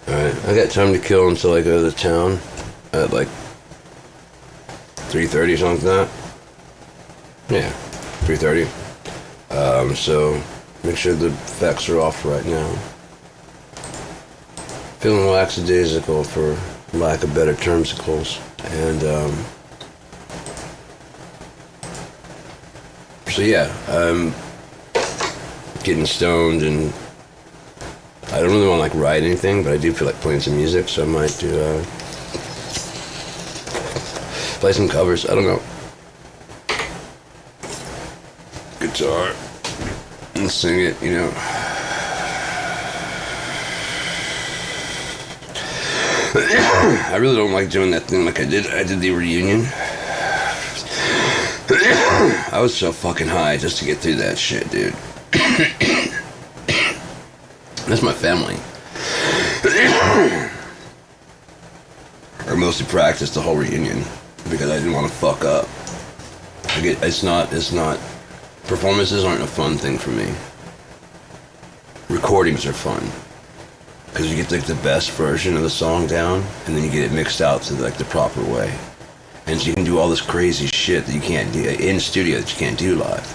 Alright, I got time to kill until I go to the town at like 3:30, something like that. Yeah, 3:30. So make sure the effects are off right now. Feeling lackadaisical, for lack of better termsicles, and so yeah, I'm getting stoned, and I don't really want to like write anything, but I do feel like playing some music, so I might do play some covers. I don't know, guitar and sing it, you know. I really don't like doing that thing like I did the reunion. I was so fucking high just to get through that shit, dude. That's my family. I mostly practiced the whole reunion because I didn't want to fuck up. It's not, performances aren't a fun thing for me. Recordings are fun. Because you get like the best version of the song down, and then you get it mixed out to like the proper way. And so you can do all this crazy shit that you can't do in studio that you can't do live.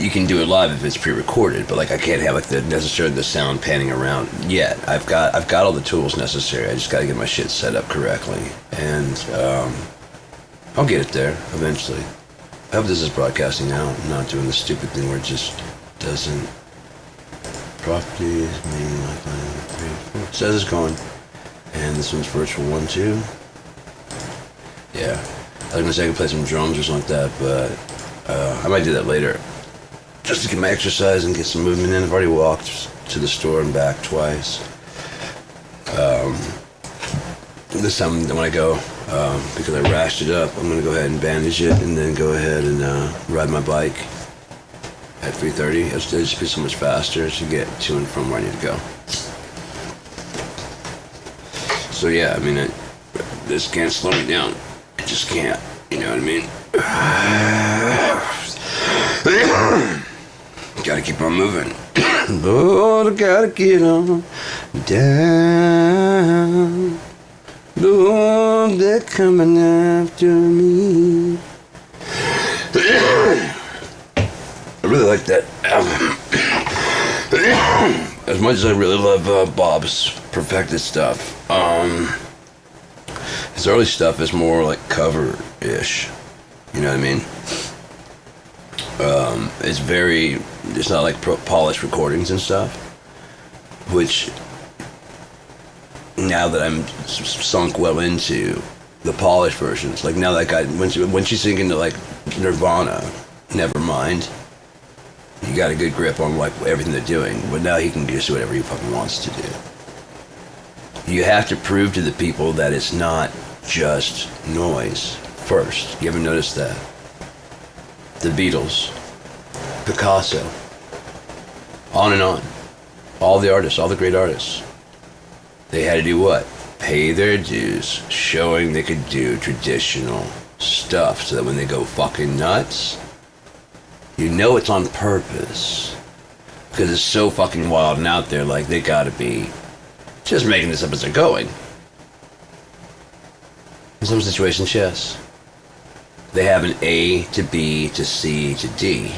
You can do it live if it's pre-recorded, but like I can't have like necessarily the sound panning around yet. I've got all the tools necessary. I just got to get my shit set up correctly, and I'll get it there eventually. I hope this is broadcasting now. I'm not doing the stupid thing where it just doesn't. Properties, meaning like 3, 4. It says it's going. And this one's virtual 1, 2. Yeah. I was gonna say I could play some drums or something like that, but I might do that later. Just to get my exercise and get some movement in. I've already walked to the store and back twice. This time when I go, because I rashed it up, I'm gonna go ahead and bandage it and then go ahead and ride my bike at 3:30. It'll just be so much faster to get to and from where I need to go. So yeah, I mean, this can't slow me down. It just can't. You know what I mean? Gotta keep on moving. Lord, I gotta get on down. Lord, they're coming after me. I really like that album. As much as I really love Bob's perfected stuff, his early stuff is more like cover-ish. You know what I mean? It's not like polished recordings and stuff, which now that I'm sunk well into the polished versions, like now that guy, when she's singing to like Nirvana, Nevermind, you got a good grip on like everything they're doing, but now he can just do whatever he fucking wants to do. You have to prove to the people that it's not just noise first. You ever noticed that? The Beatles, Picasso, on and on. All the artists, all the great artists. They had to do what? Pay their dues, showing they could do traditional stuff so that when they go fucking nuts, you know it's on purpose. Because it's so fucking wild and out there, like they gotta be just making this up as they're going. In some situations, yes. They have an A to B to C to D.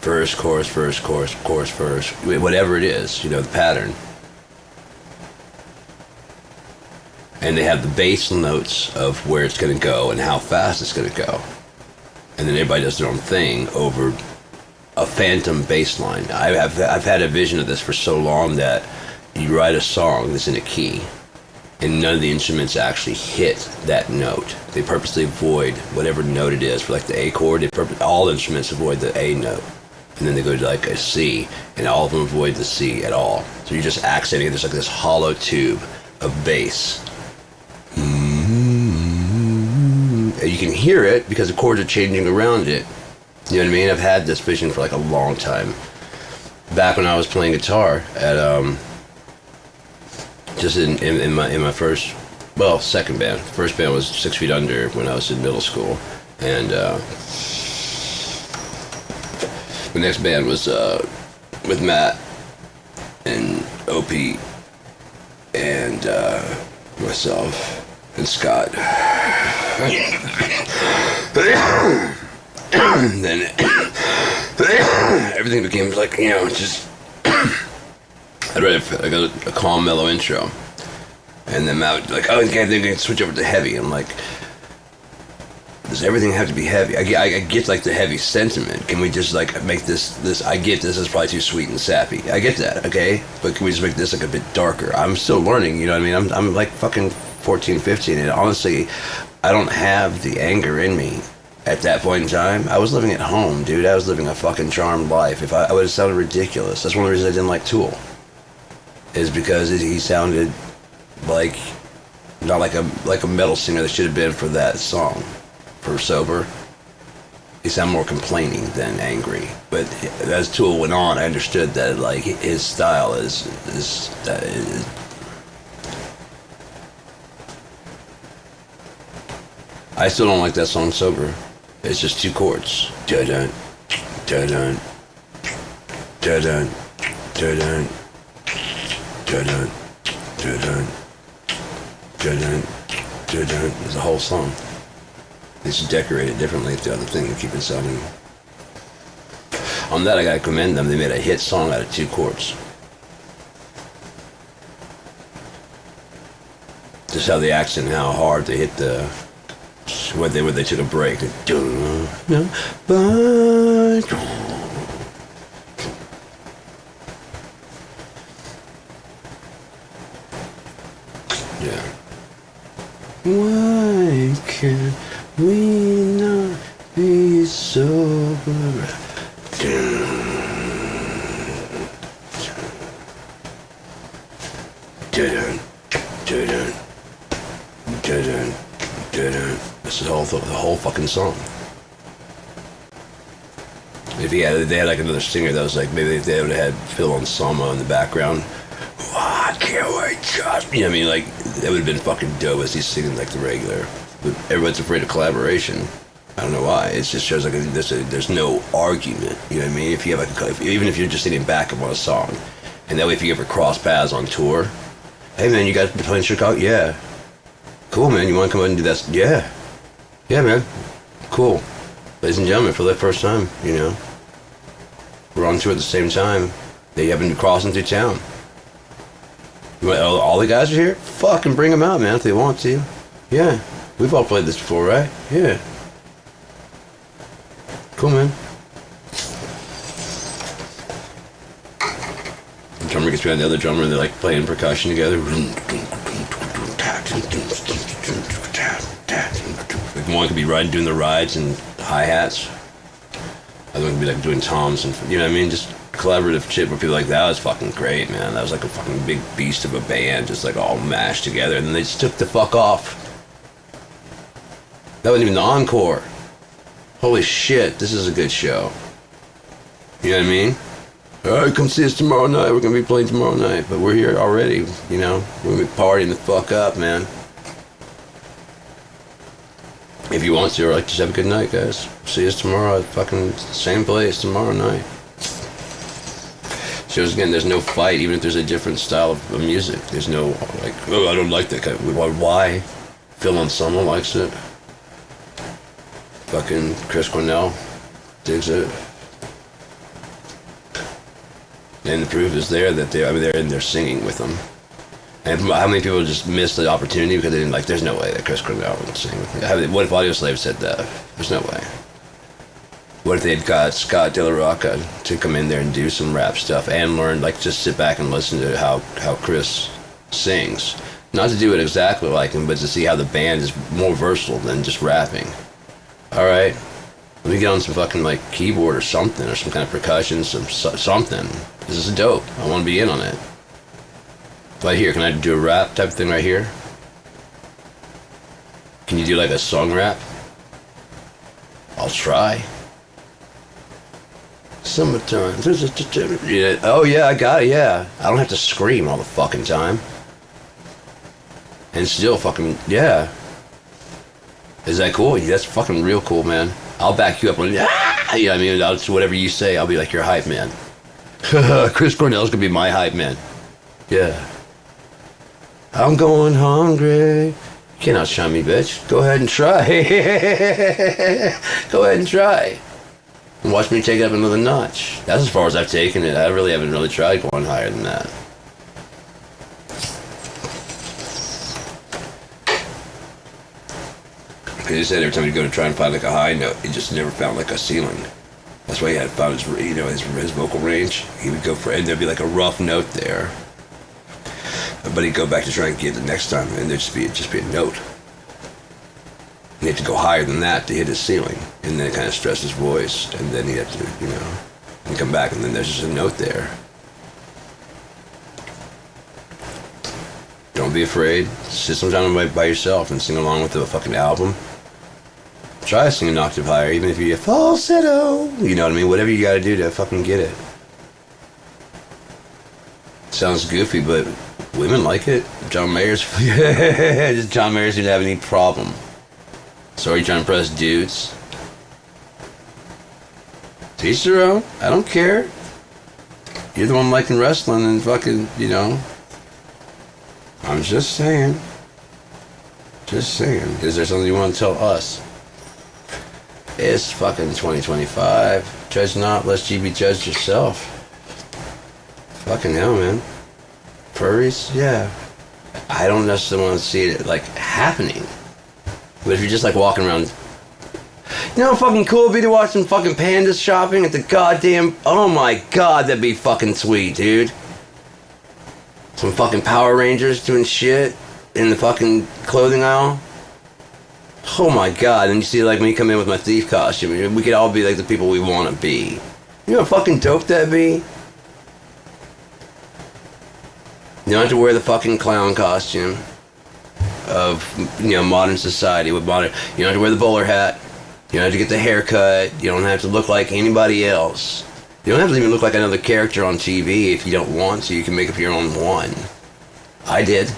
Verse, chorus, verse, chorus, chorus, verse, whatever it is, you know, the pattern. And they have the bass notes of where it's going to go and how fast it's going to go. And then everybody does their own thing over a phantom bass line. I've had a vision of this for so long that you write a song that's in a key, and none of the instruments actually hit that note. They purposely avoid whatever note it is. For like the A chord, all the instruments avoid the A note. And then they go to like a C, and all of them avoid the C at all. So you're just accenting, there's like this hollow tube of bass. You can hear it because the chords are changing around it. You know what I mean? I've had this vision for like a long time. Back when I was playing guitar at just in my first, well, second band. First band was 6 Feet Under when I was in middle school, and the next band was with Matt and Opie and myself and Scott. And then everything became like, you know, just I'd rather like a calm, mellow intro, and then Matt would be like, oh, okay, then we can switch over to heavy. I'm like, does everything have to be heavy? I get like the heavy sentiment. Can we just like make this? I get this is probably too sweet and sappy. I get that, okay? But can we just make this like a bit darker? I'm still learning, you know what I mean? I'm like fucking 14, 15, and honestly, I don't have the anger in me. At that point in time, I was living at home, dude. I was living a fucking charmed life. If I would have sounded ridiculous. That's one of the reasons I didn't like Tool. Is because he sounded like not like a metal singer that should have been for that song. For Sober, he sounded more complaining than angry. But as Tool went on, I understood that like his style is I still don't like that song Sober. It's just two chords. Da-dun, da-dun, da-dun, da-dun, da-dun, da-dun, da-dun, da-dun. There's a whole song. They should decorate it differently if the other thing and keep it sounding. On that, I gotta commend them. They made a hit song out of two chords. Just how the accent, how hard they hit the. Where they took a break. Yeah. Why can't we not be sober? This is the whole fucking song. If they had like another singer that was like, maybe they would have had Phil Anselmo in the background. Why can't we just, you know what I mean? Like, that would have been fucking dope as he's singing like the regular. But everyone's afraid of collaboration. I don't know why. It just shows like there's no argument. You know what I mean? If you have like even if you're just sitting back on a song, and that way if you ever cross paths on tour, hey man, you guys playing Chicago? Yeah. Cool, man. You want to come out and do that? Yeah. Yeah, man. Cool. Ladies and gentlemen, for the first time, you know, we're on tour at the same time. They happen to be crossing through town. All the guys are here? Fucking bring them out, man, if they want to. Yeah. We've all played this before, right? Yeah. Cool, man. The drummer gets behind the other drummer and they're like playing percussion together. Like one could be doing the rides and hi-hats. Other one could be like doing toms and, you know what I mean? Just collaborative shit where people like, that was fucking great, man. That was like a fucking big beast of a band, just like all mashed together. And then they just took the fuck off. That wasn't even the encore. Holy shit, this is a good show. You know what I mean? Alright, come see us tomorrow night. We're gonna be playing tomorrow night. But we're here already, you know? We're gonna be partying the fuck up, man. If you want to, or like, just have a good night, guys. See us tomorrow at fucking same place tomorrow night. Shows again, there's no fight, even if there's a different style of music. There's no, like, oh, I don't like that kind of, why? Phil Anselmo likes it. Fucking Chris Cornell digs it. And the proof is there that they're in there singing with them. And how many people just missed the opportunity because they didn't like, there's no way that Chris Cornell would sing with me. What if Audioslave said that? There's no way. What if they'd got Scott De La Rocca to come in there and do some rap stuff and learn, like, just sit back and listen to how Chris sings. Not to do it exactly like him, but to see how the band is more versatile than just rapping. Alright, let me get on some fucking, like, keyboard or something, or some kind of percussion, something. This is dope. I want to be in on it. Right here, can I do a rap type of thing right here? Can you do, like, a song rap? I'll try. Summertime. Yeah. Oh, yeah, I got it, yeah. I don't have to scream all the fucking time. And still fucking, yeah. Is that cool? That's fucking real cool, man. I'll back you up on, you know what I mean? Whatever you say, I'll be like your hype man. Chris Cornell's gonna be my hype man. Yeah. I'm going hungry. You can't outshine me, bitch. Go ahead and try. Go ahead and try. And watch me take it up another notch. That's as far as I've taken it. I really haven't really tried going higher than that. Because he said every time you go to try and find like a high note, he just never found like a ceiling. That's why he had found his, his vocal range. He would go for, and there'd be like a rough note there. But he'd go back to try and get it the next time, and there'd just be a note. And he'd have to go higher than that to hit his ceiling, and then it kind of stress his voice, and then he'd have to, and come back, and then there's just a note there. Don't be afraid. Sit sometime by yourself and sing along with the fucking album. Try to sing an octave higher, even if you get falsetto. You know what I mean? Whatever you gotta do to fucking get it. Sounds goofy, but women like it. John Mayer's... John Mayer didn't have any problem. So are you trying to impress dudes? To each their own. I don't care. You're the one liking wrestling and fucking, I'm just saying. Just saying. Is there something you want to tell us? It's fucking 2025. Judge not, lest you be judged yourself. Fucking hell, man. Furries? Yeah. I don't necessarily want to see it, like, happening. But if you're just, like, walking around... You know how fucking cool it'd be to watch some fucking pandas shopping at the goddamn... Oh my god, that'd be fucking sweet, dude. Some fucking Power Rangers doing shit in the fucking clothing aisle. Oh my god, and you see like me come in with my thief costume, we could all be like the people we want to be. You know how fucking dope that'd be? You don't have to wear the fucking clown costume of, modern society with modern... You don't have to wear the bowler hat. You don't have to get the haircut. You don't have to look like anybody else. You don't have to even look like another character on TV if you don't want to. You can make up your own one. I did.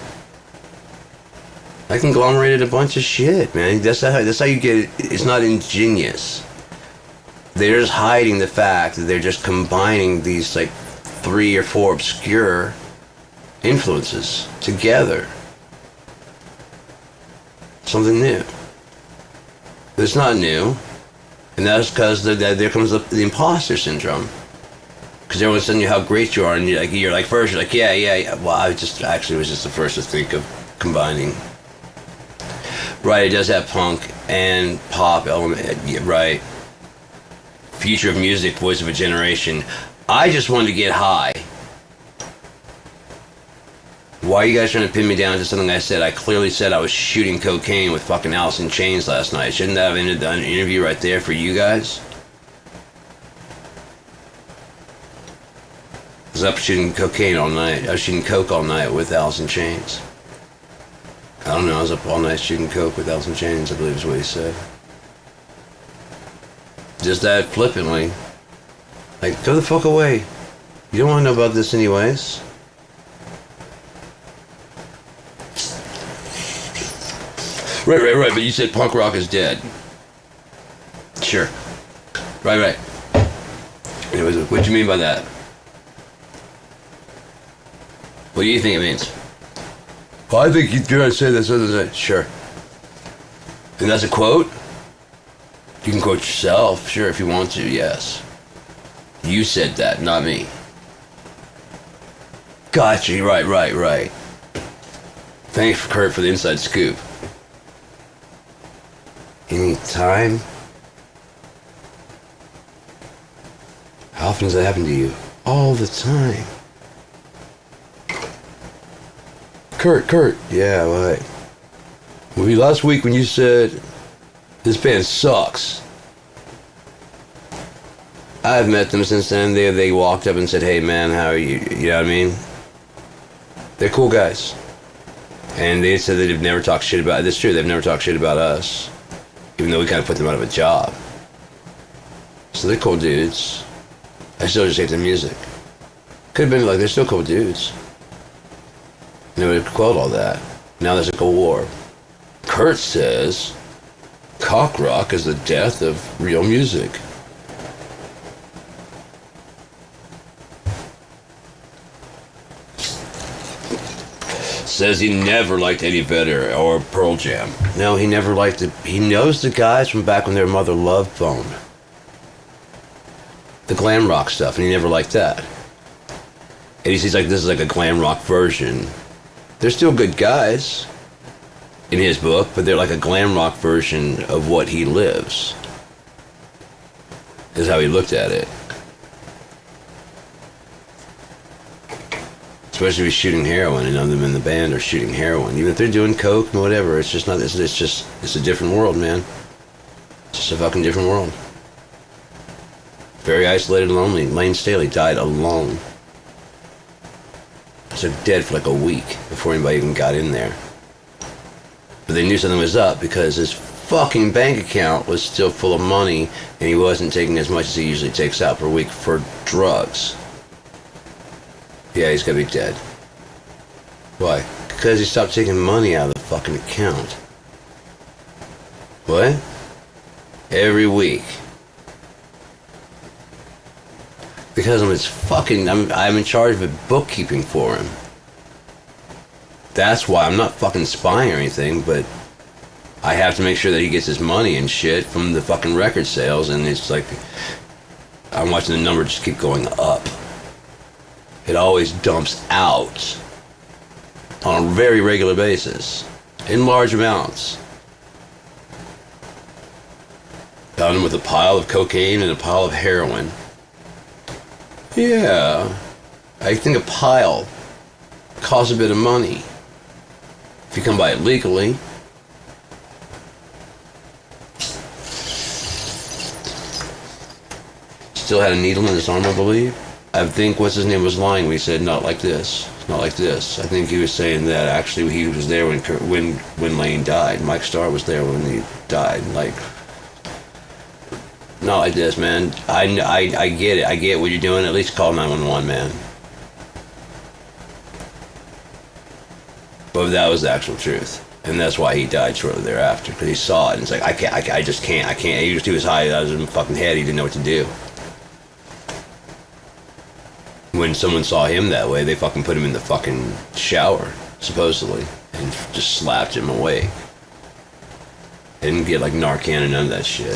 I conglomerated a bunch of shit, man. That's how you get it. It's not ingenious. They're just hiding the fact that they're just combining these like 3 or 4 obscure influences together. Something new. It's not new. And that's because there comes the imposter syndrome. Because everyone's telling you how great you are, and you're like first, you're like, yeah. Well, I was just the first to think of combining. Right, it does have punk and pop element. Yeah, right. Future of music, voice of a generation. I just wanted to get high. Why are you guys trying to pin me down to something I said? I clearly said I was shooting cocaine with fucking Alice in Chains last night. Shouldn't that have ended the interview right there for you guys? I was up shooting cocaine all night. I was shooting coke all night with Alice in Chains. I don't know, I was up all night shooting coke with Alice in Chains, I believe is what he said. Just that flippantly. Like, go the fuck away. You don't want to know about this anyways. Right, but you said punk rock is dead. Sure. Right. Anyways, what do you mean by that? What do you think it means? Well, I think you're trying to say this. Sure. And that's a quote? You can quote yourself, sure, if you want to, yes. You said that, not me. Gotcha, right. Thanks, Kurt, for the inside scoop. Anytime? How often does that happen to you? All the time. Kurt. Yeah, right. Well, last week when you said, this band sucks. I've met them since then. They walked up and said, hey man, how are you? You know what I mean? They're cool guys. And they said they've never talked shit about... That's true, they've never talked shit about us. Even though we kind of put them out of a job. So they're cool dudes. I still just hate their music. Could have been like, they're still cool dudes. And they would have quelled all that. Now there's a Cold War. Kurt says, cock rock is the death of real music. Says he never liked Eddie Vedder or Pearl Jam. No, he never liked it. He knows the guys from back when their mother loved Bone. The glam rock stuff, and he never liked that. And he sees like this is like a glam rock version. They're still good guys in his book, but they're like a glam rock version of what he lives. Is how he looked at it. Especially if he's shooting heroin and none of them in the band are shooting heroin. Even if they're doing coke and whatever, it's just not, it's a different world, man. It's just a fucking different world. Very isolated, lonely. Lane Staley died alone. He was like dead for like a week before anybody even got in there. But they knew something was up because his fucking bank account was still full of money and he wasn't taking as much as he usually takes out per week for drugs. Yeah, he's gonna be dead. Why? Because he stopped taking money out of the fucking account. What? Every week. Because I'm in charge of the bookkeeping for him. That's why. I'm not fucking spying or anything, but I have to make sure that he gets his money and shit from the fucking record sales, and it's like I'm watching the number just keep going up. It always dumps out on a very regular basis, in large amounts. Found him with a pile of cocaine and a pile of heroin. Yeah, I think a pile costs a bit of money if you come by it legally. Still had a needle in his arm, I believe. I think what's his name was lying when he said not like this, not like this. I think he was saying that actually he was there when Lane died. Mike Starr was there when he died. Like, not like this, man. I get it. I get what you're doing. At least call 911, man. But that was the actual truth, and that's why he died shortly thereafter, because he saw it and it's like I just can't. He was high out of his fucking head. He didn't know what to do. When someone saw him that way, they fucking put him in the fucking shower, supposedly, and just slapped him awake. They didn't get like Narcan and none of that shit.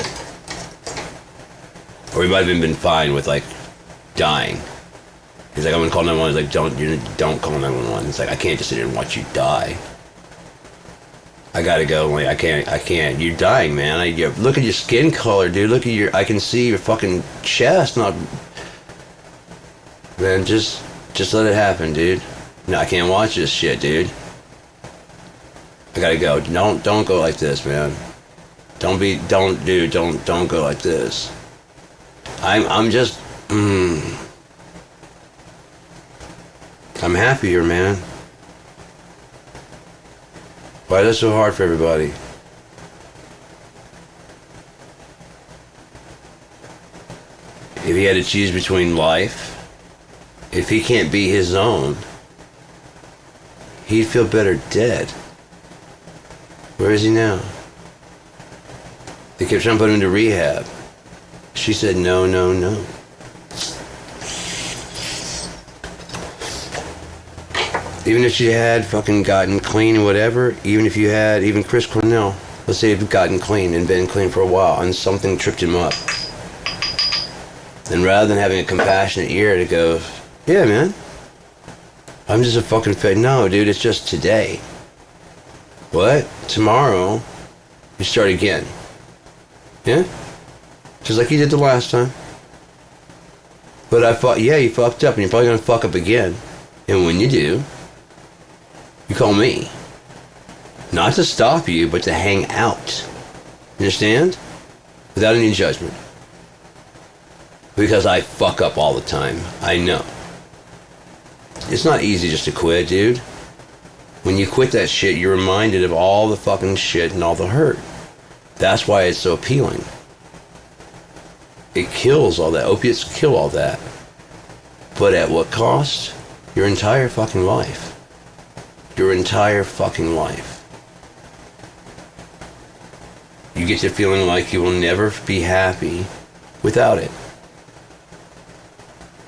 Or he might have been fine with like dying. He's like, I'm gonna call 911. He's like, don't call 911. It's like, I can't just sit here and watch you die. I gotta go. Like, I can't. You're dying, man. Look at your skin color, dude. Look at I can see your fucking chest, not. Man, just let it happen, dude. No, I can't watch this shit, dude. I gotta go. Don't go like this, man. Don't go like this. I'm just, I'm happier, man. Why is it so hard for everybody? If he had to choose between life, if he can't be his own, he'd feel better dead. Where is he now? They kept trying to put him into rehab. She said no. Even if she had fucking gotten clean and whatever, even if you had, even Chris Cornell, let's say he'd gotten clean and been clean for a while and something tripped him up. And rather than having a compassionate ear to go, yeah, man, I'm just a fucking no, dude, it's just today. What? Tomorrow, you start again. Yeah? Just like you did the last time. But you fucked up and you're probably gonna fuck up again. And when you do, you call me. Not to stop you, but to hang out. You understand? Without any judgment. Because I fuck up all the time. I know. It's not easy just to quit, dude. When you quit that shit, you're reminded of all the fucking shit and all the hurt. That's why it's so appealing. It kills all that. Opiates kill all that. But at what cost? Your entire fucking life. Your entire fucking life. You get to feeling like you will never be happy without it.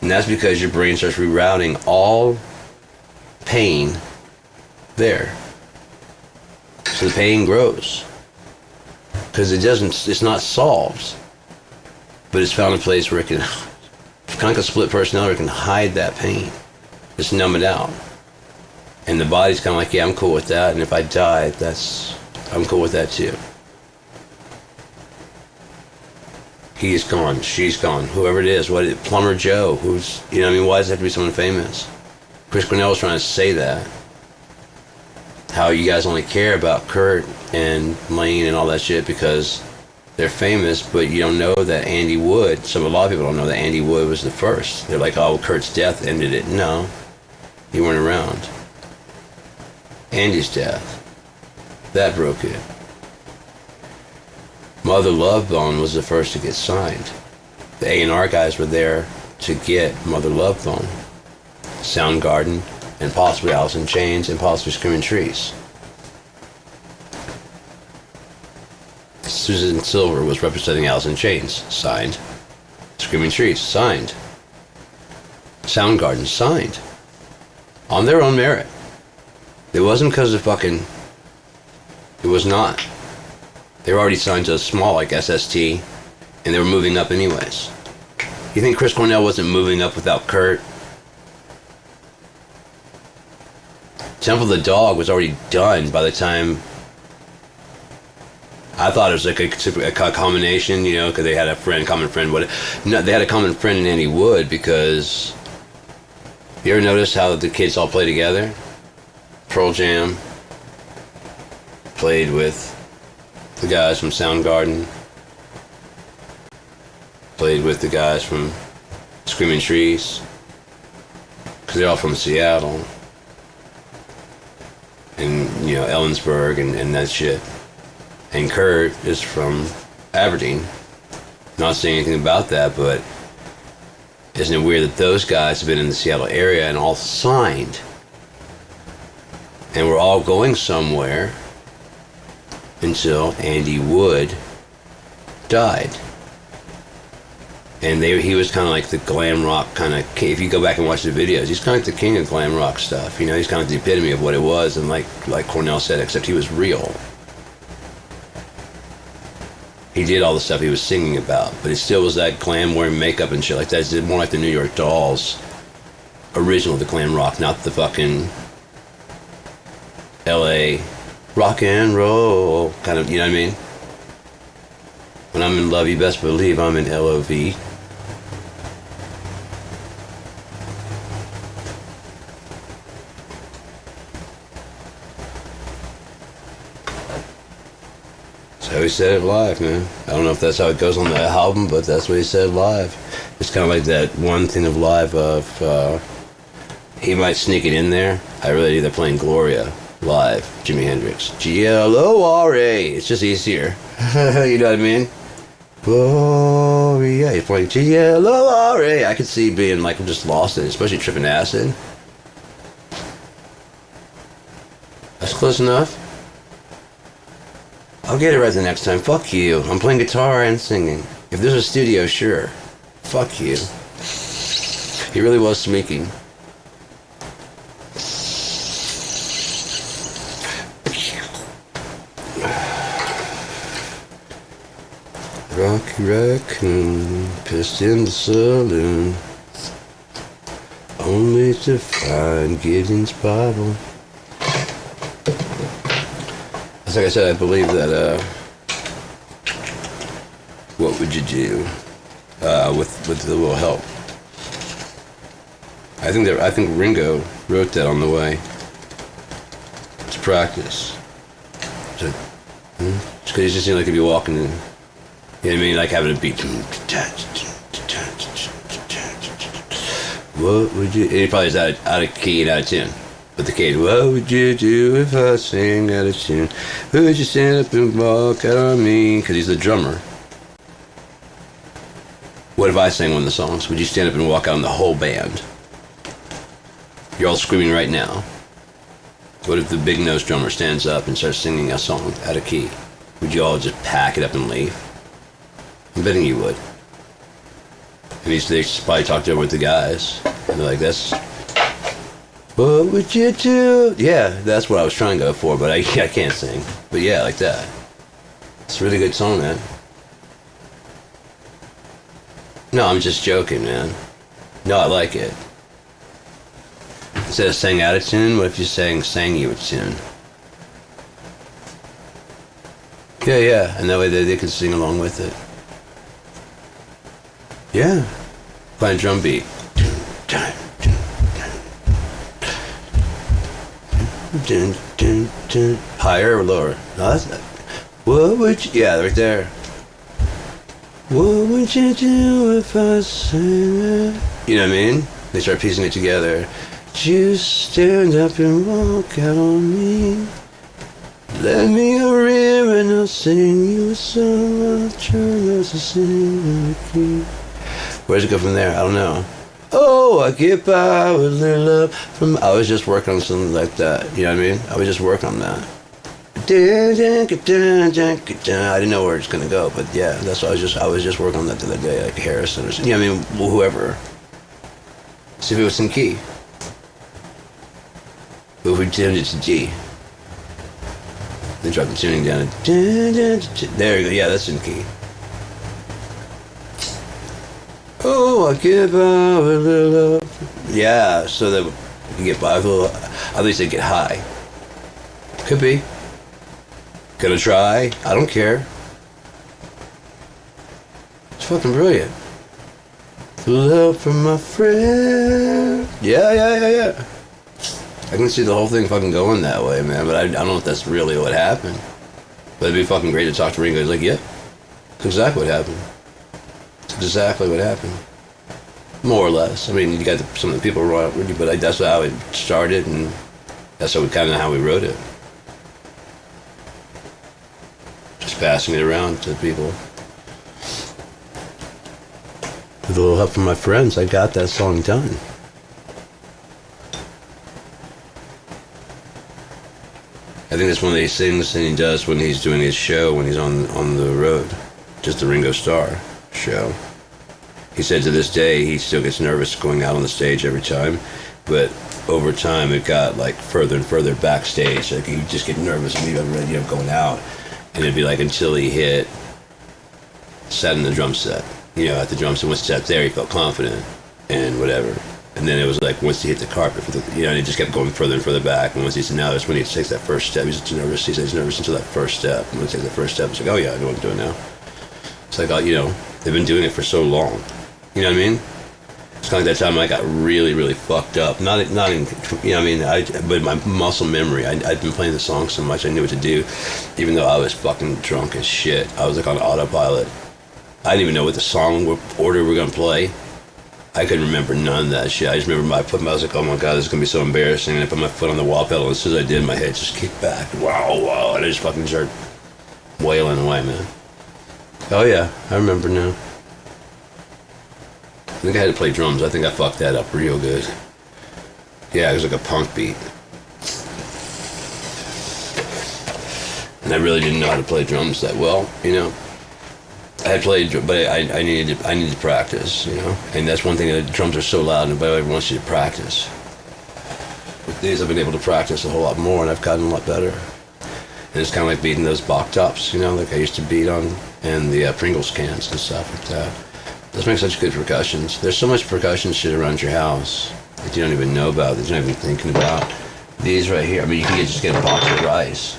And that's because your brain starts rerouting all pain there. So the pain grows. Because it's not solved. But it's found a place where it can, kind of like a split personality, it can hide that pain. Just numb it out. And the body's kind of like, yeah, I'm cool with that. And if I die, I'm cool with that too. He's gone, she's gone, whoever it is, Plumber Joe, who's, you know what I mean, why does it have to be someone famous? Chris Cornell was trying to say that. How you guys only care about Kurt and Lane and all that shit because they're famous, but you don't know that Andy Wood, a lot of people don't know that Andy Wood was the first. They're like, oh, Kurt's death ended it. No, he weren't around. Andy's death, that broke it. Mother Love Bone was the first to get signed. The A&R guys were there to get Mother Love Bone, Soundgarden, and possibly Alice in Chains, and possibly Screaming Trees. Susan Silver was representing Alice in Chains, signed. Screaming Trees, signed. Soundgarden, signed. On their own merit. It wasn't because of fucking... It was not. They were already signed to a small, like SST, and they were moving up anyways. You think Chris Cornell wasn't moving up without Kurt? Temple of the Dog was already done by the time... I thought it was like a combination, you know, because they had a common friend. No, they had a common friend in Andy Wood because... You ever notice how the kids all play together? Pearl Jam played with the guys from Soundgarden, played with the guys from Screaming Trees, because they're all from Seattle, and, you know, Ellensburg and that shit. And Kurt is from Aberdeen. Not saying anything about that, but isn't it weird that those guys have been in the Seattle area and all signed, and we're all going somewhere until Andy Wood died. And he was kind of like the glam rock kind of king. If you go back and watch the videos, he's kind of like the king of glam rock stuff. You know, he's kind of the epitome of what it was, and like Cornell said, except he was real. He did all the stuff he was singing about, but it still was that glam wearing makeup and shit like that. It's more like the New York Dolls original, the glam rock, not the fucking LA rock and roll kind of, you know what I mean? When I'm in love, you best believe I'm in LOV. That's how he said it live, man. I don't know if that's how it goes on the album, but that's what he said live. It's kind of like that one thing of live of, he might sneak it in there. I really think they're playing Gloria live, Jimi Hendrix. Gloria. It's just easier. You know what I mean? Gloria. You're playing Gloria. I could see being like, I'm just lost in it, especially tripping acid. That's close enough. I'll get it right the next time. Fuck you. I'm playing guitar and singing. If there's a studio, sure. Fuck you. He really was sneaking. Rocky Raccoon, pissed in the saloon, only to find Gideon's Bible. Like I said, I believe that, what would you do, with a little help? I think Ringo wrote that on the way to practice. So, just because it just seemed like he'd be walking in, you know what I mean, like having a beat. What would you? And he probably is out of key and out of tune. But the kid, what would you do if I sang out of tune? Would you stand up and walk out on me? Because he's the drummer. What if I sang one of the songs? Would you stand up and walk out on the whole band? You're all screaming right now. What if the big nose drummer stands up and starts singing a song out of key? Would you all just pack it up and leave? I'm betting you would. And they probably talked over with the guys. And they're like, What would you do? Yeah, that's what I was trying to go for, but I can't sing. But yeah, like that. It's a really good song, man. No, I'm just joking, man. No, I like it. Instead of sang out of tune, what if you sang you a tune? Yeah, and that way they could sing along with it. Yeah. Find a drum beat. Higher or lower? No, that's not. What would you... Yeah, right there. What would you do if I sang that? You know what I mean? They start piecing it together. Just stand up and walk out on me. Let me a river and I'll sing you a song. I'll try not to sing out of key. Where's it go from there? I don't know. Oh, I get by with little love from... I was just working on something like that. You know what I mean? I was just working on that. I didn't know where it's gonna go, but yeah, that's what I was just working on that the other day, like Harrison or something. Yeah, I mean, whoever. See if it was in key. But if we tuned it to G, then drop the tuning down. There you go. Yeah, that's in key. Oh, I get by with a little love. Yeah, so that you can get by with a little. At least they get high. Could be. Gonna try. I don't care. It's fucking brilliant. Love from my friend. Yeah. I can see the whole thing fucking going that way, man. But I don't know if that's really what happened. But it'd be fucking great to talk to Ringo. He's like, yeah, that's exactly what happened. It's exactly what happened. More or less. I mean, you got some of the people wrote it, but that's how it started, and that's how we wrote it. Just passing it around to people. With a little help from my friends, I got that song done. I think that's one of these things that he does when he's doing his show, when he's on the road. Just the Ringo Starr show. He said to this day he still gets nervous going out on the stage every time, but over time it got like further and further backstage. Like he'd just get nervous and he'd going out, and it'd be like until he sat in the drum set. At the drum set, once he sat there, he felt confident and whatever. And then it was like once he hit the carpet, and he just kept going further and further back. And once he said, now that's when he takes that first step. He's just nervous. He says he's nervous until that first step. And when he takes that first step, it's like, oh yeah, I know what I'm doing now. It's like, they've been doing it for so long. You know what I mean? It's kind of like that time I got really, really fucked up. Not in, but my muscle memory. I'd been playing the song so much, I knew what to do, even though I was fucking drunk as shit. I was like on autopilot. I didn't even know what the song order we're gonna play. I couldn't remember none of that shit. I just remember I was like, oh my god, this is gonna be so embarrassing. And I put my foot on the wall pedal, and as soon as I did, my head just kicked back. Wow, and I just fucking started wailing away, man. Oh yeah, I remember now. I think I had to play drums. I think I fucked that up real good. Yeah, it was like a punk beat. And I really didn't know how to play drums that well, I had played, but I needed to practice, And that's one thing, that drums are so loud, nobody ever wants you to practice. With these, I've been able to practice a whole lot more, and I've gotten a lot better. And it's kind of like beating those Bach tops, like I used to beat on, and the Pringles cans and stuff like that. Those make such good percussions. There's so much percussion shit around your house that you don't even know about, that you're not even thinking about. These right here, you can just get a box of rice.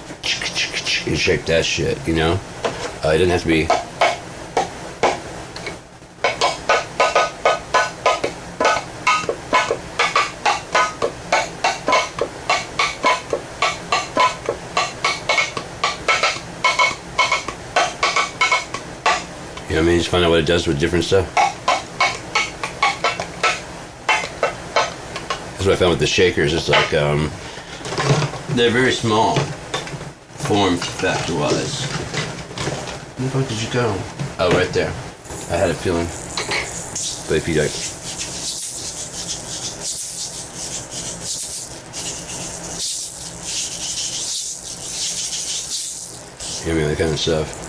You shake that shit, It doesn't have to be... Just find out what it does with different stuff. That's what I found with the shakers. It's like, they're very small, form factor-wise. Where the fuck did you go? Oh, right there. I had a feeling. But if you like... that kind of stuff.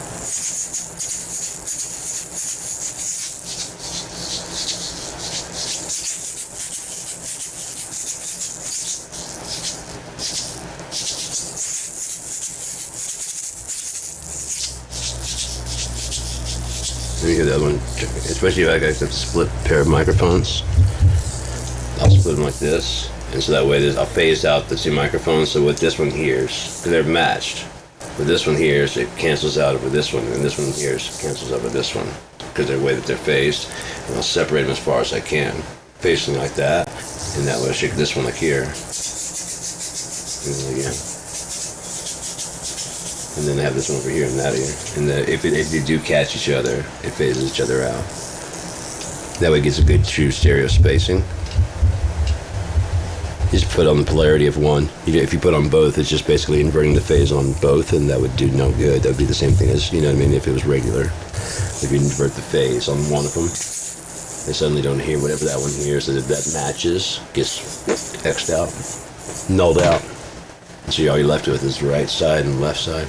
Let me get the other one. Especially if I got a split pair of microphones. I'll split them like this. And so that way I'll phase out the two microphones. So what this one hears, because they're matched. What this one hears, it cancels out with this one. And this one hears, cancels out with this one. Because of the way that they're phased. And I'll separate them as far as I can. Phase them like that. And that way I'll shake this one like here. And then again. And then I have this one over here and that here. And if they do catch each other, it phases each other out. That way it gets a good true stereo spacing. You just put on the polarity of one. If you put on both, it's just basically inverting the phase on both, and that would do no good. That would be the same thing as, you know what I mean, if it was regular. If you invert the phase on one of them, they suddenly don't hear whatever that one hears, so that matches, gets X'd out, nulled out. And so all you're left with is the right side and the left side.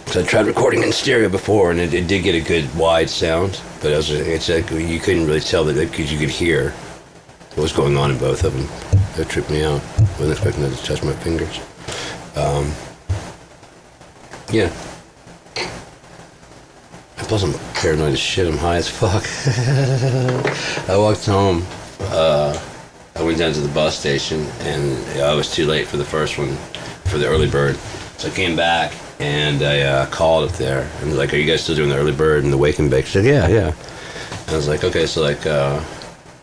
So I tried recording in stereo before, and it did get a good wide sound, but it's like you couldn't really tell that because you could hear what was going on in both of them. That tripped me out. Wasn't expecting that to touch my fingers. Yeah. And plus I'm paranoid as shit. I'm high as fuck. I walked home. I went down to the bus station, and I was too late for the first one, for the early bird. So I came back, and I called up there, and was like, "Are you guys still doing the early bird and the wake and bake?" She said, "Yeah, yeah." And I was like, "Okay, so like, I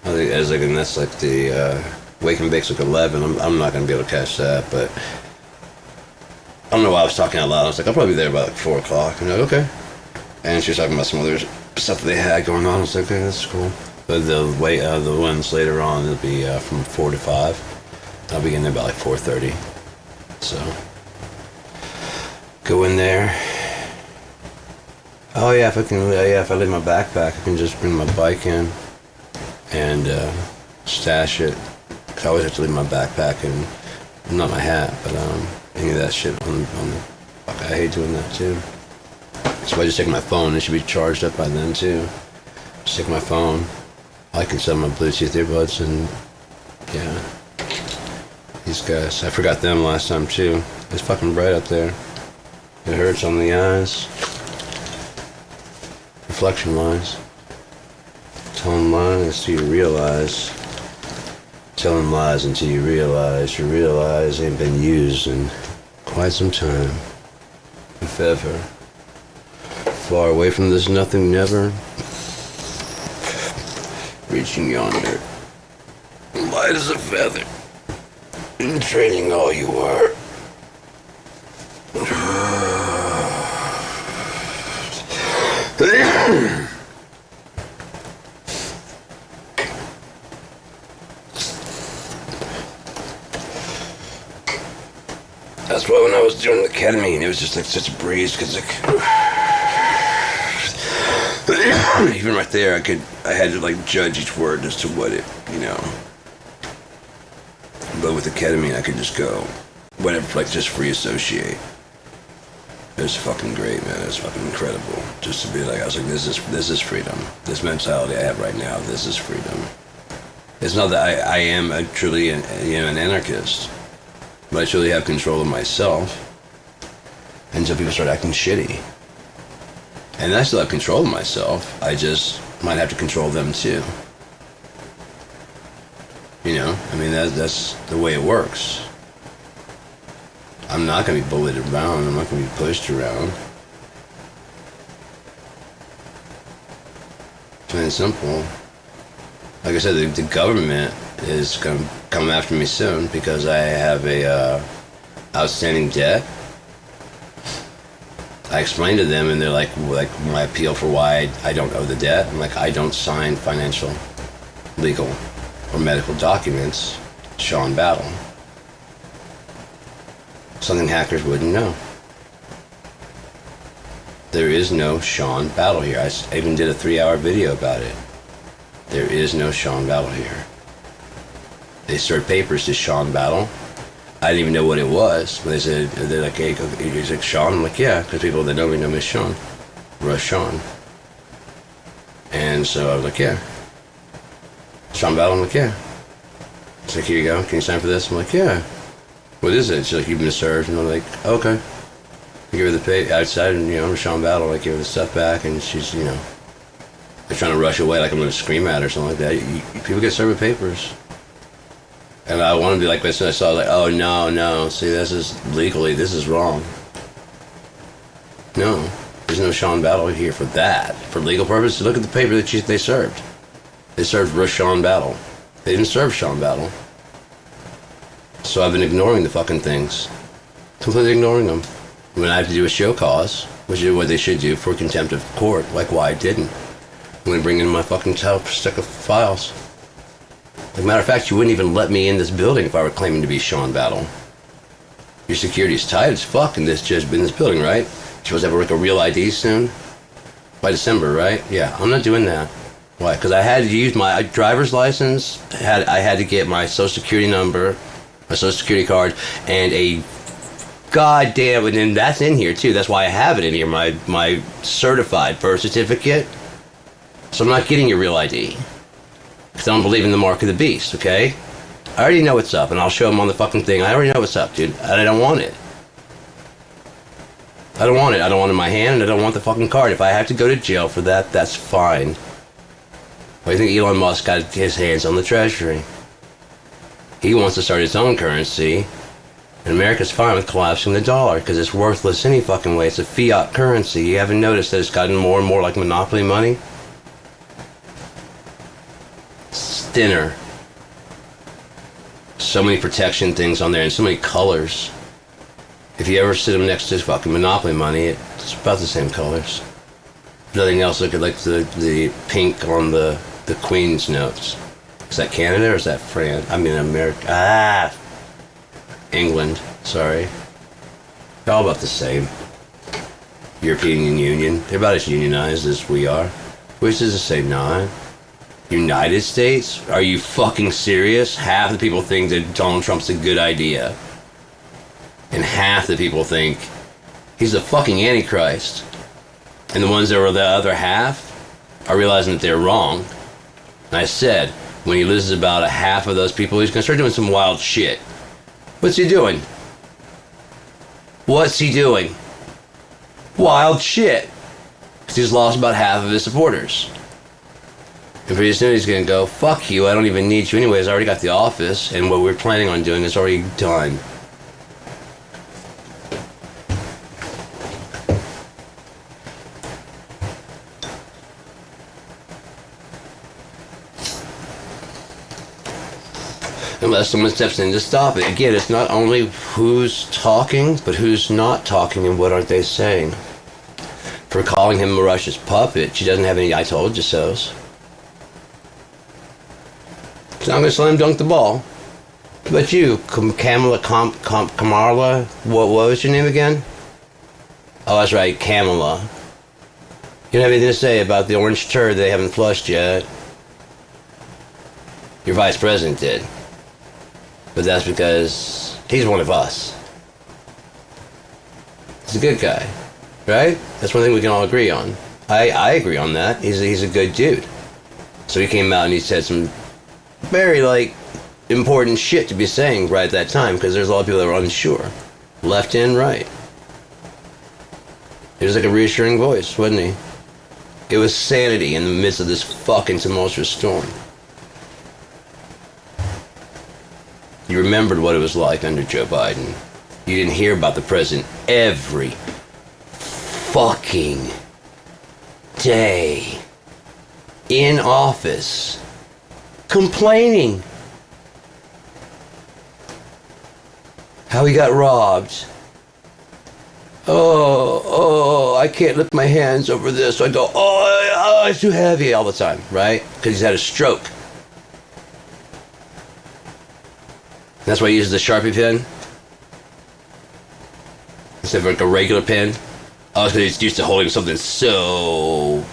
was like, and that's like the wake and bake's like 11. I'm not gonna be able to catch that, but I don't know why I was talking out loud. I was like, I'll probably be there about like 4 o'clock." And I'm like, "Okay." And she was talking about some other stuff that they had going on. I was like, "Okay, that's cool." But the ones later on, it'll be from 4 to 5. I'll be getting there about like 4:30. So go in there. Oh yeah, if I leave my backpack, I can just bring my bike in and stash it. Cause I always have to leave my backpack and not my hat, but any of that shit on the. Fuck, I hate doing that too. So I just take my phone. It should be charged up by then too. Just take my phone. I can sell my Bluetooth earbuds, and yeah, these guys. I forgot them last time too. It's fucking bright up there. It hurts on the eyes. Reflection wise. Telling lies until you realize. Telling lies until you realize ain't been used in quite some time. If ever. Far away from this nothing never. Reaching yonder, light as a feather, and training all you are. That's why when I was doing the ketamine, it was just like such a breeze, because like, even right there, I had to like judge each word as to what it, you know. But with the ketamine, I could just go, whatever, like just free associate. It was fucking great, man. It was fucking incredible. Just to be like, I was like, this is freedom. This mentality I have right now, this is freedom. It's not that I am truly an anarchist, but I truly have control of myself until people start acting shitty. And I still have control of myself. I just might have to control them too. You know, I mean, that's the way it works. I'm not going to be bullied around. I'm not going to be pushed around. Plain and simple. Like I said, the government is going to come after me soon because I have a outstanding debt. I explained to them, and they're like my appeal for why I don't owe the debt. I'm like, I don't sign financial, legal, or medical documents, Sean Battle. Something hackers wouldn't know. There is no Sean Battle here. I even did a 3-hour video about it. There is no Sean Battle here. They served papers to Sean Battle. I didn't even know what it was. But they're like, hey, he's like, Sean? I'm like, yeah, because people that know me as Sean. Rush Sean. And so I was like, yeah. Sean Battle? I'm like, yeah. It's like, here you go. Can you sign for this? I'm like, yeah. What is it? She's like, you've been served. And I'm like, okay. I give her the pay outside, and I'm Sean Battle. I give her the stuff back, and she's, they're trying to rush away like I'm going to scream at her or something like that. People get served with papers. And I want to be like this, and I saw, like, oh, no, see, this is legally, this is wrong. No, there's no Sean Battle here for that. For legal purposes, look at the paper that they served. They served Sean Battle. They didn't serve Sean Battle. So I've been ignoring the fucking things. Completely ignoring them. When I have to do a show cause, which is what they should do for contempt of court, like why I didn't. I'm going to bring in my fucking stack of files. As a matter of fact, you wouldn't even let me in this building if I were claiming to be Sean Battle. Your security's tight as fuck in this building, right? You're supposed to have like a real ID soon? By December, right? Yeah, I'm not doing that. Why? Because I had to use my driver's license, I had to get my social security number, my social security card, and a goddamn, and then that's in here too. That's why I have it in here, my certified birth certificate. So I'm not getting your real ID. Because I don't believe in the mark of the beast, okay? I already know what's up, and I'll show them on the fucking thing. I already know what's up, dude. And I don't want it. I don't want it. I don't want it in my hand, and I don't want the fucking card. If I have to go to jail for that, that's fine. Why do you think Elon Musk got his hands on the treasury? He wants to start his own currency, and America's fine with collapsing the dollar, because it's worthless any fucking way. It's a fiat currency. You haven't noticed that it's gotten more and more like monopoly money? It's thinner. So many protection things on there, and so many colors. If you ever sit them next to fucking monopoly money, it's about the same colors. Nothing else. Look at like the pink on the Queen's notes. Is that Canada or is that France? I mean America. England. Sorry. They're all about the same. European Union. They're about as unionized as we are. Which is to say not. United States? Are you fucking serious? Half the people think that Donald Trump's a good idea. And half the people think he's a fucking Antichrist. And the ones that were the other half are realizing that they're wrong. And I said, when he loses about a half of those people, he's going to start doing some wild shit. What's he doing? What's he doing? Wild shit. Because he's lost about half of his supporters. And pretty soon he's going to go, fuck you, I don't even need you anyways, I already got the office, and what we're planning on doing is already done. Unless someone steps in to stop it. Again, it's not only who's talking, but who's not talking and what aren't they saying. For calling him Russia's puppet, she doesn't have any I told you so's. So I'm going to slam dunk the ball. But you, Kamala, what was your name again? Oh, that's right, Kamala. You don't have anything to say about the orange turd they haven't flushed yet. Your vice president did. But that's because he's one of us. He's a good guy, right? That's one thing we can all agree on. I agree on that. He's a good dude. So he came out and he said some very, important shit to be saying right at that time, because there's a lot of people that are unsure. Left and right. It was like a reassuring voice, wasn't he? It was sanity in the midst of this fucking tumultuous storm. You remembered what it was like under Joe Biden. You didn't hear about the president every fucking day in office complaining how he got robbed. Oh, I can't lift my hands over this. So I go, oh, it's too heavy all the time, right? Because he's had a stroke. That's why he uses the Sharpie pen instead of like a regular pen. Oh, because he's used to holding something so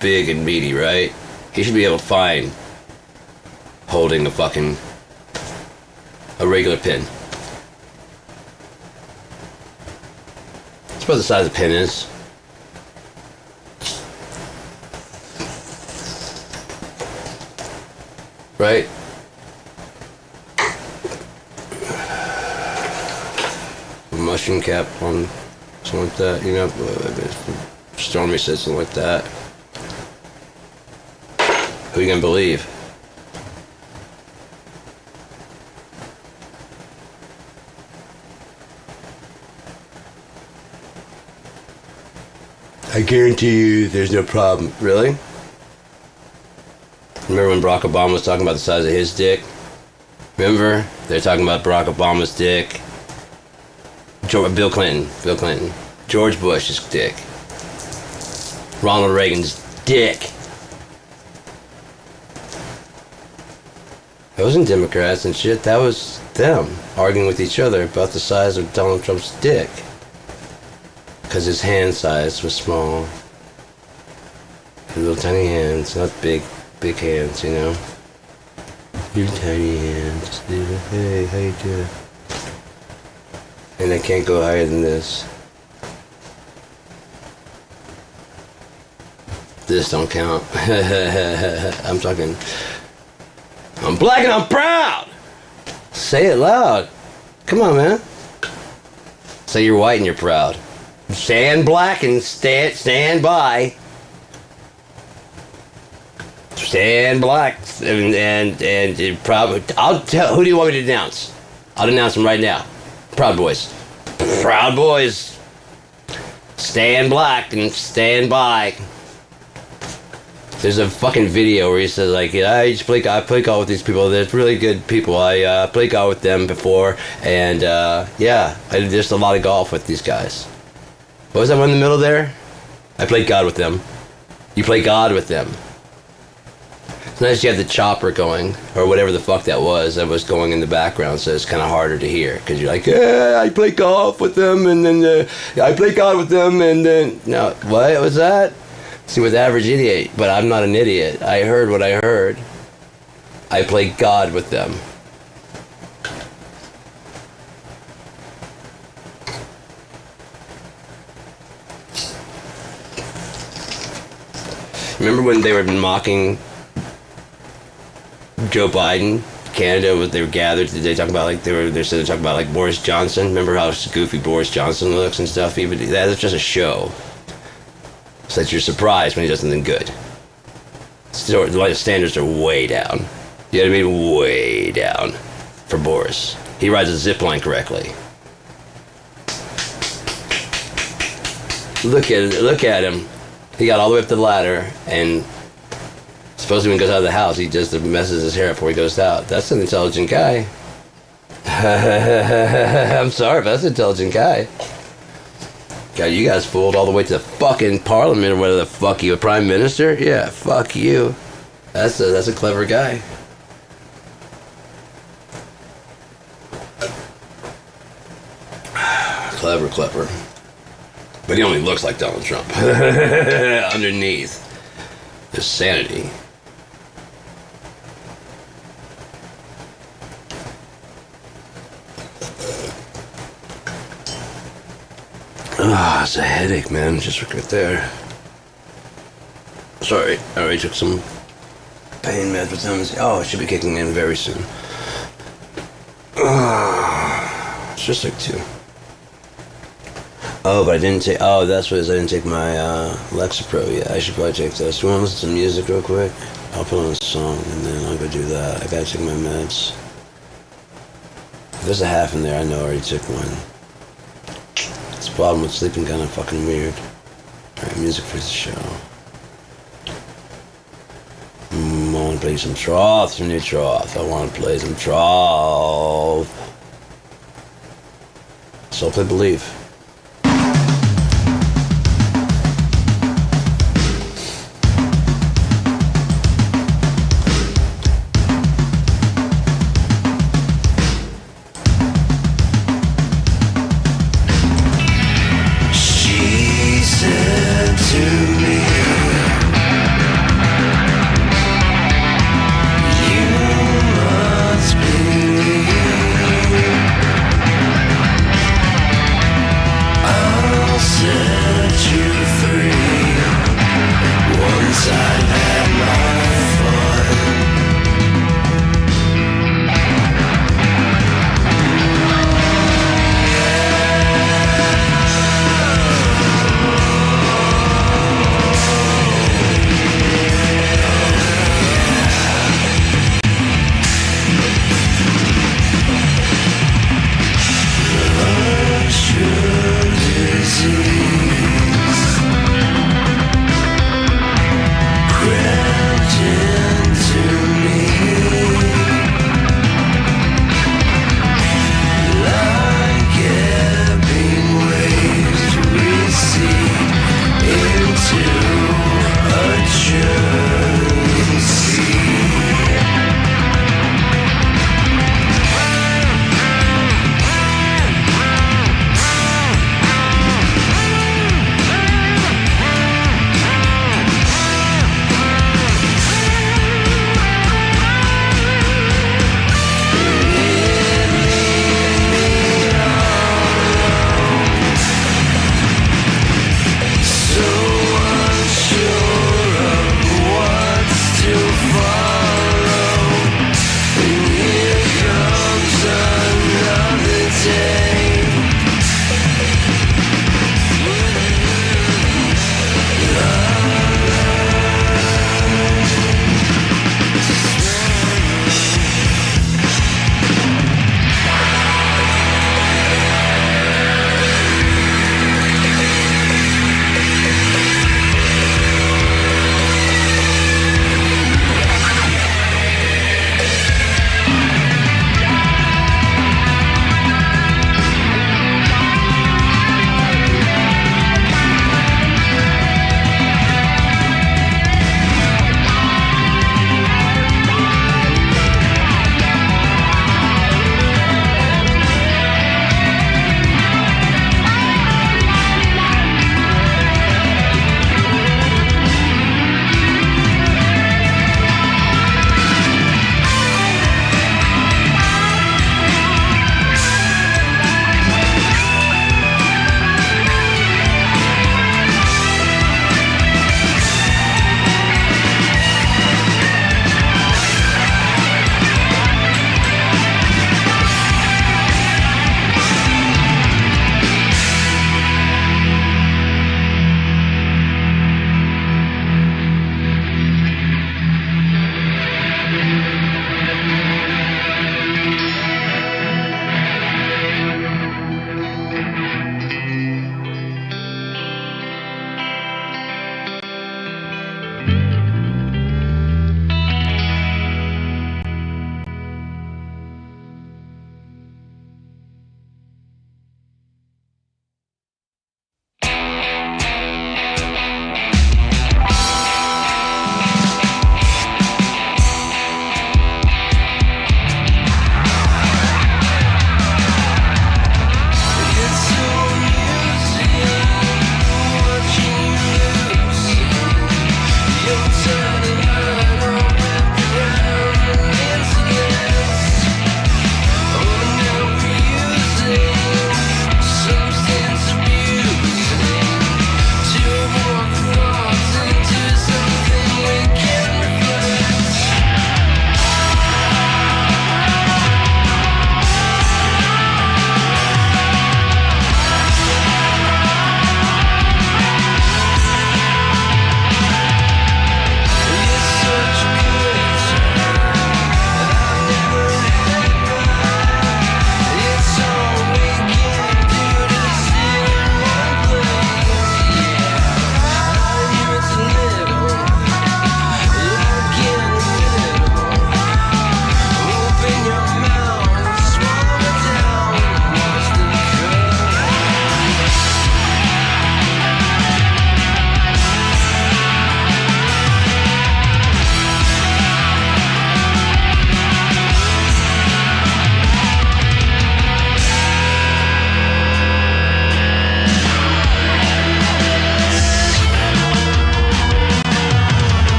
big and meaty, right? He should be able to find holding a regular pen. That's about the size the pen is. Right? mushroom cap on, something like that, you know. Stormy said something like that. Who are you gonna believe? I guarantee you there's no problem. Really? Remember when Barack Obama was talking about the size of his dick? Remember? They're talking about Barack Obama's dick. Bill Clinton. George Bush's dick. Ronald Reagan's dick. That wasn't Democrats and shit. That was them arguing with each other about the size of Donald Trump's dick. Because his hand size was small. Little tiny hands, not big hands, you know. Little tiny hands. Hey, how you doing? And I can't go higher than this. This don't count. I'm talking. I'm black and I'm proud! Say it loud. Come on, man. Say you're white and you're proud. Stand black and stand by. Stand black and proud. I'll tell. Who do you want me to denounce? I'll denounce them right now. Proud Boys. Proud Boys. Stand black and stand by. There's a fucking video where he says like, yeah, I play golf with these people. They're really good people. I played golf with them before, and yeah, I did just a lot of golf with these guys. What was that one in the middle there? I played God with them. You play God with them. Sometimes you have the chopper going, or whatever the fuck that was going in the background, so it's kind of harder to hear, because you're like, yeah, I play golf with them, and then I play God with them, and then, no, what was that? See, with average idiot, but I'm not an idiot. I heard what I heard. I play God with them. Remember when they were mocking Joe Biden, Canada? They were gathered. They talk about like they said they talk about like Boris Johnson. Remember how goofy Boris Johnson looks and stuff. Even that's just a show, so that you're surprised when he does something good. So the standards are way down. You know what I mean? Way down for Boris. He rides a zip line correctly. Look at him. He got all the way up the ladder, and supposedly when he goes out of the house, he just messes his hair up before he goes out. That's an intelligent guy. I'm sorry, but that's an intelligent guy. God, you guys fooled all the way to the fucking parliament or whatever the fuck you, a prime minister? Yeah, fuck you. That's a clever guy. Clever. But he only looks like Donald Trump. Underneath. His sanity. It's a headache, man. Just right there. Sorry, I already took some pain meds with them. Oh, it should be kicking in very soon. It's just like 2. Oh, but I didn't take. Oh, that's what it is. I didn't take my Lexapro yet. I should probably take this. Do you want to listen to music real quick? I'll put on a song and then I'll go do that. I gotta take my meds. If there's a half in there, I know I already took one. It's the problem with sleeping, kind of fucking weird. Alright, music for the show. I want to play some Troth, some new Troth. I want to play some Troth. So play Believe.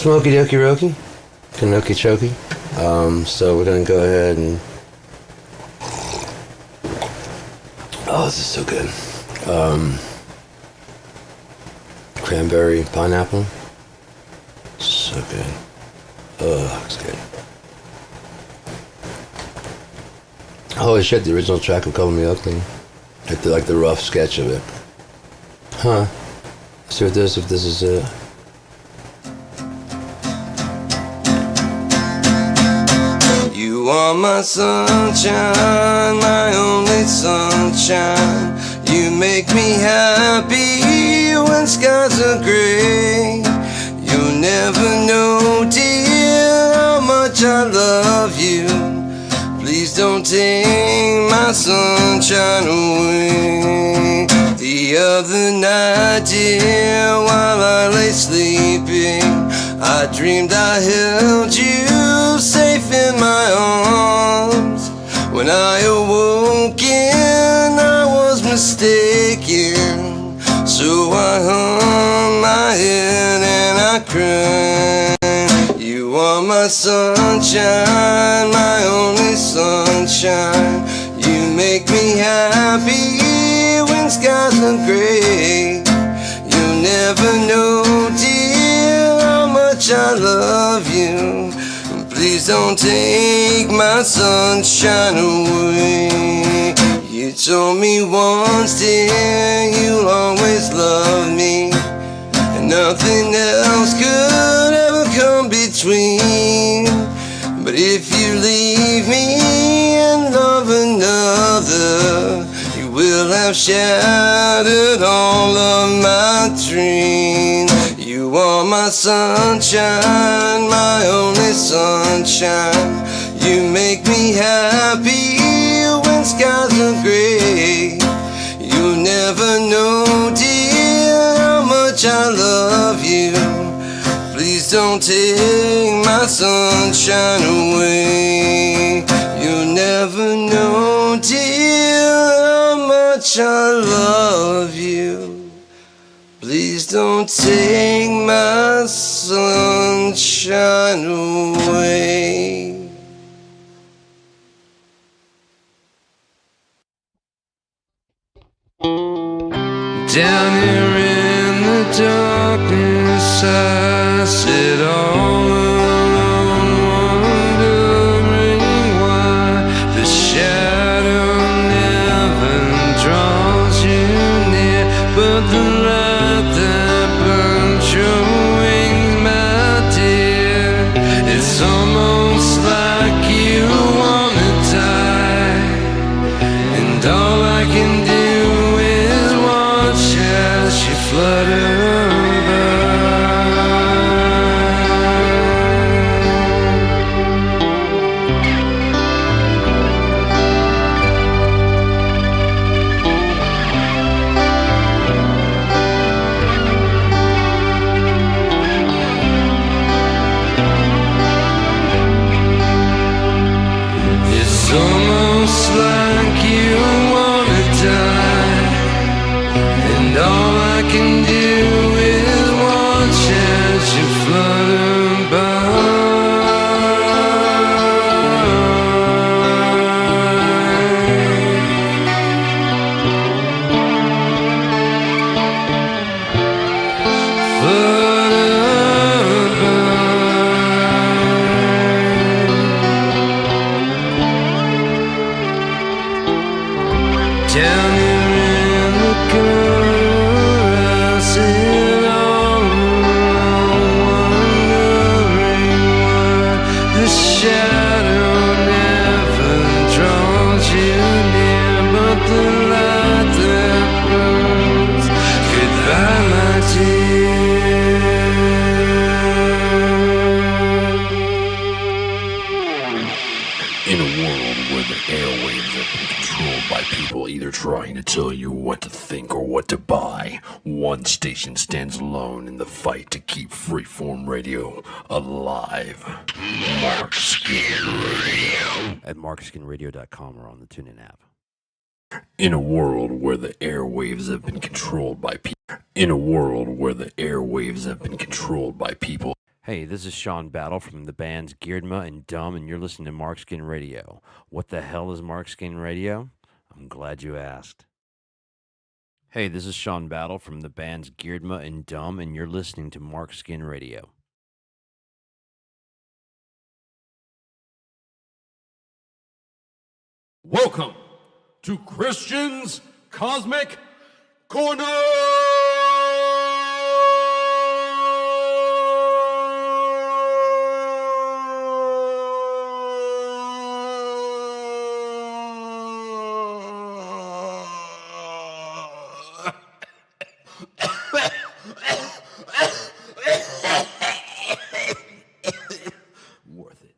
Smoky Doky Roki, Kanoki Choki. So we're gonna go ahead and. Oh, this is so good. Cranberry pineapple. So good. Oh, it's good. Holy shit, the original track of Cover Me Ugly. Like the rough sketch of it. Huh. Let's see what this, if this is it. You are my sunshine, my only sunshine. You make me happy when skies are gray. You'll never know, dear, how much I love you. Please don't take my sunshine away. The other night, dear, while I lay sleeping, I dreamed I held you safe in my arms. When I awoke and I was mistaken, so I hung my head and I cried. You are my sunshine, my only sunshine. You make me happy when skies are gray. You'll never know, dear, how much I love you. Please don't take my sunshine away. You told me once, dear, you'll always love me, and nothing else could ever come between. But if you leave me and love another, you will have shattered all of my dreams. You are my sunshine, my only sunshine. You make me happy when skies are gray. You'll never know, dear, how much I love you. Please don't take my sunshine away. You'll never know, dear, how much I love you. Please don't take my sunshine away. Down here in the darkness, I sit all alone, wondering why the shadow never draws you near, but the light that burns your wings, my dear, it's almost like you wanna die, and all I can do is watch as you flutter by. It's almost like you wanna die, and all I can do is watch as you flutter by. Flutter by. Down here in the corner, I sit all alone, wondering why the shadow never draws you near, but the light that burns. Goodbye, my dear. In a world where the airwaves have been controlled by people either trying to tell you what to think or what to buy, one station stands alone in the fight to keep freeform radio alive. Mark Skin Radio. At markskinradio.com or on the TuneIn app. In a world where the airwaves have been controlled by people. In a world where the airwaves have been controlled by people. Hey, this is Sean Battle from the bands Gearedma and Dumb, and you're listening to Mark Skin Radio. What the hell is Mark Skin Radio? I'm glad you asked. Hey, this is Sean Battle from the bands Gearedma and Dumb, and you're listening to Mark Skin Radio. Welcome to Christian's Cosmic Corner! Worth it.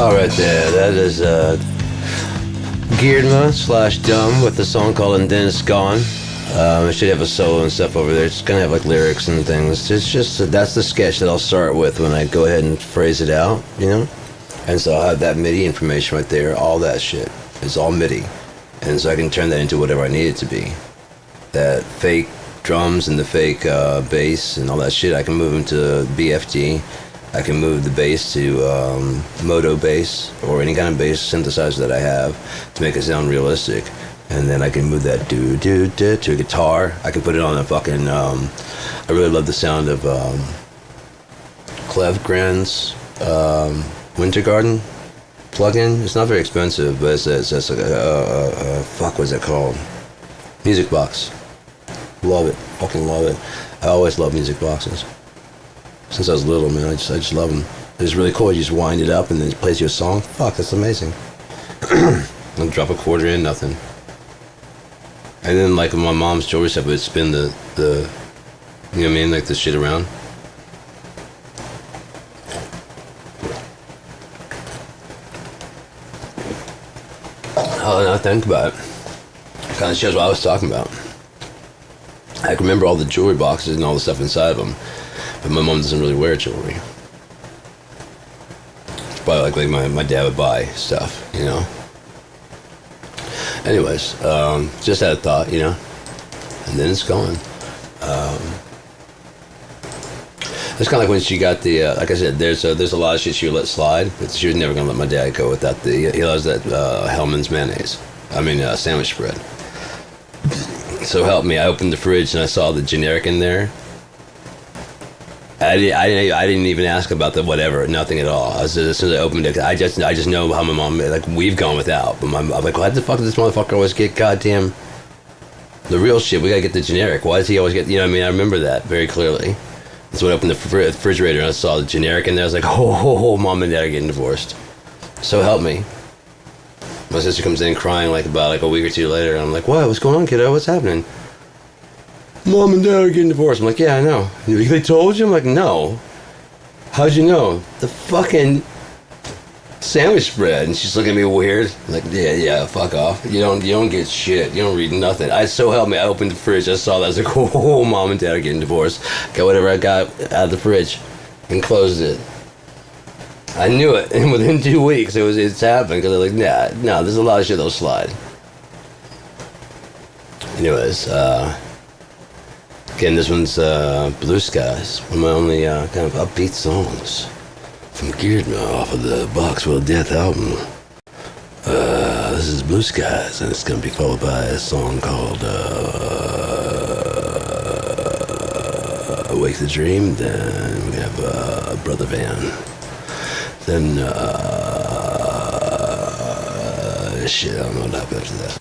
All right there, that is Gearedma / Dumb with the song called And Then It's Gone. I should have a solo and stuff over there. It's gonna have like lyrics and things. It's just that's the sketch that I'll start with when I go ahead and phrase it out, you know. And so I'll have that MIDI information right there. All that shit is all MIDI, and so I can turn that into whatever I need it to be. That fake drums and the fake bass and all that shit, I can move them to BFD. I can move the bass to Moto bass or any kind of bass synthesizer that I have to make it sound realistic. And then I can move that to a guitar. I can put it on a fucking, I really love the sound of Clevgren's Winter Garden plugin. It's not very expensive, but it's like fuck, what's it called? Music box. Love it. Fucking love it. I always love music boxes. Since I was little, man, I just love them. It's really cool. You just wind it up and then it plays you a song. Fuck, that's amazing. I'll drop a quarter in, nothing. And then, like, my mom's jewelry stuff, would spin the, you know what I mean, like the shit around. Oh, now I think about it. Kind of shows what I was talking about. I can remember all the jewelry boxes and all the stuff inside of them. But my mom doesn't really wear jewelry. It's probably like my dad would buy stuff, you know. Anyways, just had a thought, you know. And then it's gone. It's kind of like when she got the, like I said, there's a lot of shit she would let slide, but she was never going to let my dad go without he loves that Hellman's mayonnaise. Sandwich spread. So help me, I opened the fridge and I saw the generic in there. I didn't even ask about the whatever, nothing at all. As soon as I opened it, I just know how my mom, like, we've gone without. But I'm like, why the fuck does this motherfucker always get goddamn the real shit? We gotta get the generic. Why does he always get, you know what I mean? I remember that very clearly. And so when I opened the refrigerator and I saw the generic in there, I was like, oh, mom and dad are getting divorced. So help me. My sister comes in crying about a week or two later, and I'm like, what? What's going on, kiddo? What's happening? Mom and dad are getting divorced. I'm like, yeah, I know. They told you? I'm like, no. How'd you know? The fucking sandwich spread. And she's looking at me weird. I'm like, yeah, fuck off. You don't get shit. You don't read nothing. So help me. I opened the fridge. I saw that. I was like, oh, mom and dad are getting divorced. Got whatever I got out of the fridge and closed it. I knew it. And within 2 weeks, it's happened. Because I was like, no, there's a lot of shit that'll slide. Anyways, again, this one's Blue Skies, one of my only kind of upbeat songs from Gearedma off of the Boxwell Death album. This is Blue Skies, and it's going to be followed by a song called Wake the Dream. Then we have Brother Van. Then, shit, I don't know what happened after that.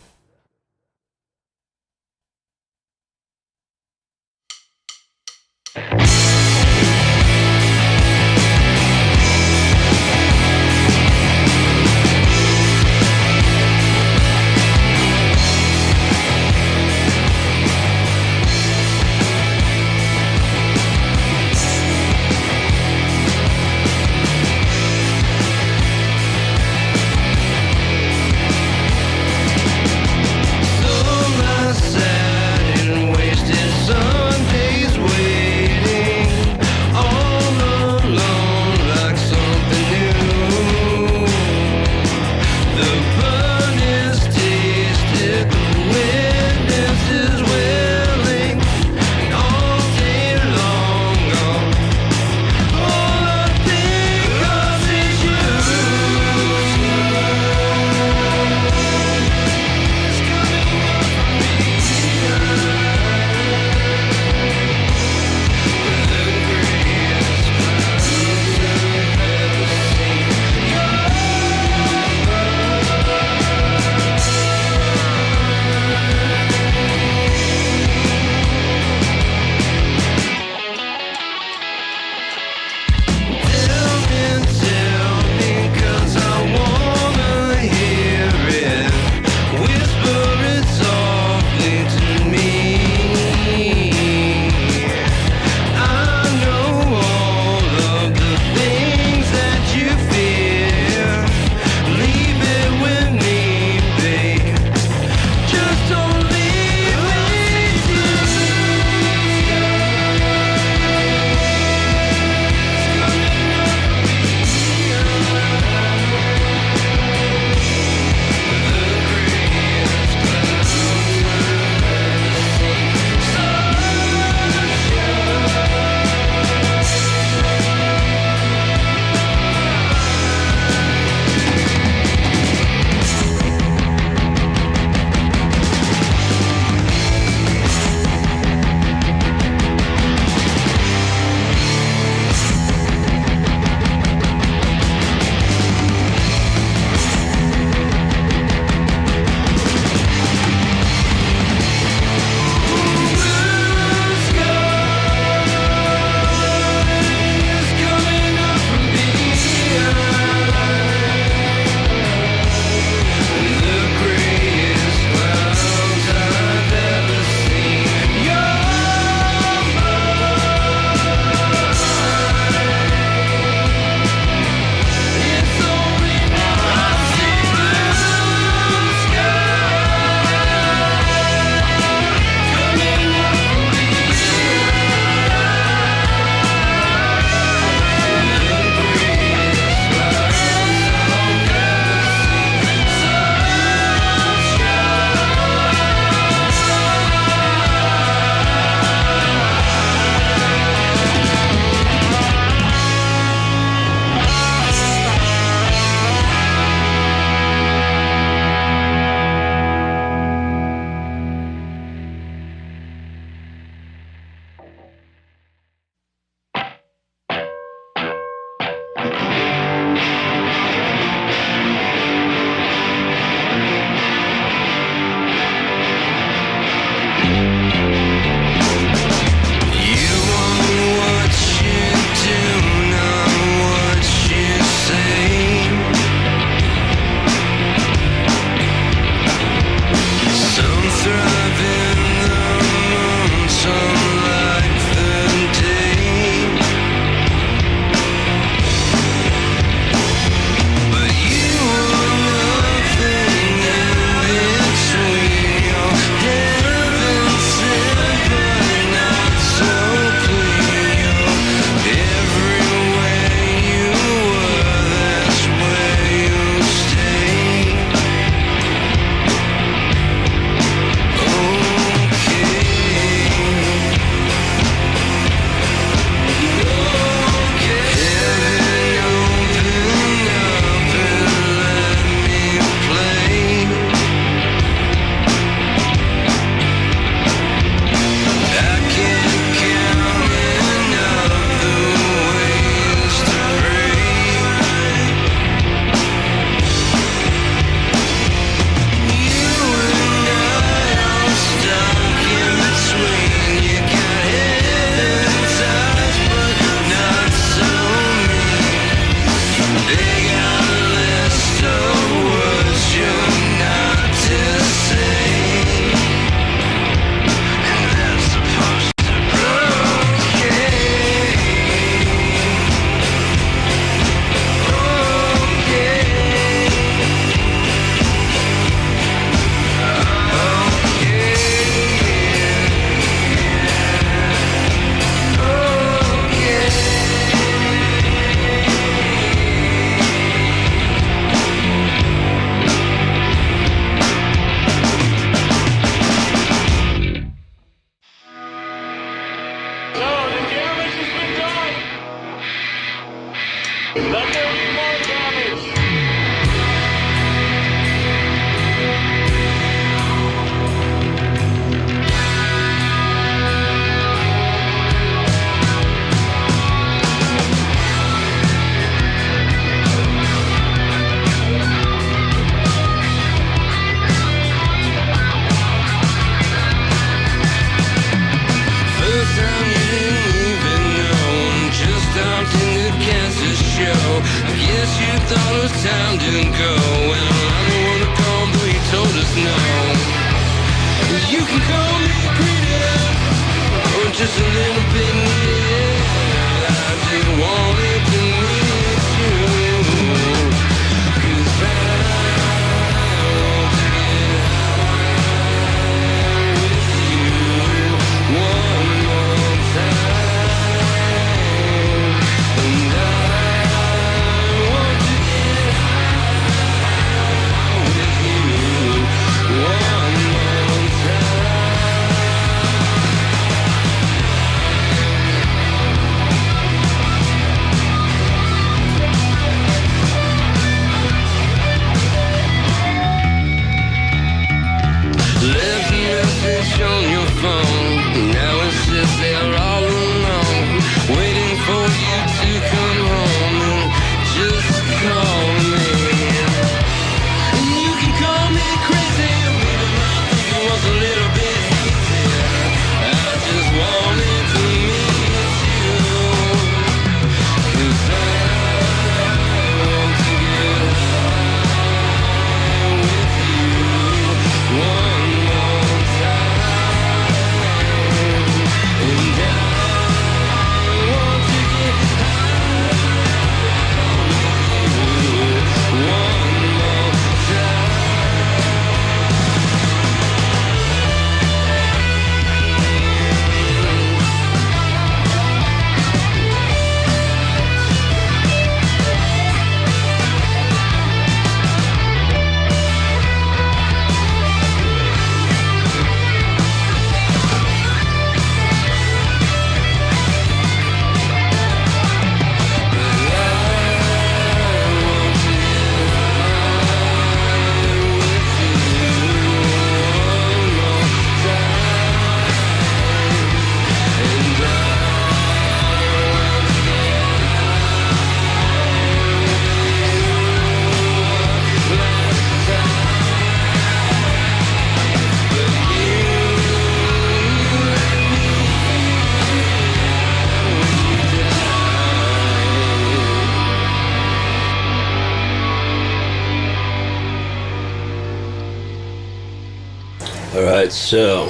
Alright, so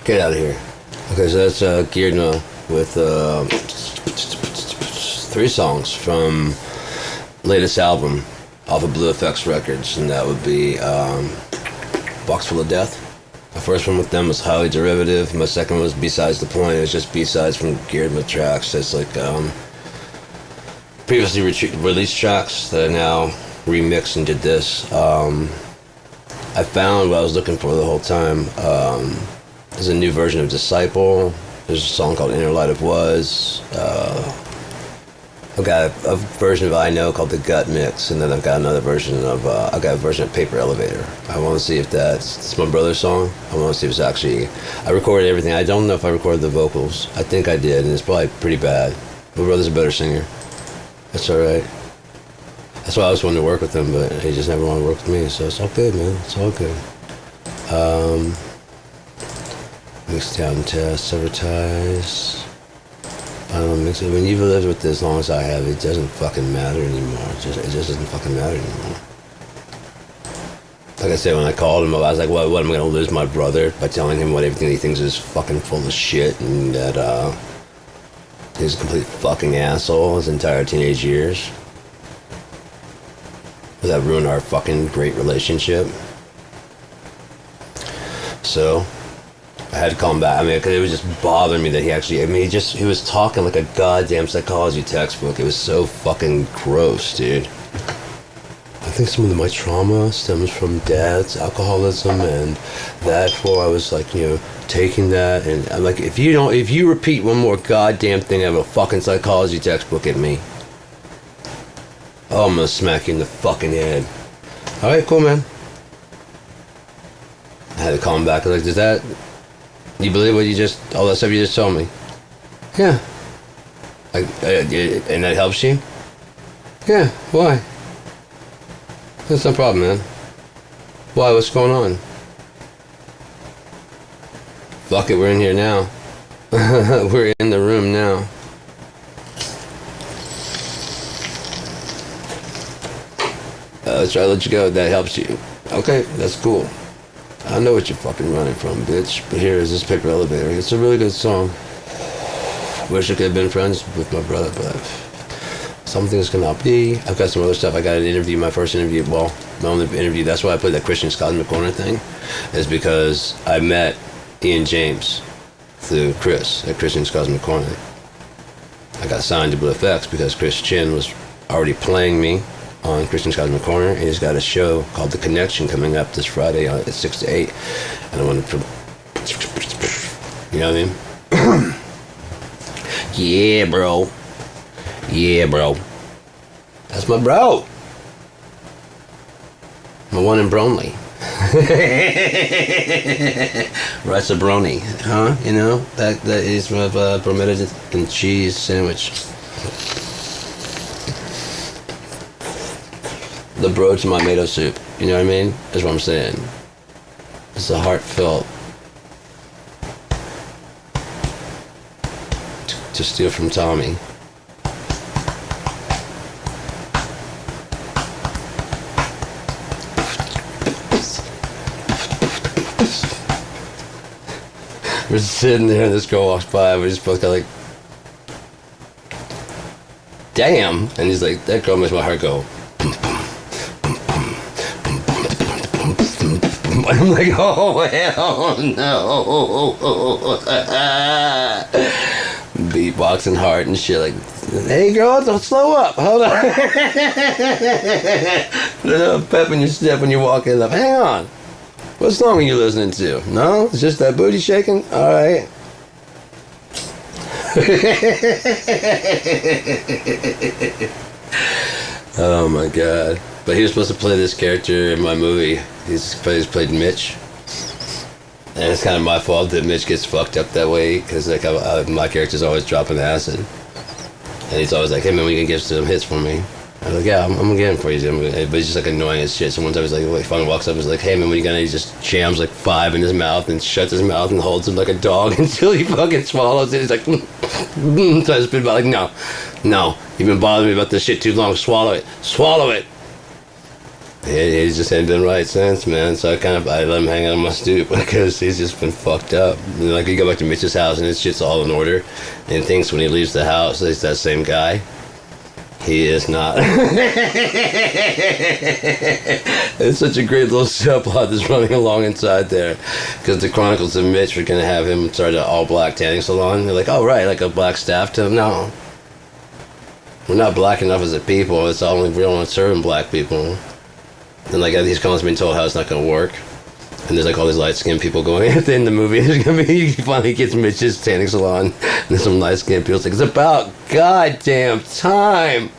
get out of here. Okay, so that's Girdma with 3 songs from latest album off of Blue Effects Records, and that would be Box Full of Death. The first one with them was Highly Derivative. My second one was Besides the Point. It was just B-sides from Girdma tracks. It's like previously released tracks that I now remixed and did this. I found what I was looking for the whole time. There's a new version of Disciple. There's a song called Inner Light of Was. I've got a version of I Know called The Gut Mix, and then I've got another version of I've got a version of Paper Elevator. I want to see if it's my brother's song. I want to see if it's actually, I recorded everything. I don't know if I recorded the vocals. I think I did, and it's probably pretty bad. My brother's a better singer. That's alright. That's why I always wanted to work with him, but he just never wanted to work with me, so it's all good, man. It's all good. Mixed down test, advertise. I don't mix it. When you've lived with this as long as I have, it doesn't fucking matter anymore. It just doesn't fucking matter anymore. Like I said, when I called him, I was like, what am I going to lose my brother by telling him what everything he thinks is fucking full of shit, and that he's a complete fucking asshole his entire teenage years? Would that ruin our fucking great relationship? So I had to call him back. I mean, because it was just bothering me that he was talking like a goddamn psychology textbook. It was so fucking gross, dude. I think some of my trauma stems from dad's alcoholism, and therefore I was like, taking that, and I'm like, if you repeat one more goddamn thing out of a fucking psychology textbook at me, oh, I'm gonna smack you in the fucking head. Alright, cool, man. I had to call him back. I was like, you believe all that stuff you just told me? Yeah. And that helps you? Yeah, why? That's no problem, man. Why, what's going on? Fuck it, we're in here now. We're in the room now. Let's try to let you go. That helps you. Okay, that's cool. I know what you're fucking running from, bitch. But here is this Paper Elevator. It's a really good song. Wish I could have been friends with my brother, but some things cannot be. I've got some other stuff. I got an interview, my first interview. Well, my only interview. That's why I put that Christian's Cosmic Corner thing. Is because I met Ian James through Chris at Christian's Cosmic Corner. I got signed to Blue Effects because Chris Chin was already playing me on Christian's Cosmic Corner, and he's got a show called The Connection coming up this Friday at 6 to 8, and I wanted to, you know what I mean? Yeah, bro. That's my bro. My one and Bronley. Rice brony, huh? That is my brominated and cheese sandwich. The bro to my tomato soup. You know what I mean? That's what I'm saying. It's a heartfelt to steal from Tommy. We're sitting there and this girl walks by and we just both got like, damn. And he's like, that girl makes my heart go. I'm like, oh hell no. Beatboxing hard and shit, like, hey girl, don't slow up, hold on. Put a little pep in your step when you're walking up. Hang on. What song are you listening to? No? It's just that booty shaking? Alright. Oh my god. But he was supposed to play this character in my movie. He's played Mitch. And it's kind of my fault that Mitch gets fucked up that way, because like my character's always dropping acid. And he's always like, hey man, we can give some hits for me. I was like, yeah, I'm gonna get him for you. But he's just like annoying as shit. So one time he's like, he finally walks up and he's like, hey man, when you gonna? He just jams like 5 in his mouth and shuts his mouth and holds him like a dog until he fucking swallows it. He's like, so I just been about like, no, you've been bothering me about this shit too long. Swallow it. He's just ain't been right since, man. So I let him hang out on my stoop because he's just been fucked up. And like, you go back to Mitch's house and his shit's all in order, and he thinks when he leaves the house he's that same guy. He is not. It's such a great little subplot that's running along inside there, because the Chronicles of Mitch were gonna have him start an all-black tanning salon. They're like, oh right, like a black staff to him. No, we're not black enough as a people. It's only we don't want to serve black people. And like he's constantly being told how it's not gonna work. And there's like all these light-skinned people going at the end of the movie. There's gonna be, he finally gets Mitch's tanning salon, and there's some light-skinned people. It's like, it's about goddamn time.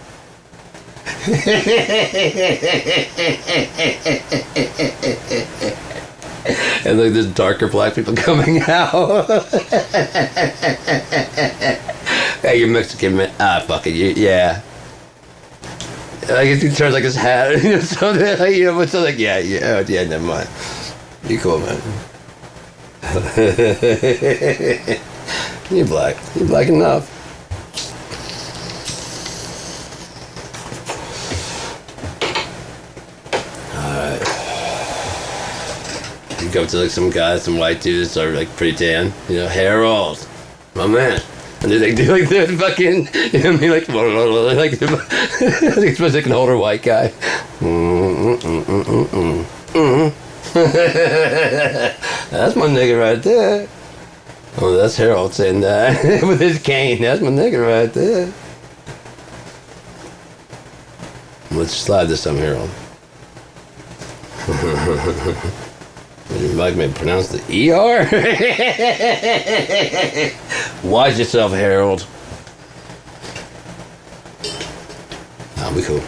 And like there's darker black people coming out. Hey, you're Mexican, man. Ah, fuck it, yeah. I guess he turns like his hat, you know, something like, you know, but so like, yeah, never mind. You cool, man. You're black. You're black enough. Alright. You go up to like some guys, some white dudes that are like pretty tan. You know, Harold, my man. And they like, do like the fucking, you know what I mean? Like, like it's supposed to can hold her white guy. That's my nigga right there. Oh, that's Harold saying that with his cane. That's my nigga right there. Let's slide this time, Harold. Would you like me to pronounce the ER? Watch yourself, Harold. That'll be cool.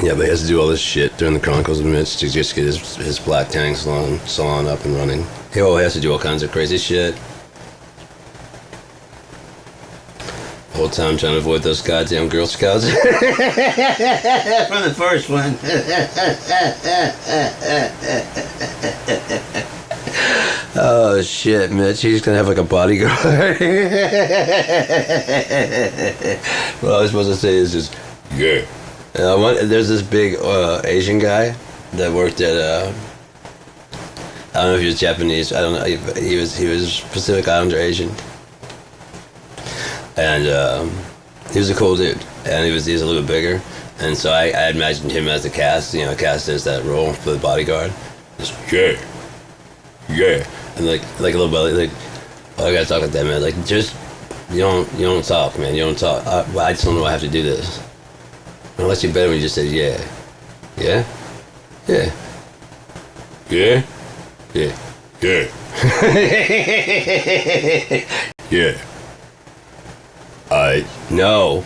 Yeah, but he has to do all this shit during the Chronicles of Mitch to just get his black tanning salon up and running. He has to do all kinds of crazy shit. Whole time trying to avoid those goddamn Girl Scouts. From the first one. Oh shit, Mitch, he's gonna have like a bodyguard. What I was supposed to say is just, yeah. There's this big Asian guy that worked at I don't know if he was Japanese. I don't know. He was Pacific Islander Asian, and he was a cool dude. And he was a little bit bigger, and so I imagined him as the cast. You know, cast as that role for the bodyguard. Just yeah, and like a little belly. Like, oh, I gotta talk like that, man. Like, just you don't talk, man. You don't talk. I just don't know I have to do this. Unless you're better when you just say yeah. Yeah? Yeah. Yeah? Yeah. Yeah. Yeah. No.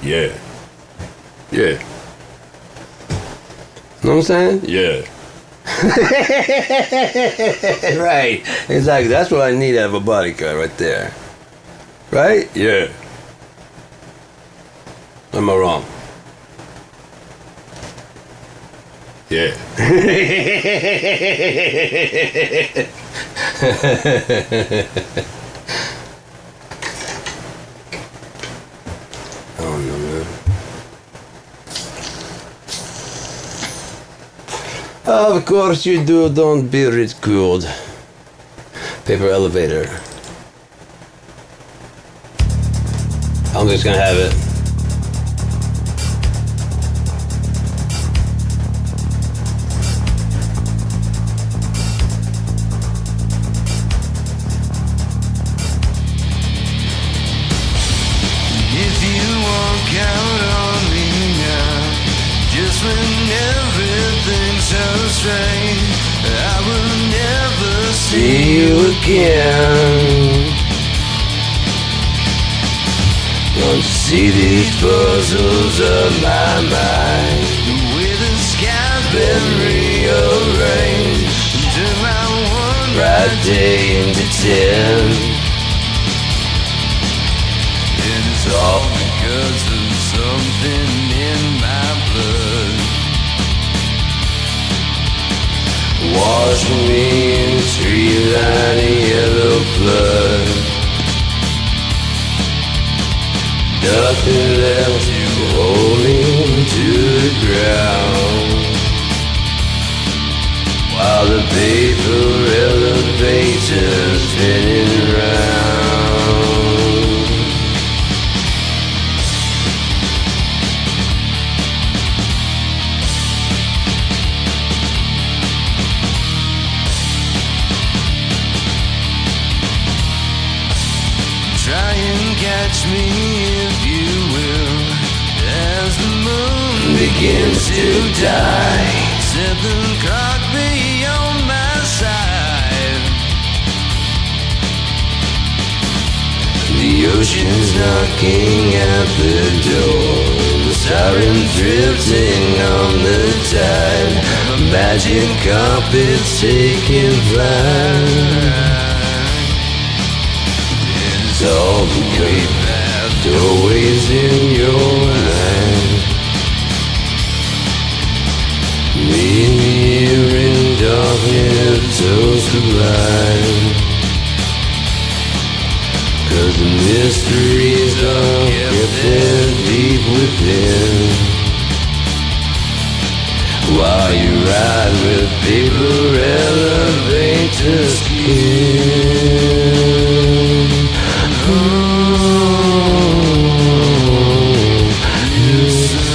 Yeah. Yeah. Know what I'm saying? Yeah. Right. Exactly. That's what I need out of a bodyguard right there. Right? Yeah. Am I wrong? Yeah. Oh no, man. Of course you do. Don't be ridiculed. Paper elevator. I'm just gonna have it. I will never See you again. Don't see these puzzles of my mind. The way the sky's Been rearranged. turn my one Right day into 10. and it's all because of something in my blood. Wash me in streamline yellow blood. Nothing left to hold me to the ground. While the paper elevator's spinning round. Try and catch me if you will, as the moon begins to die. 7 o'clock be on my side. The ocean's knocking at the door, the sirens drifting on the tide. A magic carpet's taking flight. It's all because doorways in your mind. Meet me here in darkness so sublime. 'Cause the mysteries are kept there deep within. While you ride with paper elevator skin. Oh, you're so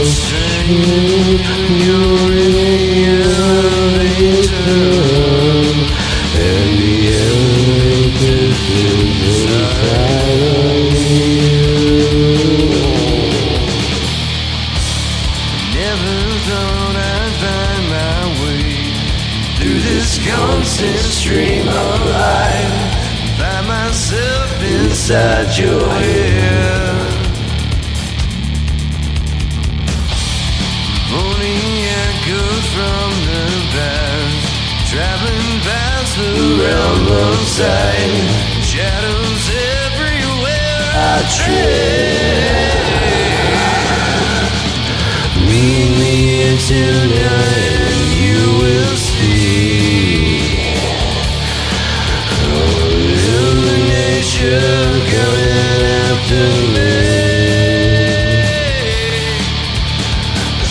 strange. You're in the elevator, and the elevator's inside of you. Never thought I'd find my way through this constant stream of life. Find myself inside your head. Only echoes from the past, traveling past the realm of sight. Shadows everywhere I tread. Meet me here tonight and you will see illumination coming after me.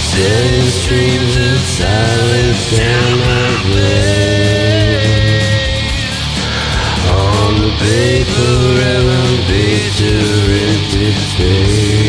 Steady streams of silence down my blade. On the paper elevator it dictates.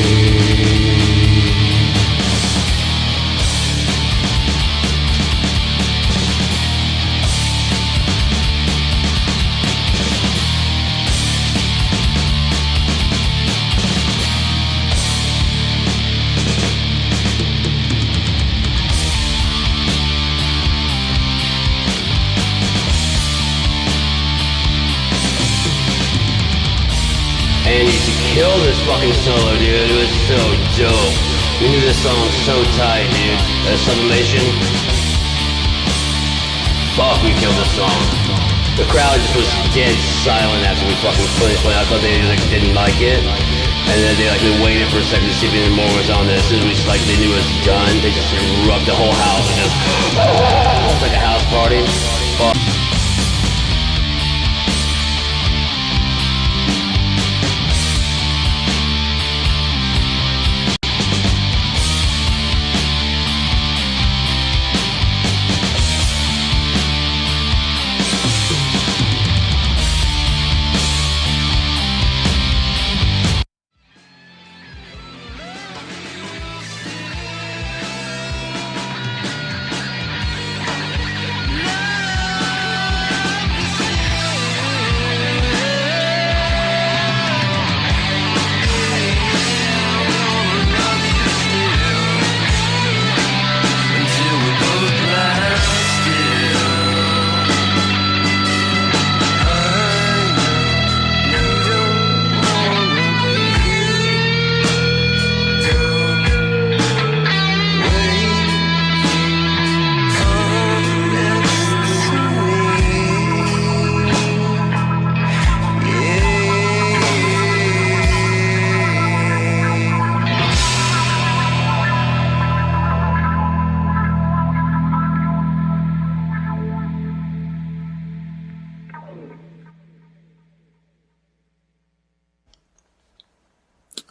And he killed this fucking solo, dude. It was so dope. We knew this song so tight, dude. Sublimation. Fuck, we killed this song. The crowd just was dead silent after we fucking finished. I thought they like didn't like it, and then they waited for a second to see if any more was on this. As we they knew it was done, they just rubbed the whole house and just it's like a house party. Fuck.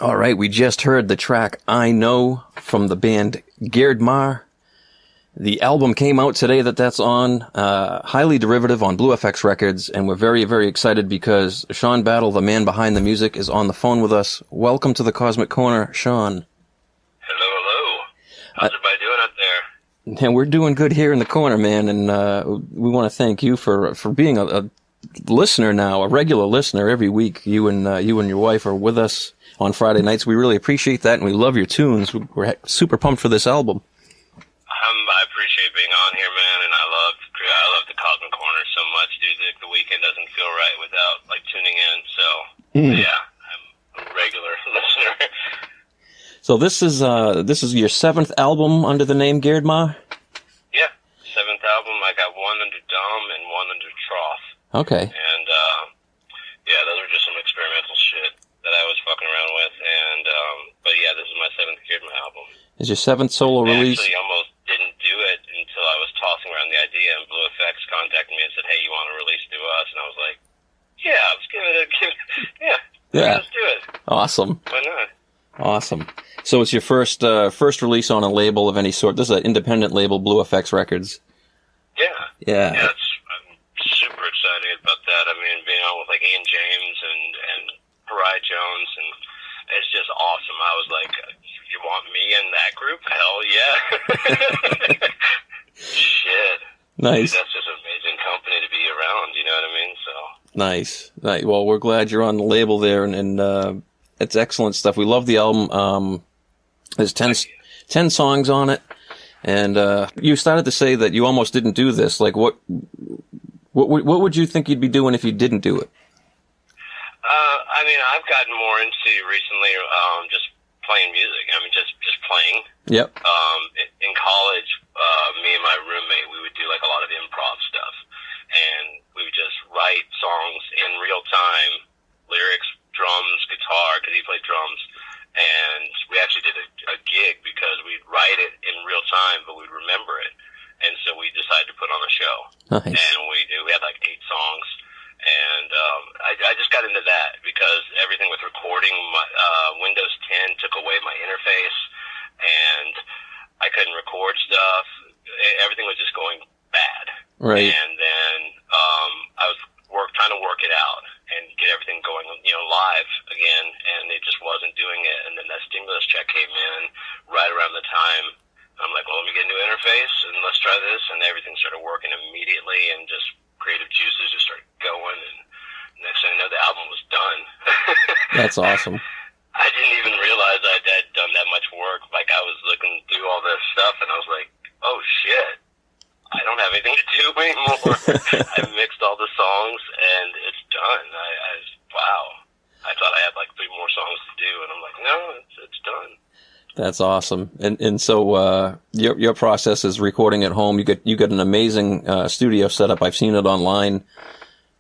All right, we just heard the track I Know from the band Geared Mar. The album came out today that's on, highly derivative on Blue FX Records, and we're very, very excited because Sean Battle, the man behind the music, is on the phone with us. Welcome to the Cosmic Corner, Sean. Hello. How's everybody doing out there? And we're doing good here in the corner, man, and we want to thank you for being a listener now, a regular listener every week. You and your wife are with us on Friday nights. We really appreciate that, and we love your tunes. We're super pumped for this album. I appreciate being on here, man, and I love the Cosmic Corner so much, dude. The weekend doesn't feel right without tuning in. So yeah, I'm a regular listener. So this is your 7th album under the name Geared Ma? Yeah, 7th album. I got one under Dumb and one under Trough. Okay. And yeah, those are just some experimental shit that I was fucking around with. And but yeah, this is my 7th Geared Ma album. Is your 7th solo release? Actually, almost didn't do it until I was tossing around the idea, and Blue FX contacted me and said, "Hey, you want to release through us?" And I was like, "Yeah, let's give it. Let's do it." Awesome. Why not? Awesome. So it's your first release on a label of any sort. This is an independent label, Blue FX Records. Yeah. I'm super excited about that. I mean, being on with Ian James and Pariah Jones, and it's just awesome. I was like, you want me in that group? Hell yeah. Shit. Nice. Dude, that's just an amazing company to be around, you know what I mean? So Nice. Well, we're glad you're on the label there, and it's excellent stuff. We love the album. There's 10 songs on it, and you started to say that you almost didn't do this. Like, what would you think you'd be doing if you didn't do it? I mean, I've gotten more into recently just playing music. I mean, just playing. Yep. In college, me and my roommate, we would do a lot of improv stuff, and we would just write songs in real time, lyrics, drums, guitar, because he played drums, and we actually did a gig because we'd write it in real time, but we'd remember it, and so we decided to put on a show. Nice. And we had 8 songs. And I just got into that because everything with recording, Windows 10 took away my interface, and I couldn't record stuff. Everything was just going bad. Right. And then I was trying to work it out and get everything going, live again, and it just wasn't doing it. And then that stimulus check came in right around the time. I'm like, well, let me get a new interface, and let's try this. And everything started working immediately, and just creative juices just started going, and next thing I know, the album was done. That's awesome. I didn't even realize I had done that much work. I was looking through all this stuff, and I was like, oh shit, I don't have anything to do anymore. I mixed all the songs, and it's done. Wow. I thought I had 3 more songs to do, and I'm like, no, it's done. That's awesome. And so your process is recording at home. You got an amazing studio setup. I've seen it online.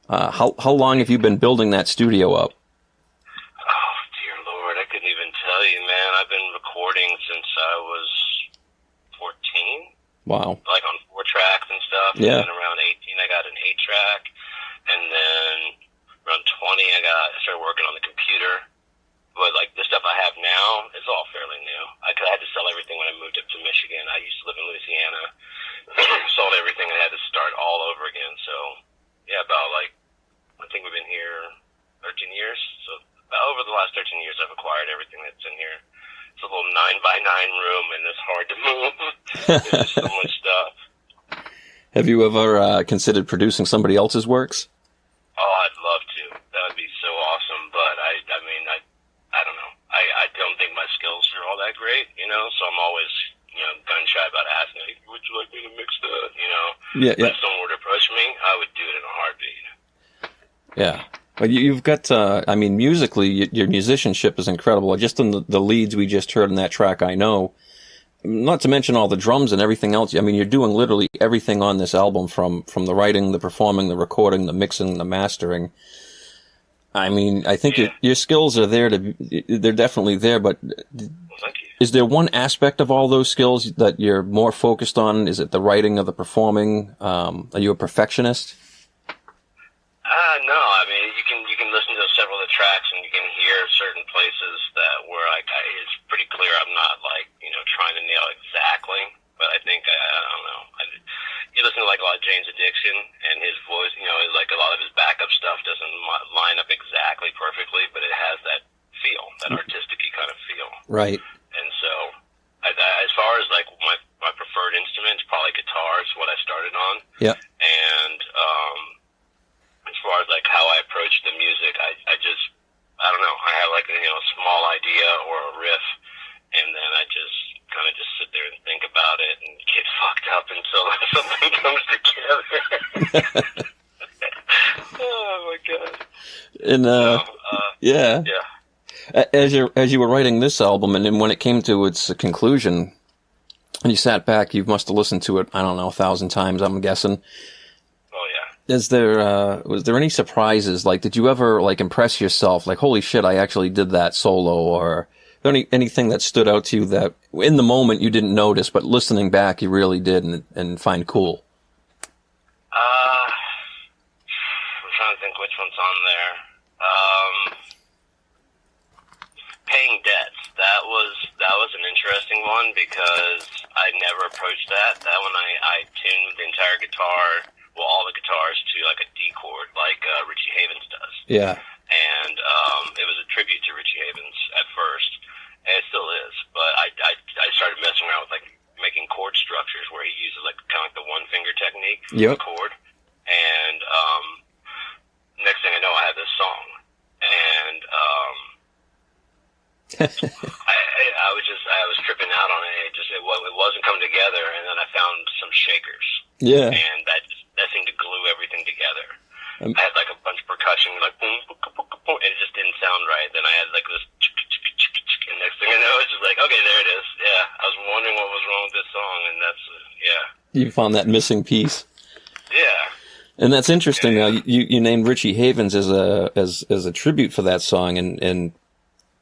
How long have you been building that studio up? Oh dear Lord, I couldn't even tell you, man. I've been recording since I was 14. Wow. On 4 tracks and stuff. Yeah. And then around 18, I got an 8-track, and then around 20, I started working on the computer. But the stuff I have now is all fairly new. I had to sell everything when I moved up to Michigan. I used to live in Louisiana. Sold everything and had to start all over again. So yeah, about I think we've been here 13 years. So about over the last 13 years, I've acquired everything that's in here. It's a little 9x9 room, and it's hard to move. There's just so much stuff. Have you ever considered producing somebody else's works? Oh, I'd love to. That would be so awesome. But I mean, I don't know. I don't think my skills are all that great, so I'm always, gun shy about asking, hey, would you like me to mix that, Yeah. But if someone were to approach me, I would do it in a heartbeat. Yeah. But you've got, musically, your musicianship is incredible. Just in the leads we just heard in that track, I Know, not to mention all the drums and everything else. I mean, you're doing literally everything on this album from the writing, the performing, the recording, the mixing, the mastering. I mean, I think your skills are there they're definitely there, but Thank you. Is there one aspect of all those skills that you're more focused on? Is it the writing or the performing? Are you a perfectionist? No, I mean, you can listen to several of the tracks and you can hear certain places where production, and his voice, you know, like a lot of his backup stuff doesn't line up exactly perfectly, but it has that feel, that artistic-y kind of feel. Right. And so, as far as like my preferred instruments, probably guitar is what I started on. Yeah. And as far as like how I approach the music, I don't know. I have like a small idea or a riff, and then I just kind of just sit there and think about it and get fucked up until something comes together. Oh my god! And yeah. As you were writing this album, and then when it came to its conclusion, and you sat back, you must have listened to it, I don't know, 1,000 times, I'm guessing. Oh yeah. Was there any surprises? Like, did you ever like impress yourself? Like, holy shit, I actually did that solo, or anything that stood out to you that in the moment you didn't notice, but listening back you really did and find cool? I'm trying to think which one's on there. Paying debts. That was an interesting one because I never approached that. That one I tuned the entire guitar, well, all the guitars to like a D chord, like Richie Havens does. Yeah. And it was a tribute to Richie Havens at first, and it still is. But I started messing around with like making chord structures where he uses like kind of like the one finger technique for the chord. And next thing I know, I had this song, and I was tripping out on it. It wasn't coming together, and then I found some shakers. Yeah. And that seemed to glue everything together. I had like a bunch of percussion, like boom, boom, boom, boom, boom, and it just didn't sound right. Then I had like this, and next thing I know, it's just like, okay, there it is. Yeah, I was wondering what was wrong with this song, and that's yeah. You found that missing piece. Yeah. And that's interesting. Now you named Richie Havens as a tribute for that song, and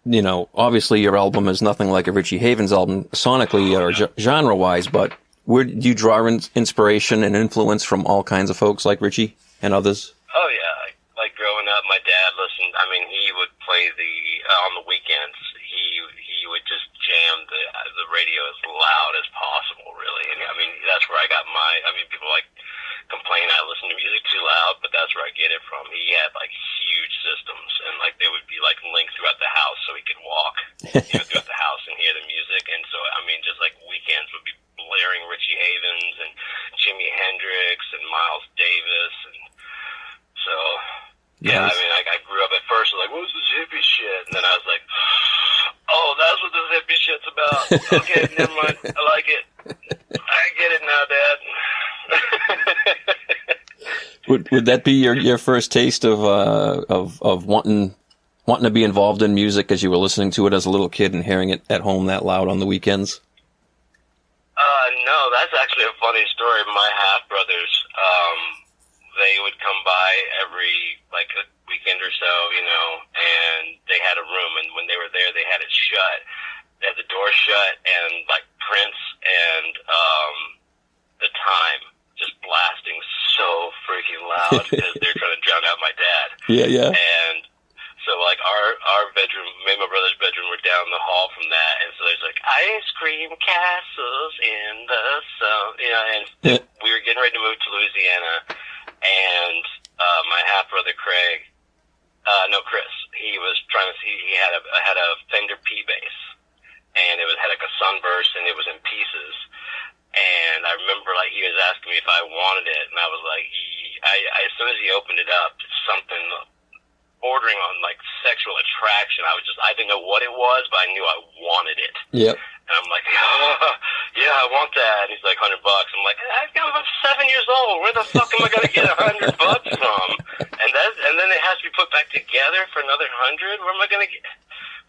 you know, obviously your album is nothing like a Richie Havens album sonically or genre wise, but where do you draw inspiration and influence from all kinds of folks like Richie and others? Oh yeah, like growing up, my dad listened. I mean, he would play on the weekends. He would just jam the radio as loud as possible, really. And I mean, that's where I got people like complain I listen to music too loud, but that's where I get it from. He had like huge systems, and like they would be like linked throughout the house, so he could walk throughout the house and hear the music. And so I mean, just like weekends would be blaring Richie Havens and Jimi Hendrix and Miles Davis, and so yeah. Nice. I mean, I grew up at first like, what was this hippie shit? And then I was like, oh, that's what this hippie shit's about. Okay, never mind. I like it. I get it now, Dad. Would that be your first taste of wanting to be involved in music as you were listening to it as a little kid and hearing it at home that loud on the weekends? No, that's actually a funny story. My half brothers, they would come by every like a weekend or so, and they had a room, and when they were there, they had it shut. They had the door shut, and like Prince and The Time just blasting so freaking loud because they're trying to drown out my dad. Yeah. And so like our bedroom, me and my brother's bedroom were down the hall from that, and so there's like ice cream castles in the sun, and we were getting ready to move to Louisiana, and my half brother Chris, he was trying to see, he had a Fender P bass, and it had like a sunburst, and it was in pieces. And I remember, like, he was asking me if I wanted it, and I was like, as soon as he opened it up, something bordering on, like, sexual attraction. I didn't know what it was, but I knew I wanted it. Yep. And I'm like, yeah, I want that. And he's like, $100. I'm like, I'm 7 years old. Where the fuck am I going to get $100 from? And then it has to be put back together for another 100? Where am I going to get?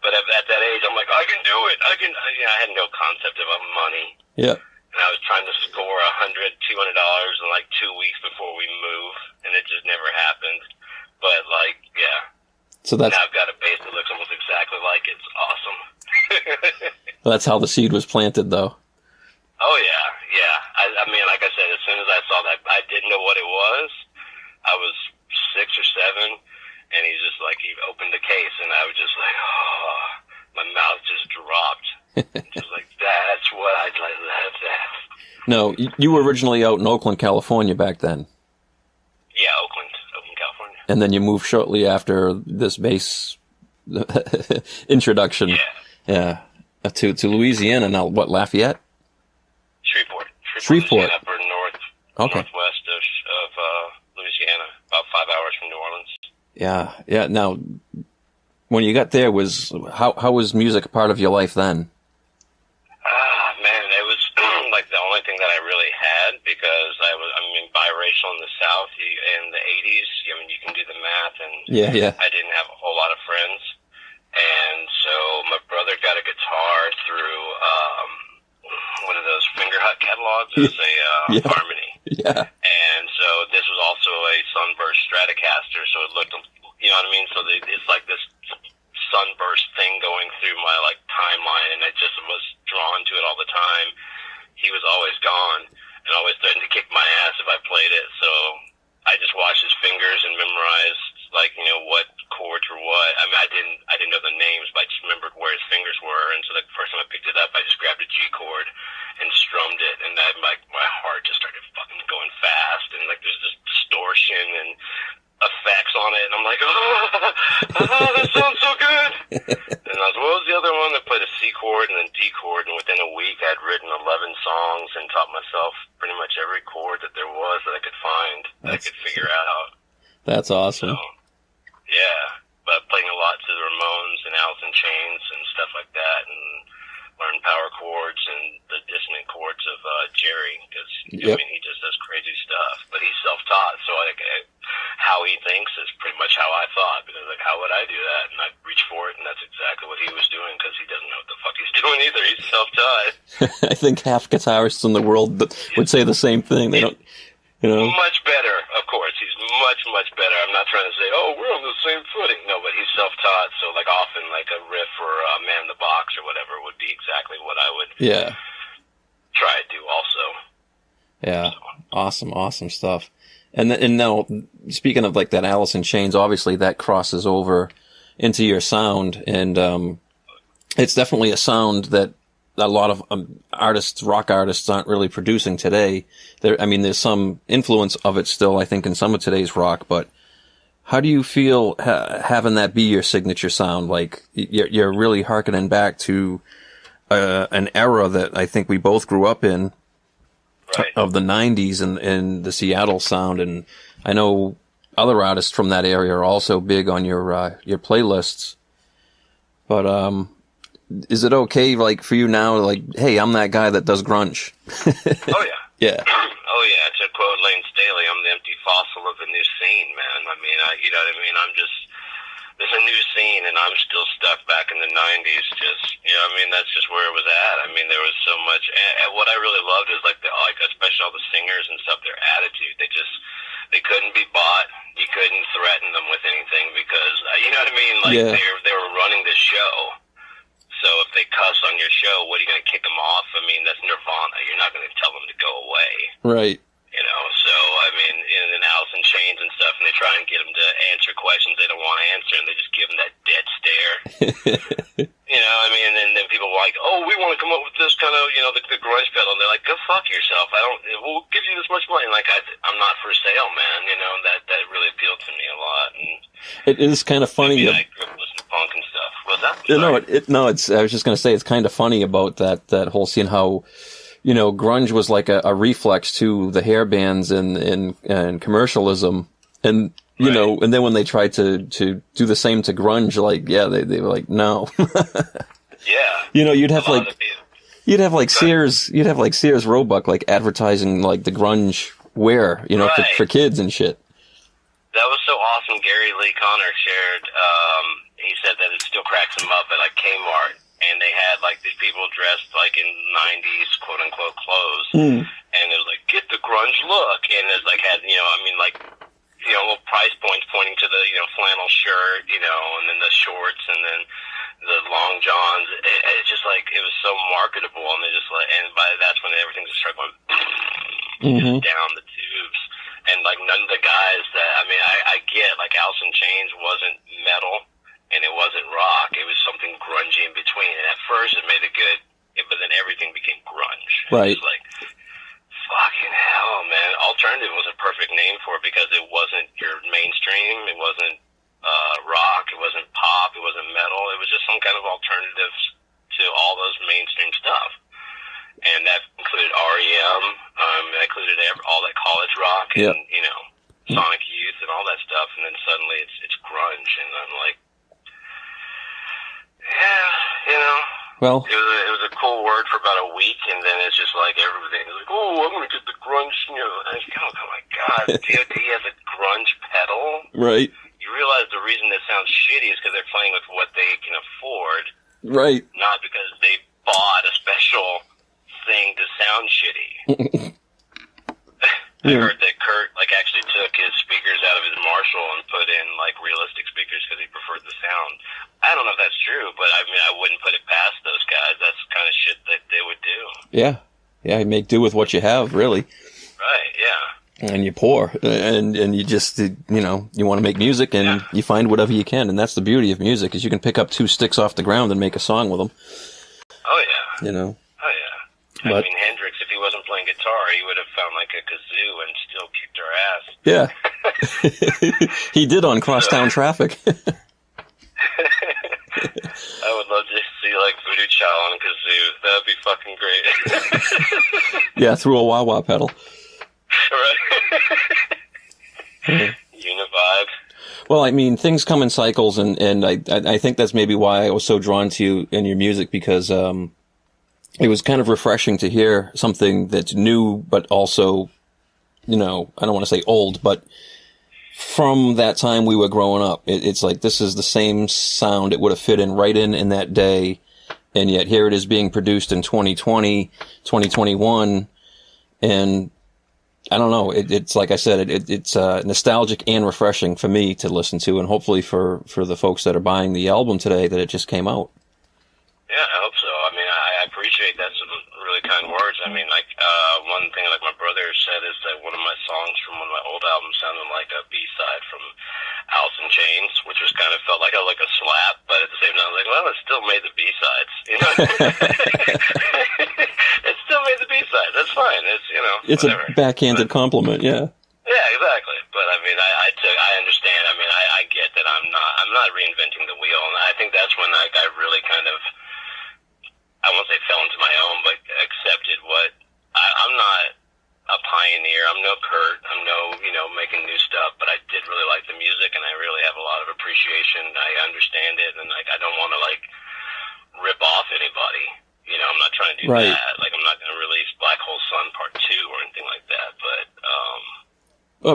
But at that age, I'm like, I can do it. I had no concept of money. Yeah. And I was trying to score $100, $200 in like 2 weeks before we move, and it just never happened. But like, yeah. So now I've got a bass that looks almost exactly like it. It's awesome. That's how the seed was planted, though. Oh yeah. I mean, like I said, as soon as I saw that, I didn't know what it was. I was 6 or 7, and he opened the case, and I was just like, oh, my mouth just dropped. Just like, that's what I'd like to have. No, you were originally out in Oakland, California back then. And then you moved shortly after this bass introduction. Yeah. To Louisiana. Now, what, Lafayette? Shreveport. Shreveport. Upper northwest of Louisiana, about 5 hours from New Orleans. Yeah. Now, when you got there, how was music a part of your life then? Man, it was like the only thing that I really had, because I mean, biracial in the South in the 80s. I mean, you can do the math, and Yeah. I didn't have a whole lot of friends. And so my brother got a guitar through one of those Finger Hut catalogs. It was a Harmony. Yeah. And so this was also a Sunburst Stratocaster, so it looked, you know what I mean? So it's like this sunburst thing going through my like timeline, and I just was drawn to it all the time. He was always gone and always threatened to kick my ass if I played it, so I just watched his fingers and memorized, like, you know, what chords were what. I mean, I didn't know the names, but I just remembered where his fingers were. And so the first time I picked it up, I just grabbed a G chord and strummed it, and then like my heart just started fucking going fast, and like there's this distortion and effects on it, and I'm like, that sounds so good. And I was, what was the other one that played a C chord and then D chord, and within a week I'd written 11 songs and taught myself pretty much every chord that there was that I could find, that I could figure out. That's awesome. So, yeah, but playing a lot to the Ramones and Alice in Chains and stuff like that, and learned power chords and the dissonant chords of Jerry, because I mean, he just does crazy stuff, but he's self-taught, so how he thinks is pretty much how I thought, because like, how would I do that? And I'd reach for it, and that's exactly what he was doing, because he doesn't know what the fuck he's doing either. He's self-taught. I think half guitarists in the world would say the same thing. They don't, you know. Much better, of course. He's much better. I'm not trying to say, oh, we're on the same footing. No, but he's self-taught, so like often like a riff or a Man in the Box or whatever would be exactly what I would try to do also. Yeah, so. Awesome stuff. And now, speaking of like that Alice in Chains, obviously that crosses over into your sound, and it's definitely a sound that a lot of rock artists aren't really producing today. There's some influence of it still, I think, in some of today's rock, but how do you feel having that be your signature sound? Like, you're really hearkening back to an era that I think we both grew up in, right, of the 90s and the Seattle sound, and I know other artists from that area are also big on your playlists, but is it okay, like, for you now, like, hey, I'm that guy that does grunge? Oh, yeah. Yeah. Oh, yeah. To quote Lane Staley, I'm the empty fossil of the new scene, man. I mean, you know what I mean? There's a new scene, and I'm still stuck back in the 90s, just, you know what I mean? That's just where it was at. I mean, there was so much, and what I really loved is, like, especially all the singers and stuff, their attitude. They couldn't be bought. You couldn't threaten them with anything, because, you know what I mean? Like, they were running the show. So if they cuss on your show, what are you going to kick them off? I mean, that's Nirvana. You're not going to tell them to go away. Right. You know, so, I mean, in Alice in Chains and stuff, and they try and get them to answer questions they don't want to answer, and they just give them that dead stare. You know, I mean, and then people are like, oh, we want to come up with this kind of, you know, the grunge pedal. And they're like, go fuck yourself. We'll give you this much money. Like, I'm not for sale, man. You know, that really appealed to me a lot. And it is kind of funny. I grew up listening to punk and stuff. What's that? I was just going to say, it's kind of funny about that whole scene, how, you know, grunge was like a reflex to the hair bands and commercialism. And, you know, and then when they tried to do the same to grunge, like, they were like, no. Yeah. You know, you'd have Sears Roebuck, like, advertising, like, the grunge wear, you know, for kids and shit. That was so awesome. Gary Lee Conner shared, he said that it still cracks him up at, like, Kmart. And they had, like, these people dressed, like, in 90s, quote-unquote, clothes. And it was like, get the grunge look. And it, like, had, you know, I mean, like, you know, little price points pointing to the, you know, flannel shirt, you know, and then the shorts, and then the long johns. It's just, like, it was so marketable. And they just, like, and that's when everything just started going down the tubes. And, like, none of the guys that, I mean, I get, like, Alice in Chains wasn't metal. And it wasn't rock. It was something grungy in between. And at first it made it good, but then everything became grunge. Right. It was like, fucking hell, man. Alternative was a perfect name for it, because it wasn't your mainstream. It fucking, Yep. you know, Sonic Youth and all that stuff, and then suddenly it's grunge, and I'm like, yeah, you know. Well, It was a cool word for about a week, and then it's just like everything is like, oh, I'm going to get the grunge, you know. And I go, oh my God, DOD has a grunge pedal? right, You realize the reason that sounds shitty is because they're playing with what they can afford, right. not because they bought a special thing to sound shitty. I heard that Kurt actually took his speakers out of his Marshall and put in realistic speakers because he preferred the sound. I don't know if that's true, but I mean I wouldn't put it past those guys. That's the kind of shit that they would do. Yeah, you make do with what you have, really. Right? Yeah. And you pour, and you just, you know, you want to make music, and you find whatever you can, and that's the beauty of music, is you can pick up 2 sticks off the ground and make a song with them. Oh yeah. You know. Oh yeah. But, I mean, Hendrix, if he wasn't playing guitar, he would have found a kazoo and still kicked our ass. yeah. He did on Crosstown Traffic. I would love to see Voodoo Child on a kazoo. That would be fucking great. Yeah, through a wah-wah pedal. Right. Univibe. Well, I mean, things come in cycles, and I think that's maybe why I was so drawn to you and your music, because it was kind of refreshing to hear something that's new, but also, you know, I don't want to say old, but from that time we were growing up. It's like, this is the same sound it would have fit in right in that day, and yet here it is being produced in 2020, 2021, and I don't know. It's like I said, it's nostalgic and refreshing for me to listen to, and hopefully for the folks that are buying the album today that it just came out. Yeah, I hope so. I mean, I appreciate that. Some really kind words. I mean, one thing my brother said is that one of my songs from one of my old albums sounded like a B-side from Alice in Chains, which was kind of felt like a slap, but at the same time, I was like, well, it still made the B-sides. You know, it still made the B-sides. That's fine. It's, you know, it's whatever. A backhanded compliment, yeah. Yeah, exactly. But I mean, I understand. I mean, I get that I'm not reinventing the wheel, and I think that's when I really kind of, I won't say fell into my own, but accepted what I'm not a pioneer. I'm no Kurt. I'm no, you know, making new stuff, but I did really like the music, and I really have a lot of appreciation. I understand it, and I don't want to rip off anybody. You know, I'm not trying to do Right. that. I'm not going to release Black Hole Sun Part 2 or anything like that, but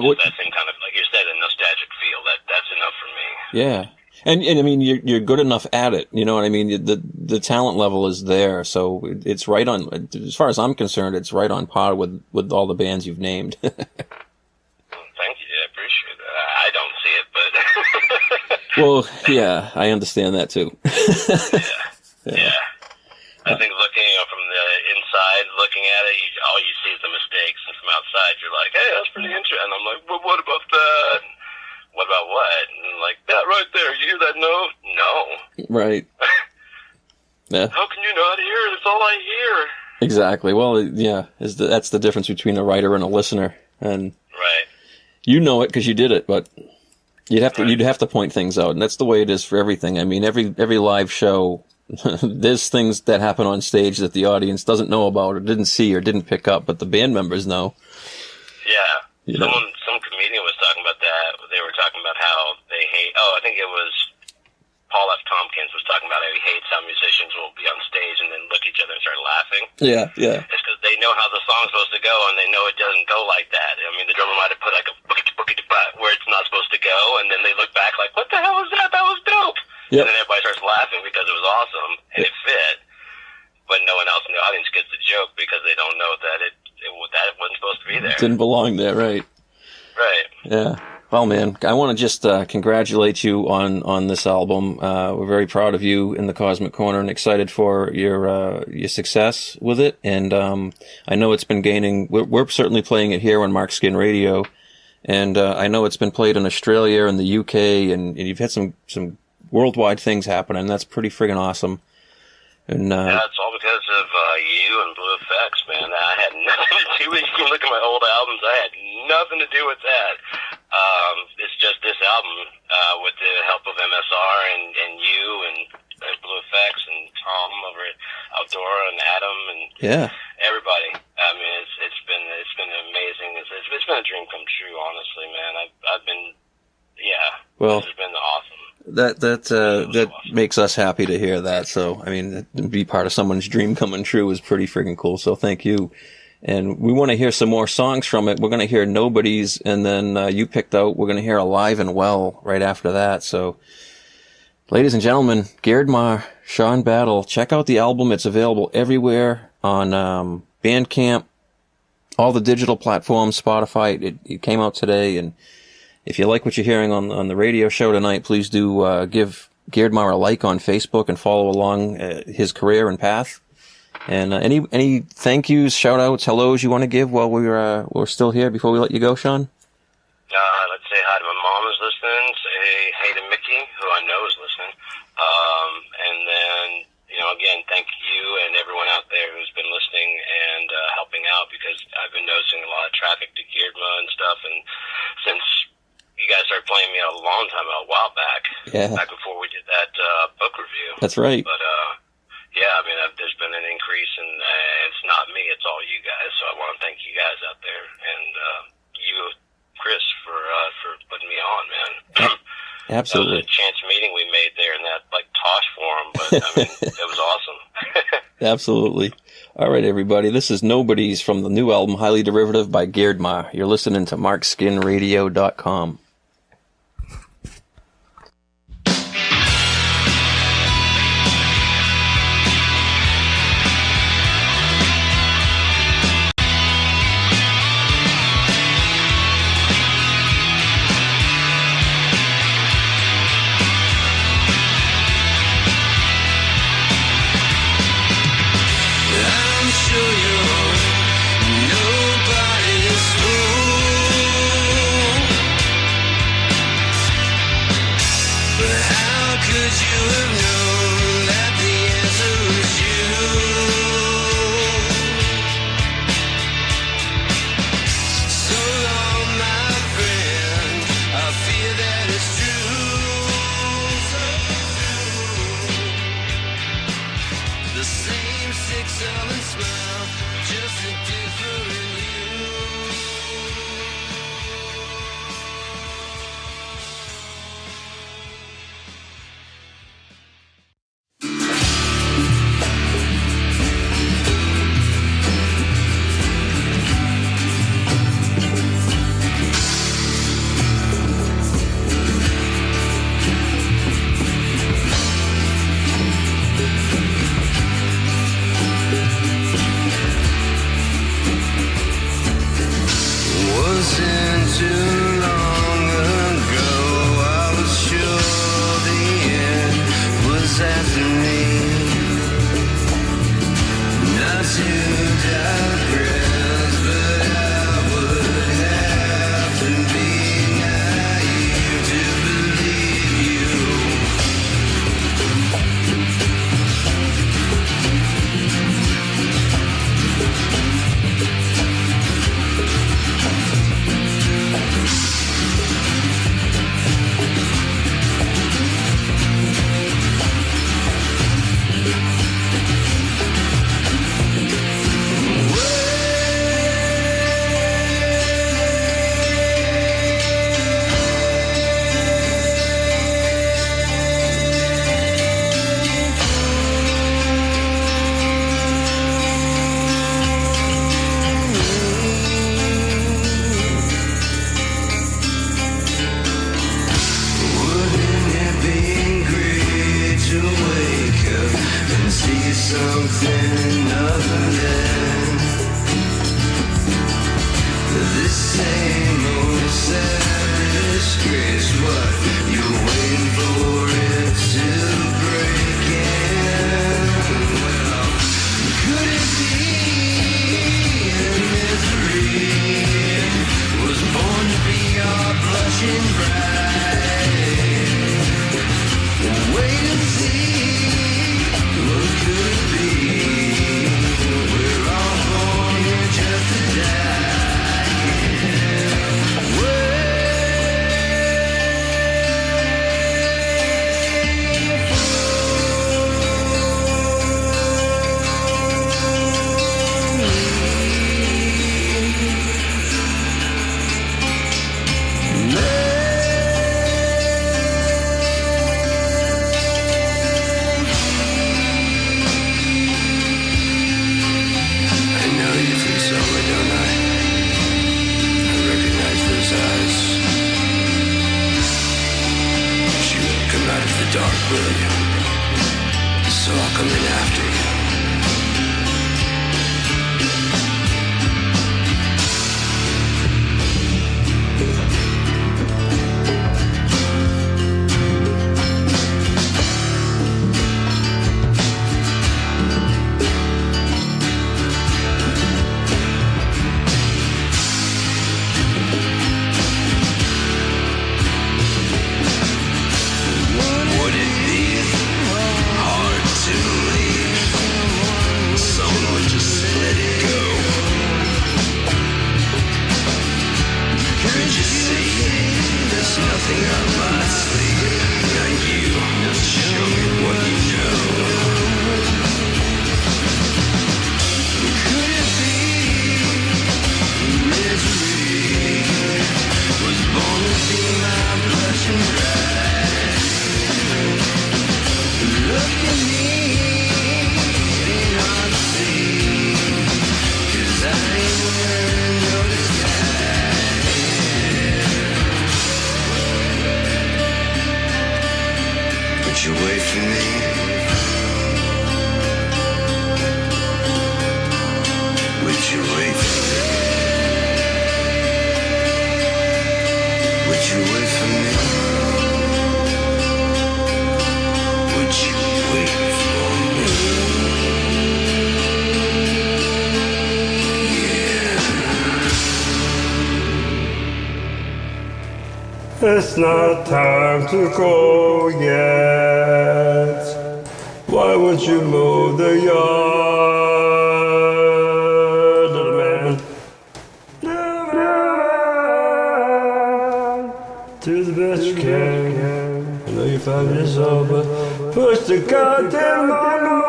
What, that same kind of, like you said, a nostalgic feel. That's enough for me. yeah. And I mean, you're good enough at it. You know what I mean? The talent level is there. So it's right on, as far as I'm concerned, it's right on par with all the bands you've named. Thank you. I appreciate that. I don't see it, but. Well, yeah, I understand that too. Yeah. I think looking from the inside, looking at it, all you see is the mistakes, and from outside, you're like, "Hey, that's pretty interesting." And I'm like, "Well, what about that? What about what?" And that right there, you hear that note? No. Right. Yeah. How can you not hear it? It's all I hear. Exactly. Well, yeah, that's the difference between a writer and a listener, and Right. you know it because you did it, but you'd have to point things out, and that's the way it is for everything. I mean, every live show. There's things that happen on stage that the audience doesn't know about or didn't see or didn't pick up, but the band members know. Yeah. You know. Some comedian was talking about that. They were talking about how they hate. Oh, I think it was Paul F. Tompkins was talking about how he hates how musicians will be on stage and then look at each other and start laughing. Yeah. It's because they know how the song's supposed to go, and they know it doesn't go like that. I mean, the drummer might have put a bookie where it's not supposed to go, and then they look back like, "What the hell was that? That was dope." Yep. And then everybody starts laughing because it was awesome and it fit, but no one else in the audience gets the joke because they don't know that it wasn't supposed to be there. Didn't belong there, right? Right. Yeah. Well, man, I want to just congratulate you on this album. We're very proud of you in the Cosmic Corner and excited for your success with it. And I know it's been gaining. We're certainly playing it here on Mark Skin Radio, and I know it's been played in Australia and the UK, and you've had some worldwide things happening. That's pretty friggin' awesome. And yeah, it's all because of you and Blue Effects, man. I had nothing to do with it. You can look at my old albums. I had nothing to do with that. It's just this album, with the help of MSR and you and Blue Effects and Tom over at Outdoor and Adam and yeah, everybody. I mean, it's been amazing. It's been a dream come Well, this has been awesome. That makes us happy to hear that. So, I mean, to be part of someone's dream coming true is pretty freaking cool. So thank you. And we want to hear some more songs from it. We're going to hear Nobody's, and then you picked out, we're going to hear Alive and Well right after that. So, ladies and gentlemen, Gerd Mar, Sean Battle, check out the album. It's available everywhere on Bandcamp, all the digital platforms, Spotify. It came out today, and if you like what you're hearing on the radio show tonight, please do give Gerd Mar a like on Facebook and follow along his career and path. And any thank yous, shout outs, hellos you want to give while we're still here before we let you go, Sean? Let's say hi to my mom who's listening. Say hey to Mickey, who I know is listening. And then, again, thank you and everyone out there who's been listening and helping out, because I've been noticing a lot of traffic to Geardma and stuff. And since you guys started playing me a long time, a while back, back before we did that book review. That's right. But, yeah, I mean, there's been an increase, and it's not me, it's all you guys. So I want to thank you guys out there, and you, Chris, for putting me on, man. Absolutely. That was a chance meeting we made there in that, Tosh forum, but, I mean, it was awesome. Absolutely. All right, everybody, this is Nobody's from the new album, Highly Derivative by Gerd Mar. You're listening to MarkskinRadio.com. coming after you. Would it be hard to leave? Someone just let it go. Could you see there's nothing up my sleeve? Now you just show me what you know. Could it be misery was born to be my blushing bride? Look at me, it ain't hard to see, 'cause I ain't wearing no disguise. But you wait for me. Would you wait for me? Would you wait for me? Would you wait for me? Yeah. It's not time to go yet. Why would you mow the yard, little man? Little man, do the best you can. I know you're 5 years old, but push the goddamn lawnmower.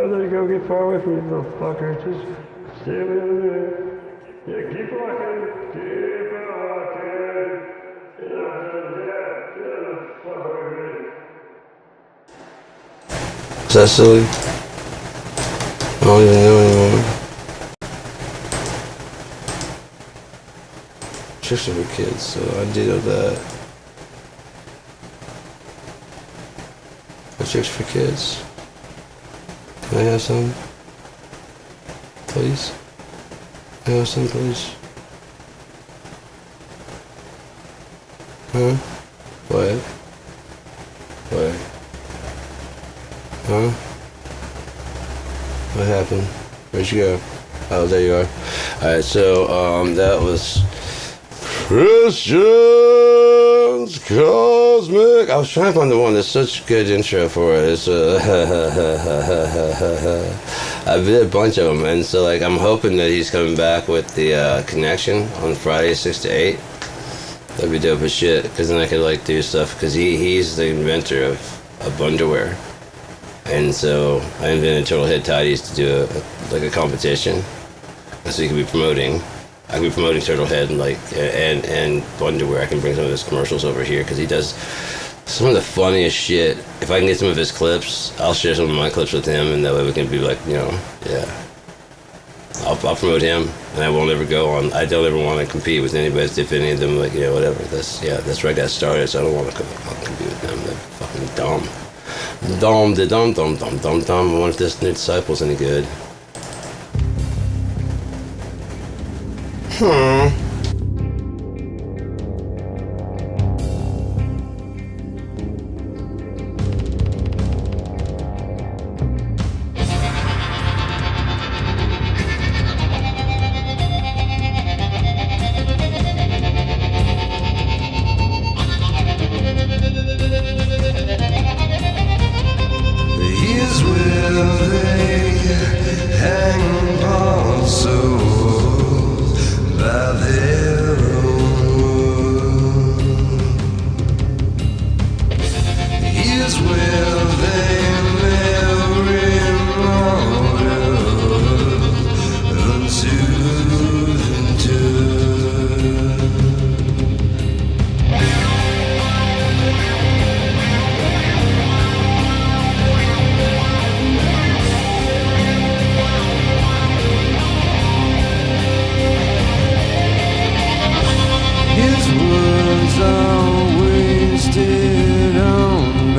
There you go, get far away from me, little fucker. Just stay over there. Yeah, keep walking, keep walking. You're not done yet. Get the fuck away from me. Is that silly? I don't even know anymore. Tricks are for kids, so I did know that. Tricks for kids. Can I have some? Please? Can I have some, please? Huh? What? What? Huh? What happened? Where'd you go? Oh, there you are. Alright, so, that was Christian's Cosmic. I was trying to find the one that's such a good intro for it. It's I did a bunch of them, and so like I'm hoping that he's coming back with the connection on Friday 6 to 8. That'd be dope as shit, because then I could like do stuff, because he's the inventor of underwear, and so I invented Turtle Head Tidies to do a competition, and so he could be promoting. I could be promoting Turtle Head and underwear. I can bring some of his commercials over here, because he does some of the funniest shit. If I can get some of his clips, I'll share some of my clips with him, and that way we can be like, yeah. I'll promote him, and I won't ever go on. I don't ever want to compete with anybody if any of them whatever. That's where I got started. So I don't want to compete with them. They're fucking dumb. Dumb. I wonder if this new disciple's any good. Here's where they hang upon souls by their own wood. Here's where they marry mortals unto his words are wasted on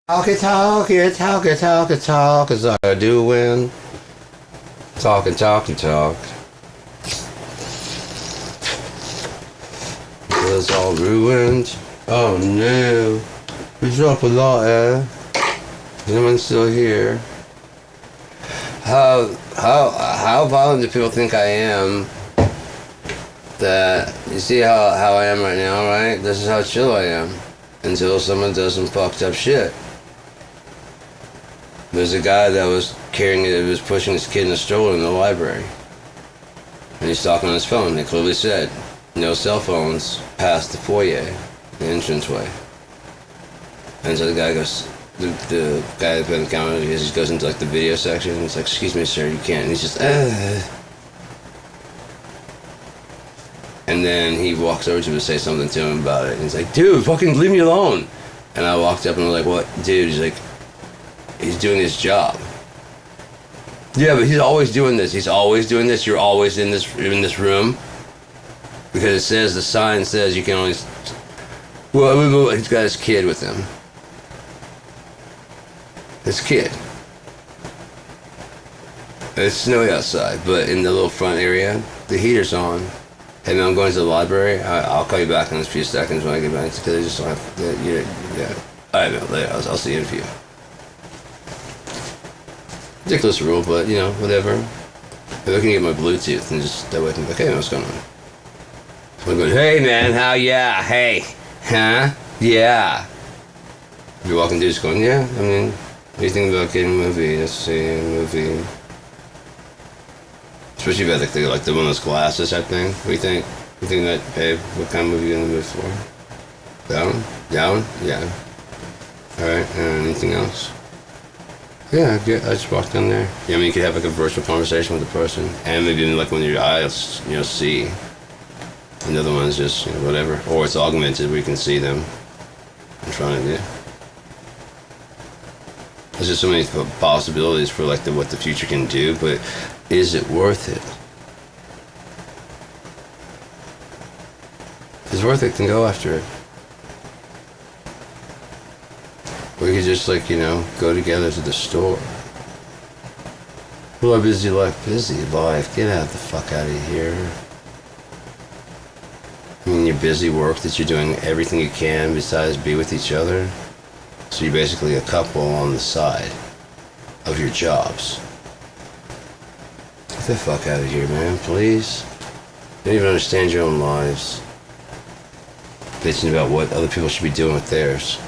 Talk it, talk it, talk it, talk it, talk is all I do when talk and talk and talk. It's all ruined. Oh no. We drop a lot, eh? No one's still here. How violent do people think I am? That you see how I am right now, right? This is how chill I am. Until someone does some fucked up shit. There's a guy that was pushing his kid in a stroller in the library. And he's talking on his phone. They clearly said, no cell phones past the foyer, the entranceway. And so the guy goes, the guy that's been the counter, he just goes into like the video section and he's like, excuse me sir, you can't. And he's just, And then he walks over to him to say something to him about it. And he's like, dude, fucking leave me alone. And I walked up and was like, what? Dude, he's like, he's doing his job. Yeah, but he's always doing this. He's always doing this. You're always in this room. Because it says, the sign says you can only... Well, he's got his kid with him. His kid. It's snowy outside, but in the little front area, the heater's on. Hey man, I'm going to the library. I'll call you back in a few seconds when I get back, because I just don't have... Yeah. Alright man, later. I'll see you in a few. Ridiculous rule, but, you know, whatever. Maybe I can get my Bluetooth and just... That way I can be like, hey, what's going on? So I'm going, hey man, how yeah? Hey. Huh? Yeah. You're walking through just going, yeah, I mean... What do you think about getting a movie? Let's see, a movie... Especially if you have like the one of those glasses type thing. What do you think? You think that, hey, what kind of movie are you in the mood for? Down? Down? Yeah. Alright, anything else? Yeah, I just walked down there. Yeah, I mean, you could have like a virtual conversation with the person. And maybe like when your eyes, you know, see. And the other one's just, you know, whatever. Or it's augmented where you can see them in front of you. There's just so many possibilities for like what the future can do, but is it worth it? If it's worth it, then go after it. We could just like, you know, go together to the store. Well, busy life, get out the fuck out of here. I mean, your busy work that you're doing everything you can besides be with each other. So you're basically a couple on the side of your jobs. Get the fuck out of here, man, please. You don't even understand your own lives. Bitching about what other people should be doing with theirs.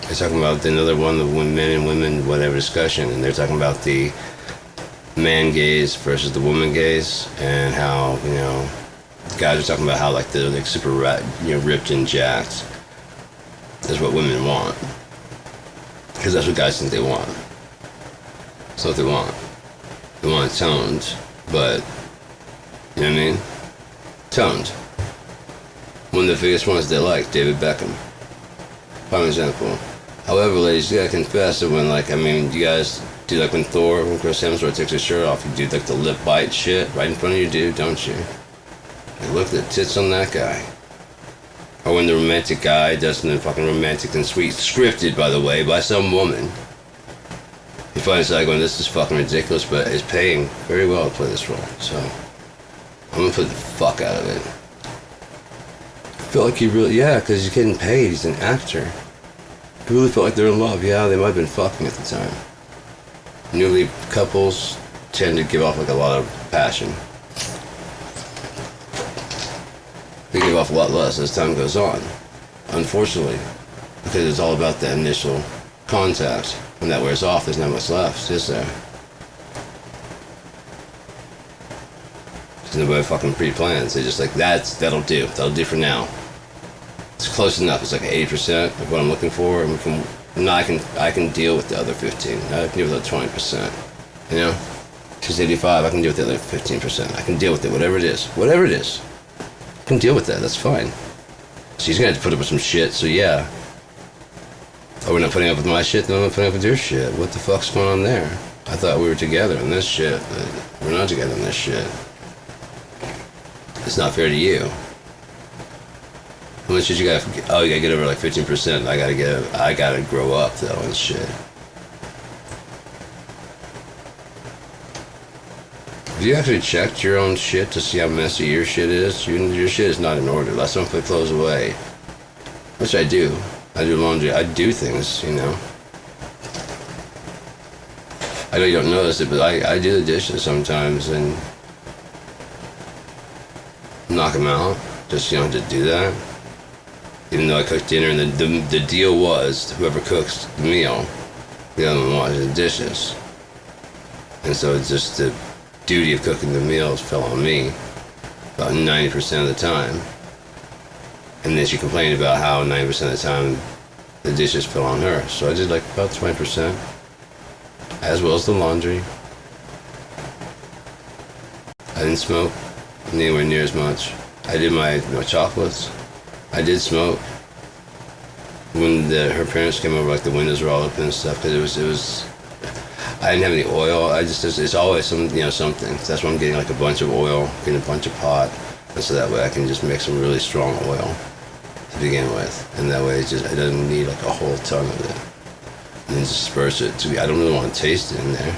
They're talking about another one of the men and women, whatever discussion, and they're talking about the man gaze versus the woman gaze, and how, you know, guys are talking about how like they're like super, you know, ripped and jacked. That's what women want. Because that's what guys think they want. That's what they want. They want it toned, but, you know what I mean? Toned. One of the biggest ones they like, David Beckham. Prime example. However, ladies, you gotta confess that when, like, I mean, you guys do like when Chris Hemsworth takes his shirt off, you do like the lip bite shit right in front of you, dude, don't you? Like, look at the tits on that guy. Or when the romantic guy does something fucking romantic and sweet, scripted, by the way, by some woman. You find yourself going, this is fucking ridiculous, but is paying very well to play this role. So, I'm gonna put the fuck out of it. I feel like he really, yeah, because he's getting paid, he's an actor. He really felt like they're in love. Yeah, they might have been fucking at the time. Newly couples tend to give off like a lot of passion. They give off a lot less as time goes on, unfortunately, because it's all about the initial contact. When that wears off, there's not much left, is there? Because nobody fucking pre-plans. They're just like, that'll do for now. It's close enough. It's like 80% of what I'm looking for, and I can deal with the other 15. I can deal with the 20%. You know, she's 85. I can deal with the other 15%. I can deal with it, whatever it is. I can deal with that, that's fine. She's gonna have to put up with some shit, so yeah. Oh, we're not putting up with my shit, then I'm not putting up with your shit. What the fuck's going on there? I thought we were together in this shit, but we're not together in this shit. It's not fair to you. How much did you got? Oh, you gotta get over like 15%. I gotta grow up though and shit. Have you actually checked your own shit to see how messy your shit is? Your shit is not in order. Last time I put clothes away, which I do. I do laundry. I do things, you know. I know you don't notice it, but I do the dishes sometimes and knock them out. Just, you know, to do that. Even though I cook dinner, and the deal was whoever cooks the meal, the other one washes the dishes. And so it's just the duty of cooking the meals fell on me about 90% of the time. And then she complained about how 90% of the time the dishes fell on her. So I did like about 20%, as well as the laundry. I didn't smoke anywhere near as much. I did my chocolates. I did smoke when her parents came over. Like the windows were all open and stuff, because it was. I didn't have any oil. It's always something. So that's why I'm getting like a bunch of oil, getting a bunch of pot, and so that way I can just make some really strong oil to begin with, and that way it doesn't need like a whole ton of it, and then disperse it. I don't really want to taste it in there.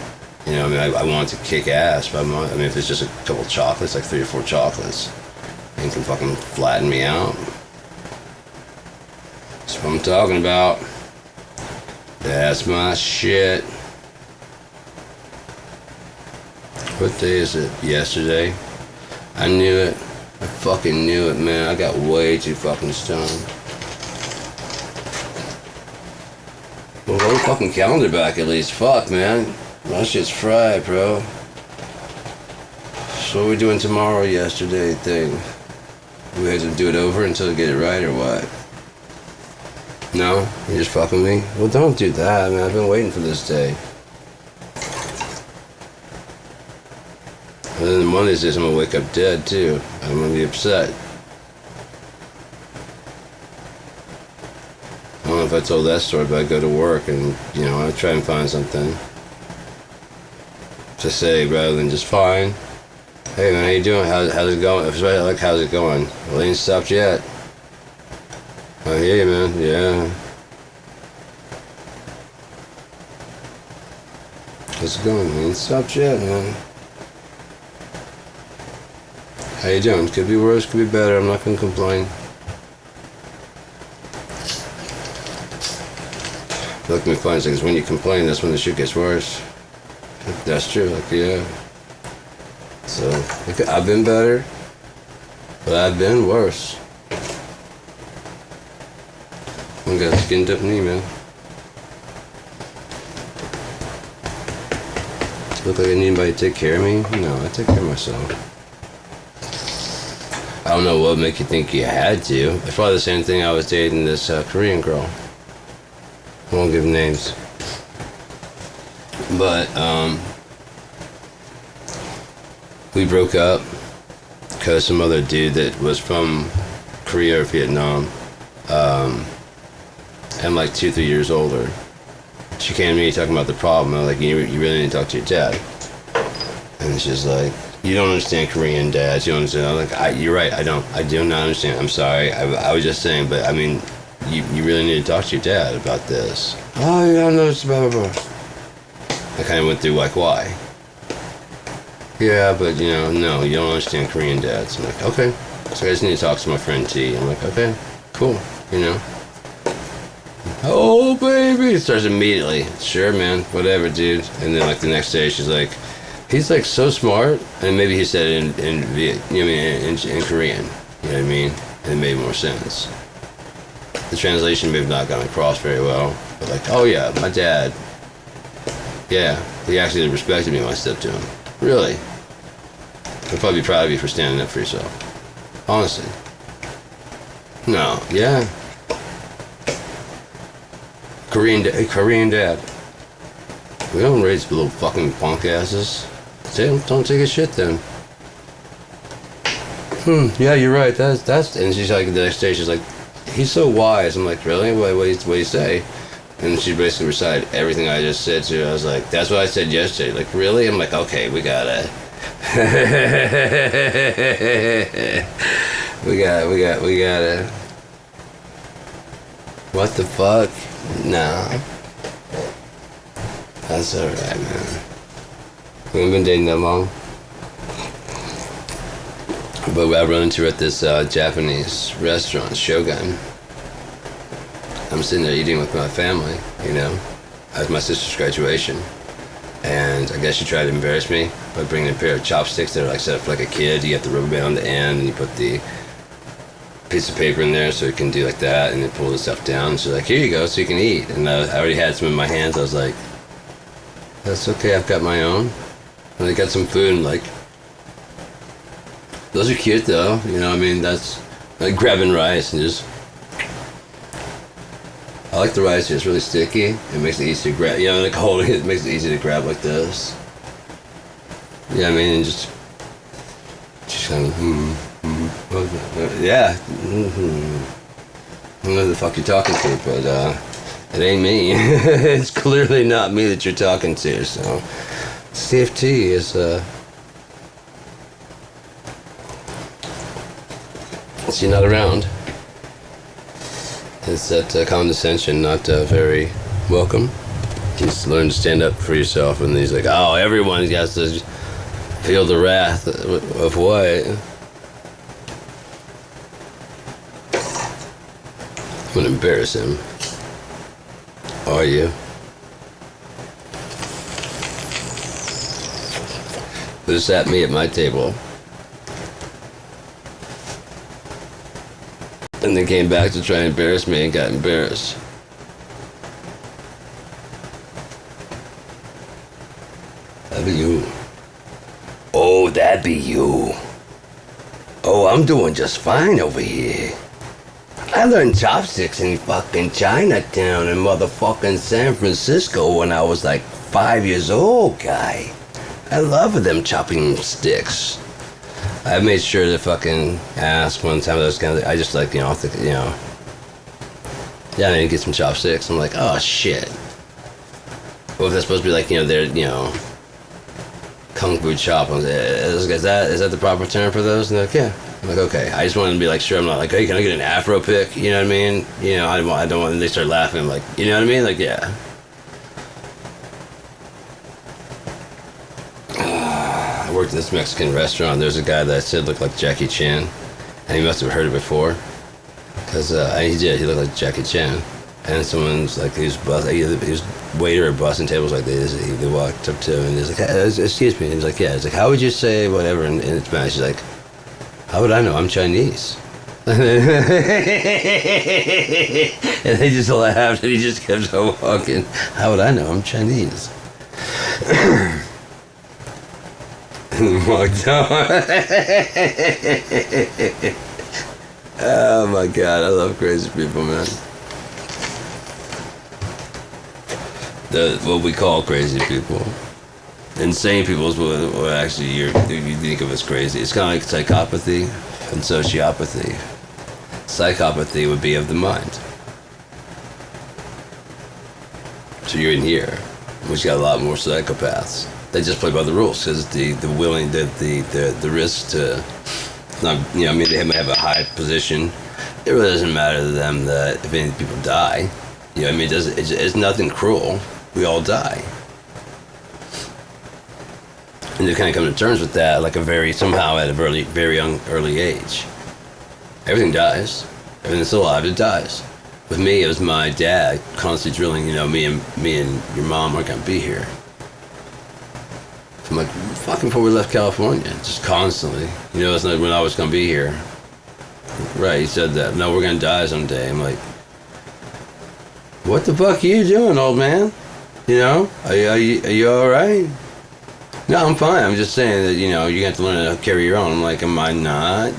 You know, I mean, I want it to kick ass, but if it's just a couple chocolates, like 3 or 4 chocolates, it can fucking flatten me out. That's what I'm talking about. That's my shit. What day is it? Yesterday? I knew it. I fucking knew it, man. I got way too fucking stoned. Well, roll the fucking calendar back at least. Fuck, man. My shit's fried, bro. So what are we doing tomorrow, yesterday thing? We had to do it over until we get it right, or what? No? You just fucking me? Well, don't do that, man. I've been waiting for this day. And then one of these days I'm gonna wake up dead, too. I'm gonna be upset. I don't know if I told that story, but I go to work and, you know, I try and find something to say rather than just fine. Hey man, how you doing? How's it going? Like, how's it going? Well, it ain't stopped yet. I hear you, man. Yeah. How's it going? It ain't stopped yet, man. How you doing? Could be worse, could be better. I'm not gonna complain. Look at me funny, because when you complain, that's when the shit gets worse. That's true. Like, yeah. So, I've been better, but I've been worse. I got a skinned up knee, man. Look like I need anybody to take care of me? No, I take care of myself. I don't know what would make you think you had to. It's probably the same thing I was dating this Korean girl. I won't give names. But, we broke up because some other dude that was from Korea or Vietnam, and like 2-3 years older, she came to me talking about the problem. I was like, you really need to talk to your dad. And she's like, you don't understand Korean dads. You don't understand. I'm like, you're right. I do not understand. I'm sorry. I was just saying, but I mean, you really need to talk to your dad about this. Oh, yeah, I know it's blah, blah, blah. I kind of went through like, why? Yeah, but you know, no, you don't understand Korean dads. I'm like, okay. So I just need to talk to my friend T. I'm like, okay, cool, you know. Oh, baby. It starts immediately. Sure, man, whatever, dude. And then like the next day, she's like, he's like so smart. And maybe he said it in Korean. You know what I mean? And it made more sense. The translation may have not gone across very well. But like, oh yeah, my dad. Yeah, he actually respected me when I stepped to him. Really? I'd probably be proud of you for standing up for yourself. Honestly. No, yeah. Korean dad. We don't raise little fucking punk asses. Don't take a shit then. Yeah, you're right. That's. And she's like, the next day, she's like, he's so wise. I'm like, really? What do you say? And she basically recited everything I just said to her. I was like, that's what I said yesterday. Like, really? I'm like, okay, we gotta. we gotta. What the fuck? Nah. That's alright, man. We haven't been dating that long. But I run into her at this Japanese restaurant, Shogun. I'm sitting there eating with my family, you know. At my sister's graduation. And I guess she tried to embarrass me by bringing a pair of chopsticks that are like set up for like a kid. You have the rubber band on the end and you put the piece of paper in there so you can do like that and then pull the stuff down. She's like, here you go, so you can eat. And I already had some in my hands. I was like, that's okay, I've got my own. And I got some food and like, those are cute though, you know, I mean, that's like grabbing rice and just, I like the rice here, it's really sticky. It makes it easy to grab, you know, like holding it makes it easy to grab like this. Yeah, I mean, and just kind of, yeah. I don't know who the fuck you're talking to, but it ain't me. It's clearly not me that you're talking to, so CFT is, she's not around. It's that condescension, not very welcome. Just learn to stand up for yourself, and he's like, oh, everyone has to feel the wrath of what? I'm gonna embarrass him. Are you? Who sat me at my table? And then came back to try and embarrass me and got embarrassed. That'd be you. Oh, that'd be you. Oh, I'm doing just fine over here. I learned chopsticks in fucking Chinatown in motherfucking San Francisco when I was like 5 years old, guy. I love them chopping sticks. I made sure to fucking ask one time. Those kind of, I just like, you know, yeah, I need to get some chopsticks. I'm like, oh shit. What if that's supposed to be like, you know, they're, you know, kung fu chop? Is that the proper term for those? And they're like, yeah. I'm like, okay. I just wanted to be like, sure. I'm not like, hey, can I get an Afro pick? You know what I mean? You know, I don't want. And they start laughing. I'm like, you know what I mean? Like, yeah. I worked at this Mexican restaurant. There's a guy that I said looked like Jackie Chan, and he must have heard it before, because he did. He looked like Jackie Chan, and someone's like, he was waiter or bussing tables like this. They walked up to him and he's like, excuse me. And he's like, yeah. He's like, how would you say whatever in Spanish? He's like, how would I know? I'm Chinese. And they just laughed and he just kept on walking. How would I know? I'm Chinese. Walked on. Oh my god, I love crazy people, man. What we call crazy people. Insane people is what actually you think of as crazy. It's kind of like psychopathy and sociopathy. Psychopathy would be of the mind. So you're in here, which got a lot more psychopaths. They just play by the rules because the risk to not, you know, I mean, they might have a high position. It really doesn't matter to them that if any people die. You know, I mean, it's nothing cruel. We all die. And they kind of come to terms with that, like somehow at a very young, early age. Everything dies. Everything that's alive, it dies. With me, it was my dad constantly drilling, you know, me and your mom aren't gonna be here. From like fucking before we left California, just constantly. You know, it's not when I was gonna be here. Right, he said that. No, we're gonna die someday. I'm like, what the fuck are you doing, old man? You know, are you all right? No, I'm fine. I'm just saying that, you know, you have to learn how to carry your own. I'm like, am I not?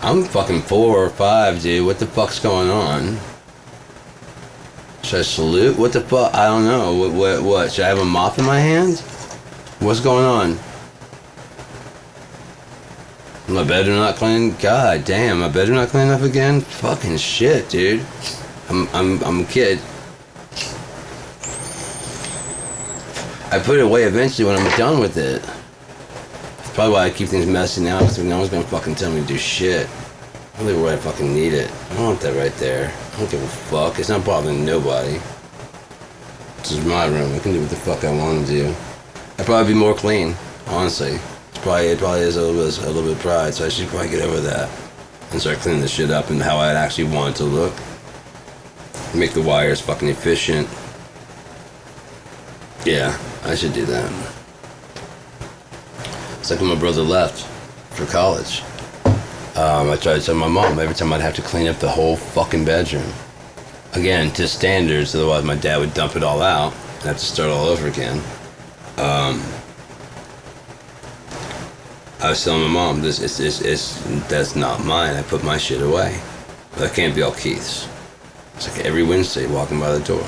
I'm fucking 4 or 5, dude. What the fuck's going on? Should I salute? What the fuck? I don't know. What? Should I have a mop in my hand? What's going on? My bedroom not clean? God damn, my bedroom not clean enough again? Fucking shit, dude. I'm a kid. I put it away eventually when I'm done with it. That's probably why I keep things messy now, because no one's gonna fucking tell me to do shit. I live where I fucking need it. I don't want that right there. I don't give a fuck. It's not bothering nobody. This is my room. I can do what the fuck I want to do. I'd probably be more clean, honestly. It probably is a little bit of pride, so I should probably get over that and start cleaning this shit up and how I'd actually want it to look. Make the wires fucking efficient. Yeah, I should do that. It's like when my brother left for college. I tried to tell my mom every time I'd have to clean up the whole fucking bedroom. Again, to standards, otherwise my dad would dump it all out and have to start all over again. I was telling my mom, that's not mine. I put my shit away. That can't be all Keith's. It's like every Wednesday walking by the door.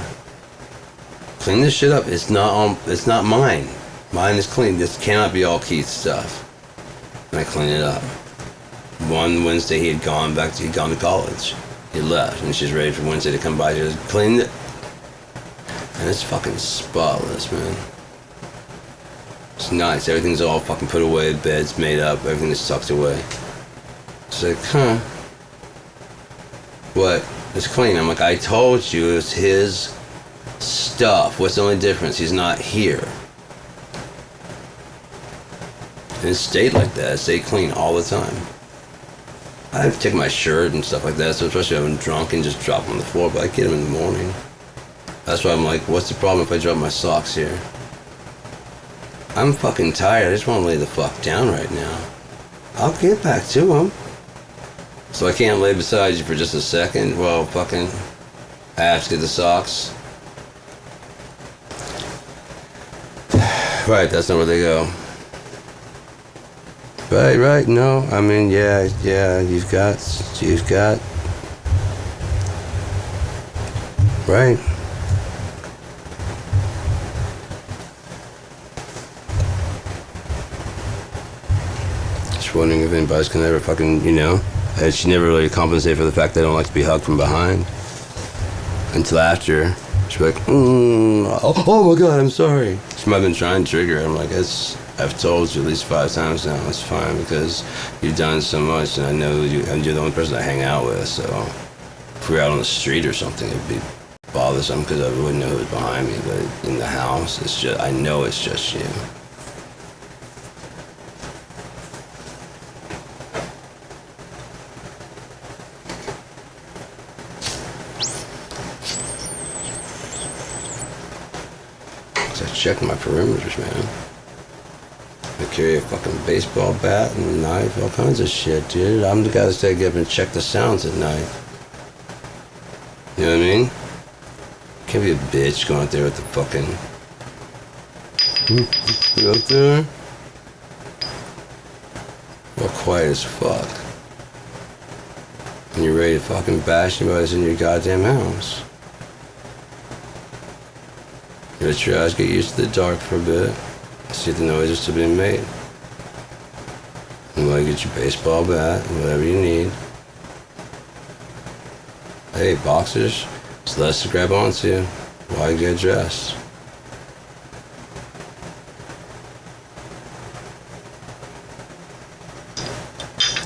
Clean this shit up. It's not mine. Mine is clean. This cannot be all Keith's stuff. And I clean it up. One Wednesday he'd gone to college. He left and she's ready for Wednesday to come by. She just cleaned it. And it's fucking spotless, man. It's nice. Everything's all fucking put away. Bed's made up. Everything is tucked away. It's like, huh? What? It's clean. I'm like, I told you it's his stuff. What's the only difference? He's not here. And it stayed like that. It stayed clean all the time. I have to take my shirt and stuff like that, so especially if I'm drunk and just drop them on the floor, but I get them in the morning. That's why I'm like, what's the problem if I drop my socks here? I'm fucking tired. I just want to lay the fuck down right now. I'll get back to them. So I can't lay beside you for just a second? Well, fucking, I have to get the socks. Right, that's not where they go. Right, no, I mean, yeah, you've got, right. Just wondering if anybody's gonna ever fucking, and she never really compensated for the fact that I don't like to be hugged from behind. Until after, she'd be like, oh my god, I'm sorry. She might have been trying to trigger. I'm like, I've told you at least 5 times now. It's fine because you've done so much, and I know you're the only person I hang out with. So if we were out on the street or something, it'd be bothersome because I wouldn't know who was behind me. But in the house, I know it's just you. So I check my perimeters, man. I carry a fucking baseball bat and a knife, all kinds of shit, dude. I'm the guy that's got to get up and check the sounds at night. You know what I mean? Can't be a bitch going out there with the fucking... You out there? Well, quiet as fuck. And you're ready to fucking bash anybody's in your goddamn house. You let your eyes get used to the dark for a bit. See if the noise is still being made. You want to get your baseball bat and whatever you need. Hey, boxers, it's less to grab onto while you get dressed.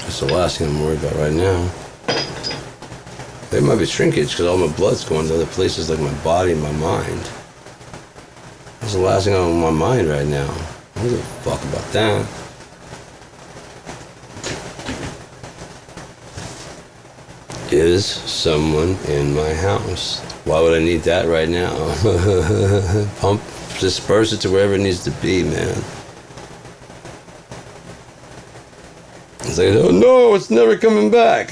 That's the last thing I'm worried about right now. There might be shrinkage because all my blood's going to other places like my body and my mind. That's the last thing on my mind right now. I don't give a fuck about that. Is someone in my house? Why would I need that right now? Disperse it to wherever it needs to be, man. It's like, oh no, it's never coming back.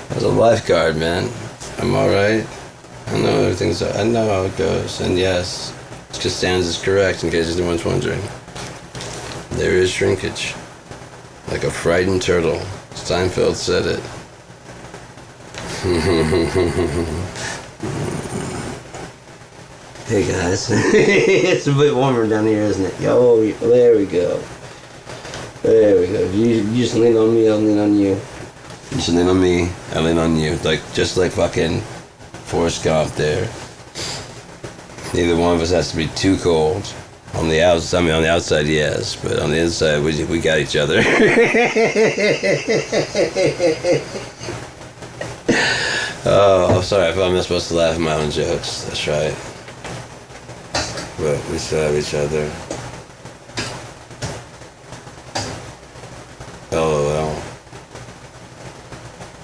That's a lifeguard, man. I'm alright. I know how it goes. And yes, Costanza is correct in case anyone's wondering. There is shrinkage. Like a frightened turtle. Steinfeld said it. Hey guys. It's a bit warmer down here, isn't it? Yo, there we go. There we go. You just lean on me, I'll lean on you. You should lean on me, I lean on you. Just like fucking Forrest Gump there. Neither one of us has to be too cold. On the outside, I mean, on the outside, yes, but on the inside, we got each other. Oh, I'm sorry. I'm not supposed to laugh at my own jokes. That's right. But we still have each other. LOL.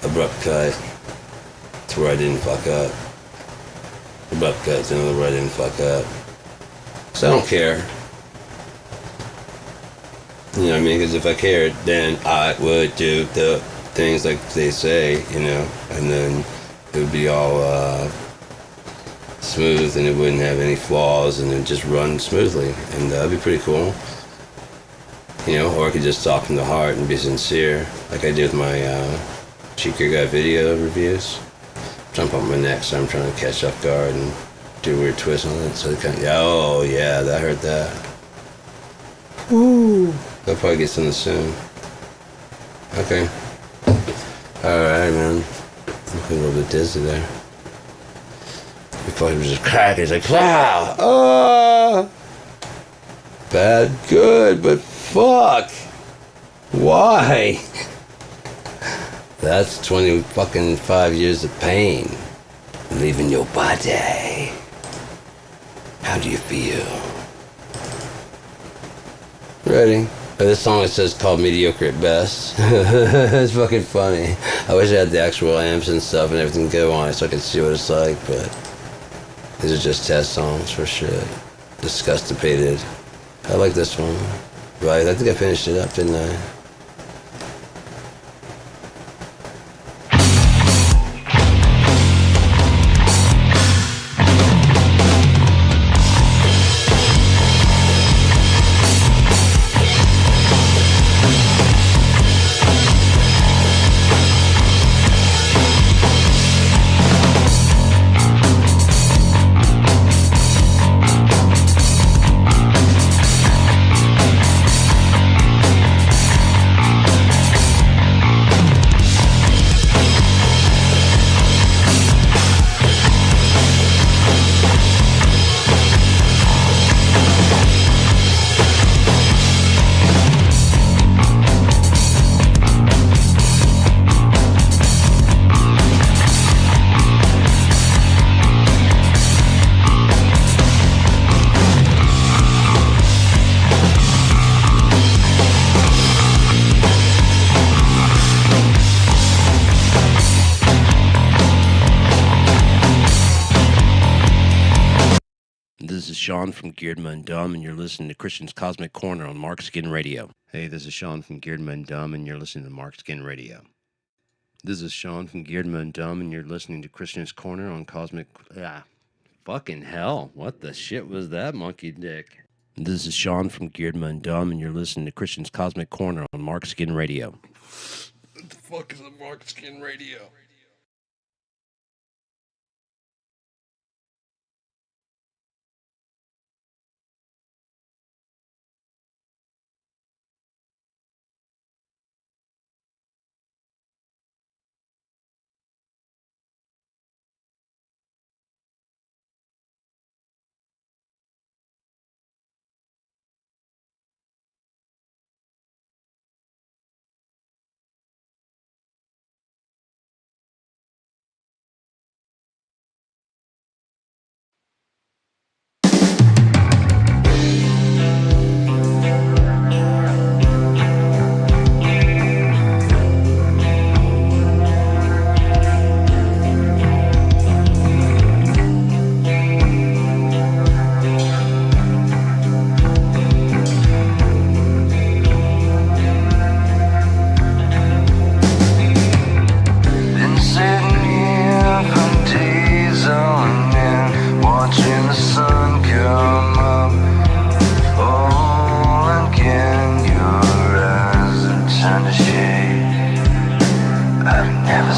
Abrupt cut. To where I didn't fuck up. Abrupt cut to another where I didn't fuck up. So I don't care. You know what I mean? Because if I cared, then I would do the things like they say, you know, and then it would be all smooth and it wouldn't have any flaws and it would just run smoothly. And that'd be pretty cool. You know, or I could just talk from the heart and be sincere, like I do with my Chico Guy video reviews. Jump on my neck, so I'm trying to catch off guard and do a weird twist on it. So it kind of, oh yeah, I heard that. Woo! They'll probably get something soon. Okay. Alright, man. I'm a little bit dizzy there. Before he was just cracking, he's like, wow! Oh! Bad, good, but fuck! Why? That's 20 fucking 5 years of pain. Leaving your body. How do you feel? Ready? This song it says called Mediocre at Best. It's fucking funny. I wish I had the actual amps and stuff and everything go on it so I could see what it's like, but these are just test songs for shit. Disgustipated. I like this one. Right, I think I finished it up, didn't I? This is Sean from Geared and Dumb, and you're listening to Christian's Cosmic Corner on Mark Skin Radio. Hey, this is Sean from Geared and Dumb, and you're listening to Mark Skin Radio. This is Sean from Geared and Dumb, and you're listening to Christian's Corner on Cosmic... fucking hell. What the shit was that, monkey dick? This is Sean from Geared and Dumb, and you're listening to Christian's Cosmic Corner on Mark Skin Radio. What the fuck is a Mark Skin Radio? I've never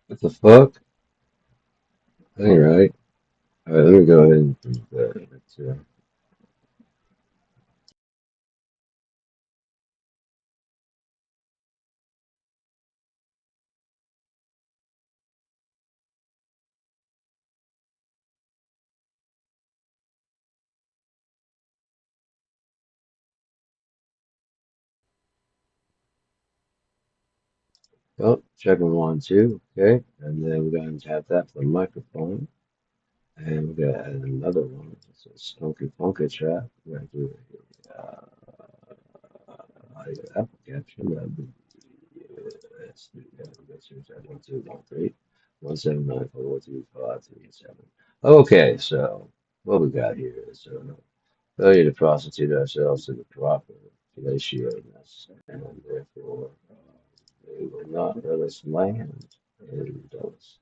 What the fuck? That ain't right. Alright, let me go ahead and prove that. Oh, checking 1, 2. Okay. And then we're going to tap that for the microphone. And we're going to add another one. It's a skunky funky track. We're going to do apple capture. That'd be, let's do that. Let's do that. 1, 2, 1, 3. 179412537. Okay, so what we got here is failure to prostitute ourselves to the proper ratioedness, and therefore they will not let us land in those.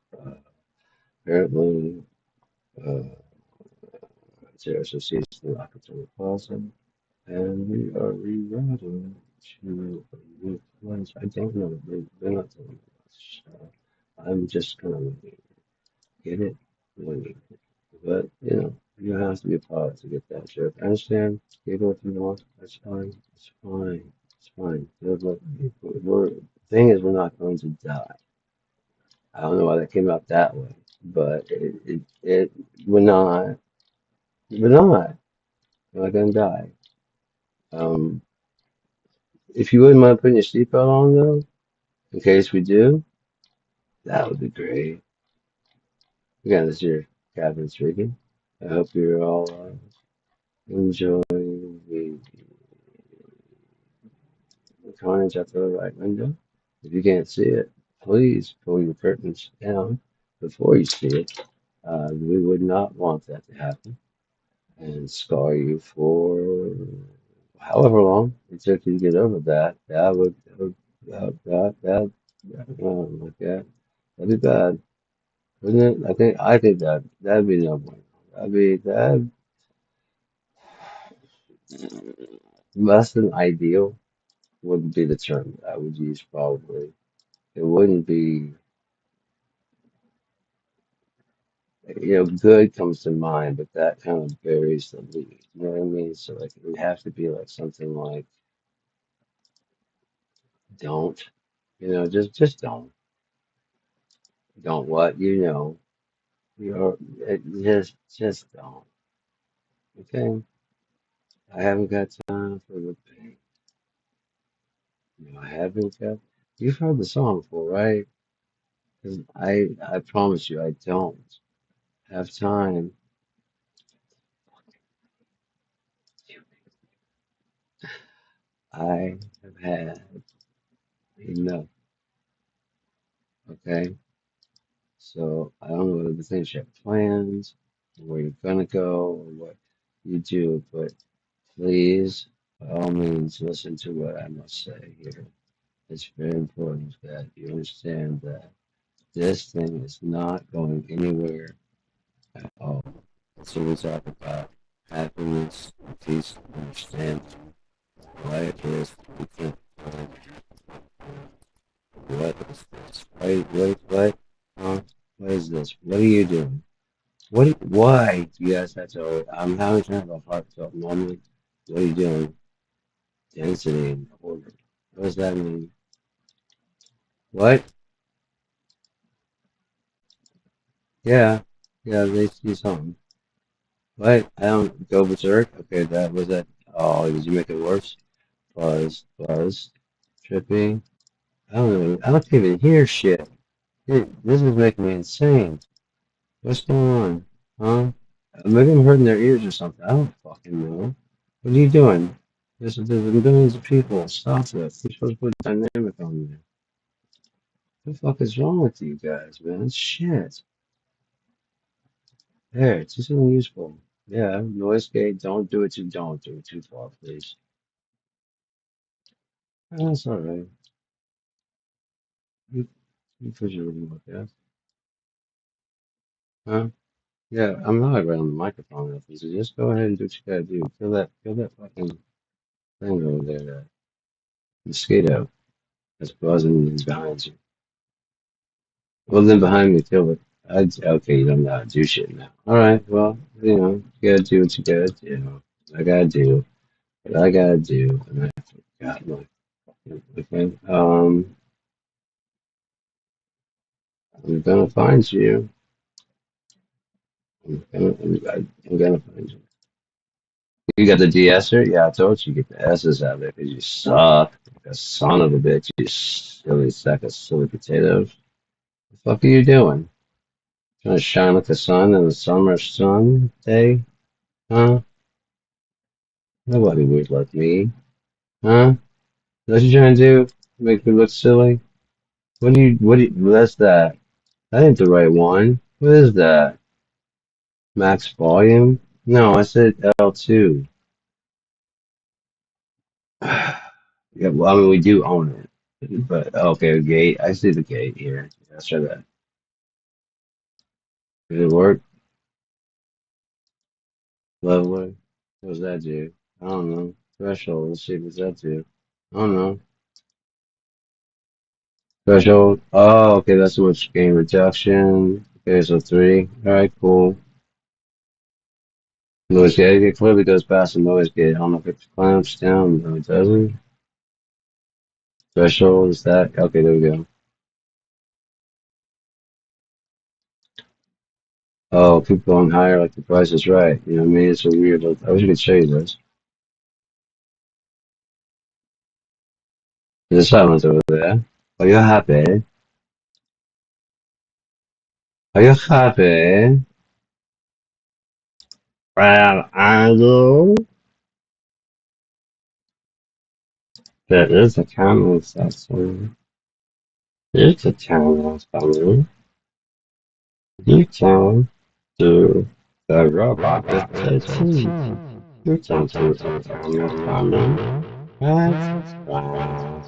Apparently, uh, terrorists ceased the opportunity plaza, and we are rerouting to a new place. I don't know. They're not telling us. I'm just gonna get it. Winging it. But you have to be a pilot to get that joke. I understand. Giggle if you want. That's fine. It's fine. It's fine. The thing is, we're not going to die. I don't know why that came out that way, but we're not. We're not. We're not going to die. Um, if you wouldn't mind putting your seatbelt on, though, in case we do, that would be great. Again, this is your captain speaking. I hope you're all enjoying the carnage out the right window. If you can't see it, please pull your curtains down before you see it. We would not want that to happen and scar you for however long it took you to get over that. Like that. That'd be bad, wouldn't it? I think that'd be no bueno. That less than ideal would be the term that I would use probably. It wouldn't be, good comes to mind, but that kind of buries the lead. You know what I mean? So like it would have to be like something like don't, just don't what just don't. Okay, I haven't got time for the pain. I haven't got. You've heard the song before, right? 'Cause I promise you, I don't have time. I have had enough. Okay. So I don't know the things you have plans, or where you're gonna go, or what you do, but please, by all means, listen to what I must say here. It's very important that you understand that this thing is not going anywhere at all. So we talk about happiness, peace, understanding, life is what is this? Wait, what? Huh? What is this? What are you doing? Why do you guys have to? I'm having kind of a heartfelt moment. What are you doing? Density and order. What does that mean? What? Yeah. Yeah, they see something. What? I don't go berserk. Okay, that was that. Oh, did you make it worse? Buzz, tripping. I don't know. I don't even hear shit. This is making me insane. What's going on? Huh? Maybe I'm hurting their ears or something. I don't fucking know. What are you doing? There's millions of people. Stop this. You're supposed to put dynamic on there. What the fuck is wrong with you guys, man? Shit. There, do something useful. Yeah, noise gate. Don't do it too far, please. That's all right. You, you put your remote there. Huh? Yeah, I'm not right on the microphone or nothing, so just go ahead and do what you gotta do. Kill that fucking thing over there, that mosquito that's buzzing behind you. Well, then behind me too, but okay, you don't know how to do shit now. All right, well, you gotta do what you gotta do. I gotta do what I gotta do, and I forgot my okay. I'm gonna find you. I'm gonna find you. You got the de-esser? Yeah, I told you get the S's out of there because you suck. Like a son of a bitch, you silly sack of silly potatoes. The fuck are you doing? Trying to shine like the sun in the summer sun day? Huh? Nobody would like me. Huh? What you trying to do? Make me look silly? That's that. That ain't the right one. What is that? Max volume? No, I said L2. Yeah, well, I mean, we do own it. But, okay, gate. I see the gate here. Yeah, let's try that. Did it work? Leveler? What does that do? I don't know. Threshold. Let's see what that do. I don't know. Threshold. Oh, okay, that's what's gain reduction. Okay, so 3. Alright, cool. Noise gate. It clearly goes past the noise gate. I don't know if it clamps down. No, it doesn't. Threshold is that. Okay, there we go. Oh, keep going higher like the price is right. You know what I mean? It's a weird. I wish I could show you this. There's a silence over there. Are you happy? Are you happy? Well, I do. There is a comment section. It's a channel section. You can do the robot section. You can do the comment. That's right.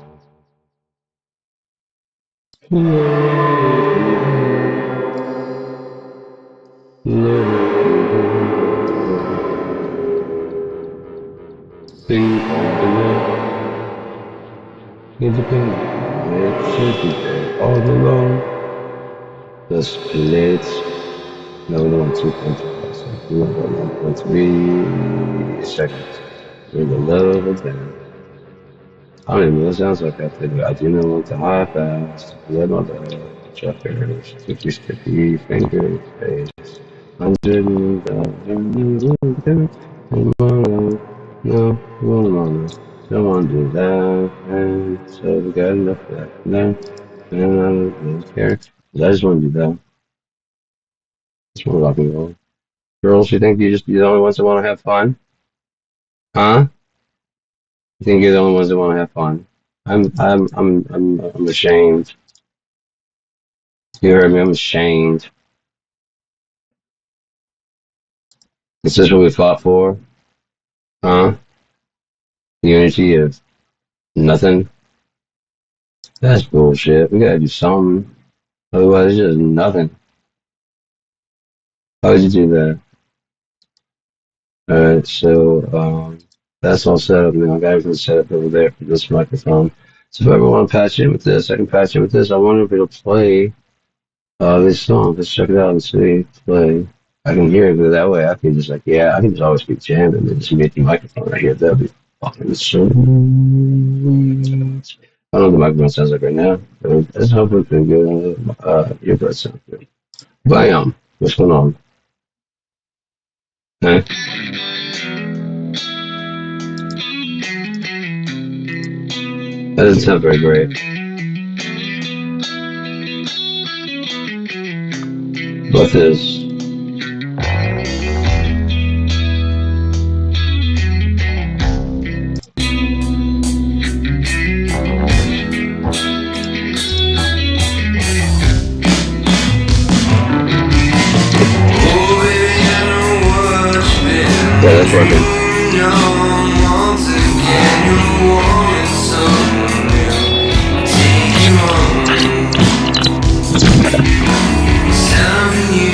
Ping pong, here's a ping pong. It should be there all along. The splits. No, we don't want 2.5 seconds. We want 1.3 seconds. With a level down. I don't even know what it sounds like out there. I do know what the high fast. Let on the checkers. Sticky fingers, face. 100,000. No, don't want to do that. And so we got enough of that. No, and I don't care. I just want to do that. Just want to rock and roll. Girls, you think you're the only ones that want to have fun? Huh? You think you're the only ones that want to have fun? I'm ashamed. You heard me. I'm ashamed. Is this what we fought for? Huh? The unity of nothing? That's bullshit. We gotta do something. Otherwise, it's just nothing. How would you do that? Alright, so that's all set up now. I got everything set up over there for this microphone. So if I ever want to patch in with this, I can patch in with this. I wonder if it'll play this song. Let's check it out and see. Play. I can hear it that way. I can just I can just always be jamming and just make the microphone right here. That'd be fucking sweet. I don't know what the microphone sounds like right now, but let's hope it can get earbuds sound good. Bam! What's going on? Huh? That doesn't sound very great. But this. Yeah, that's working. It's time for you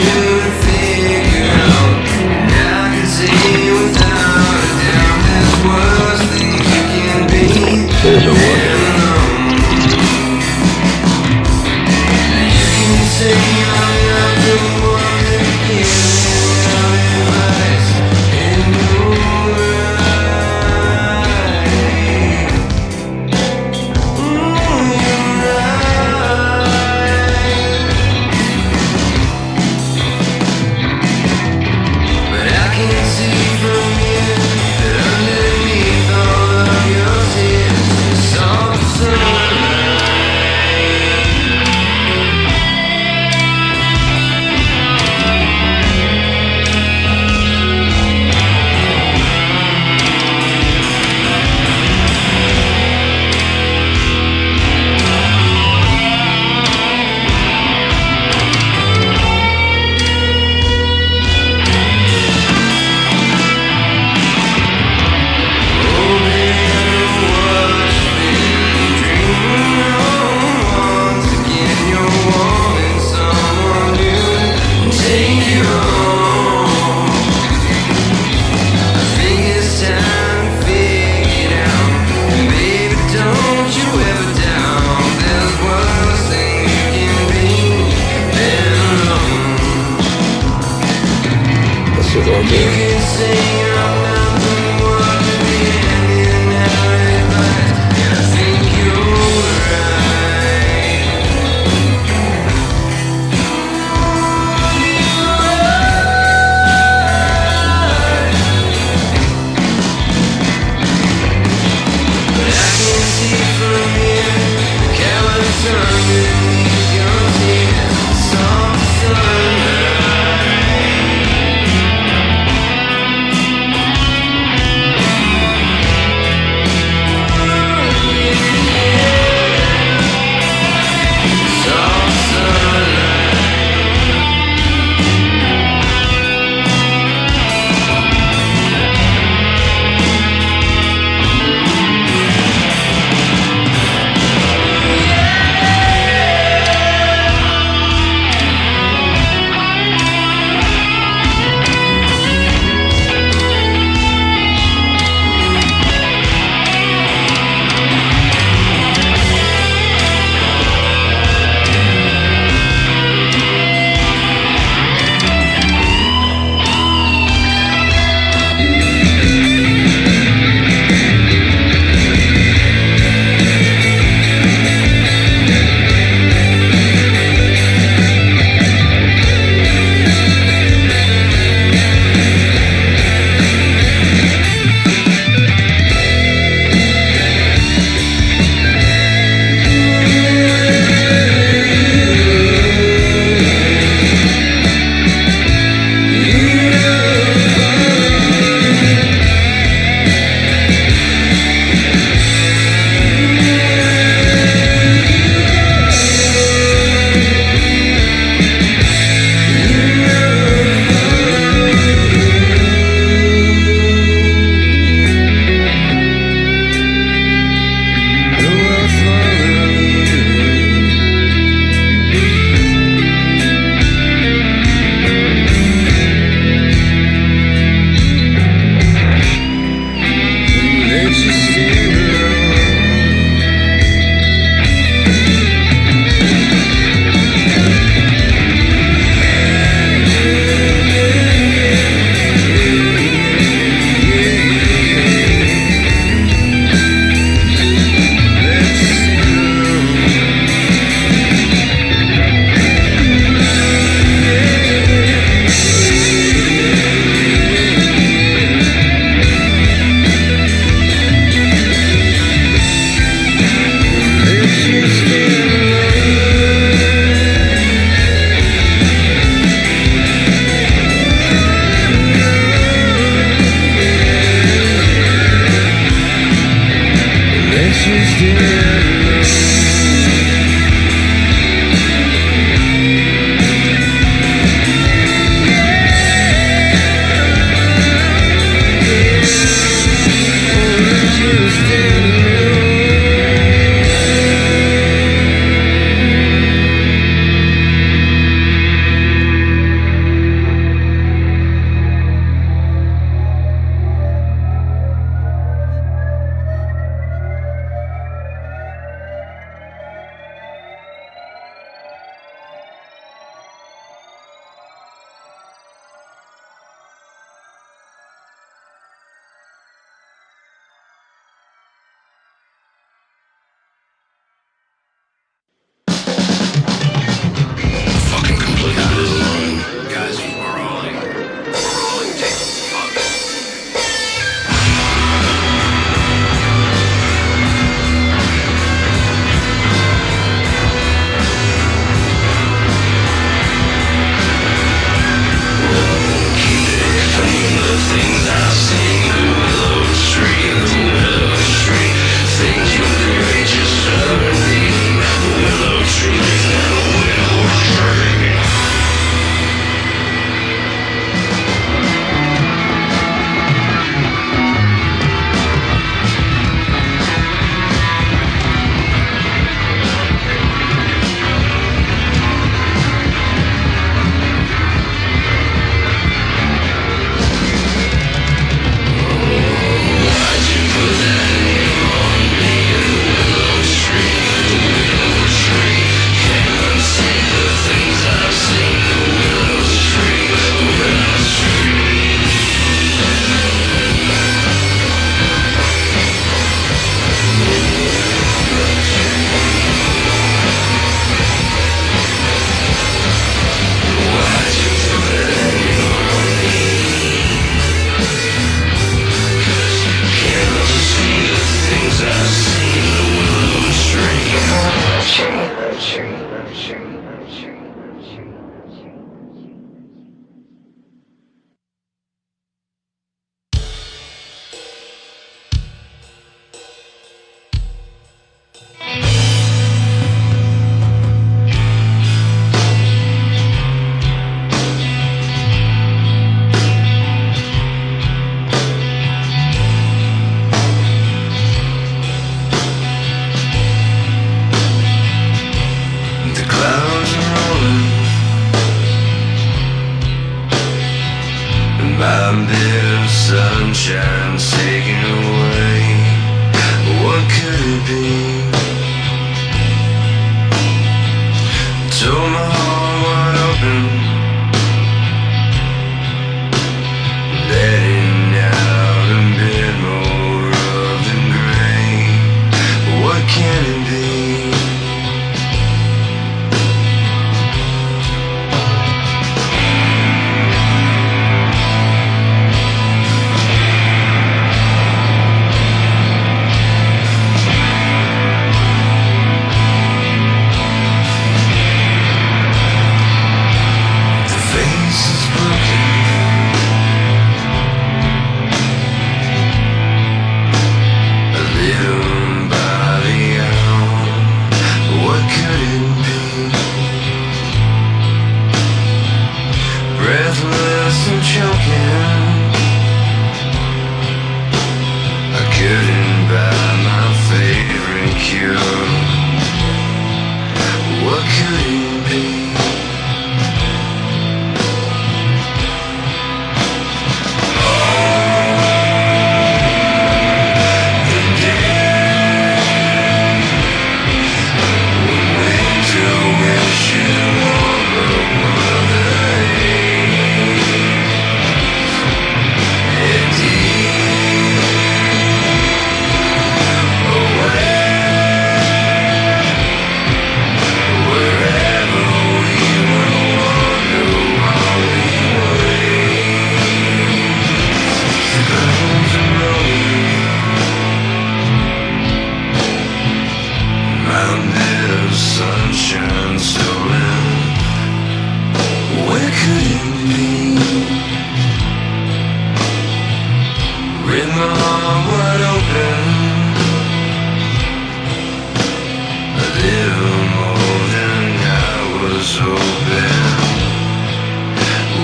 hoping.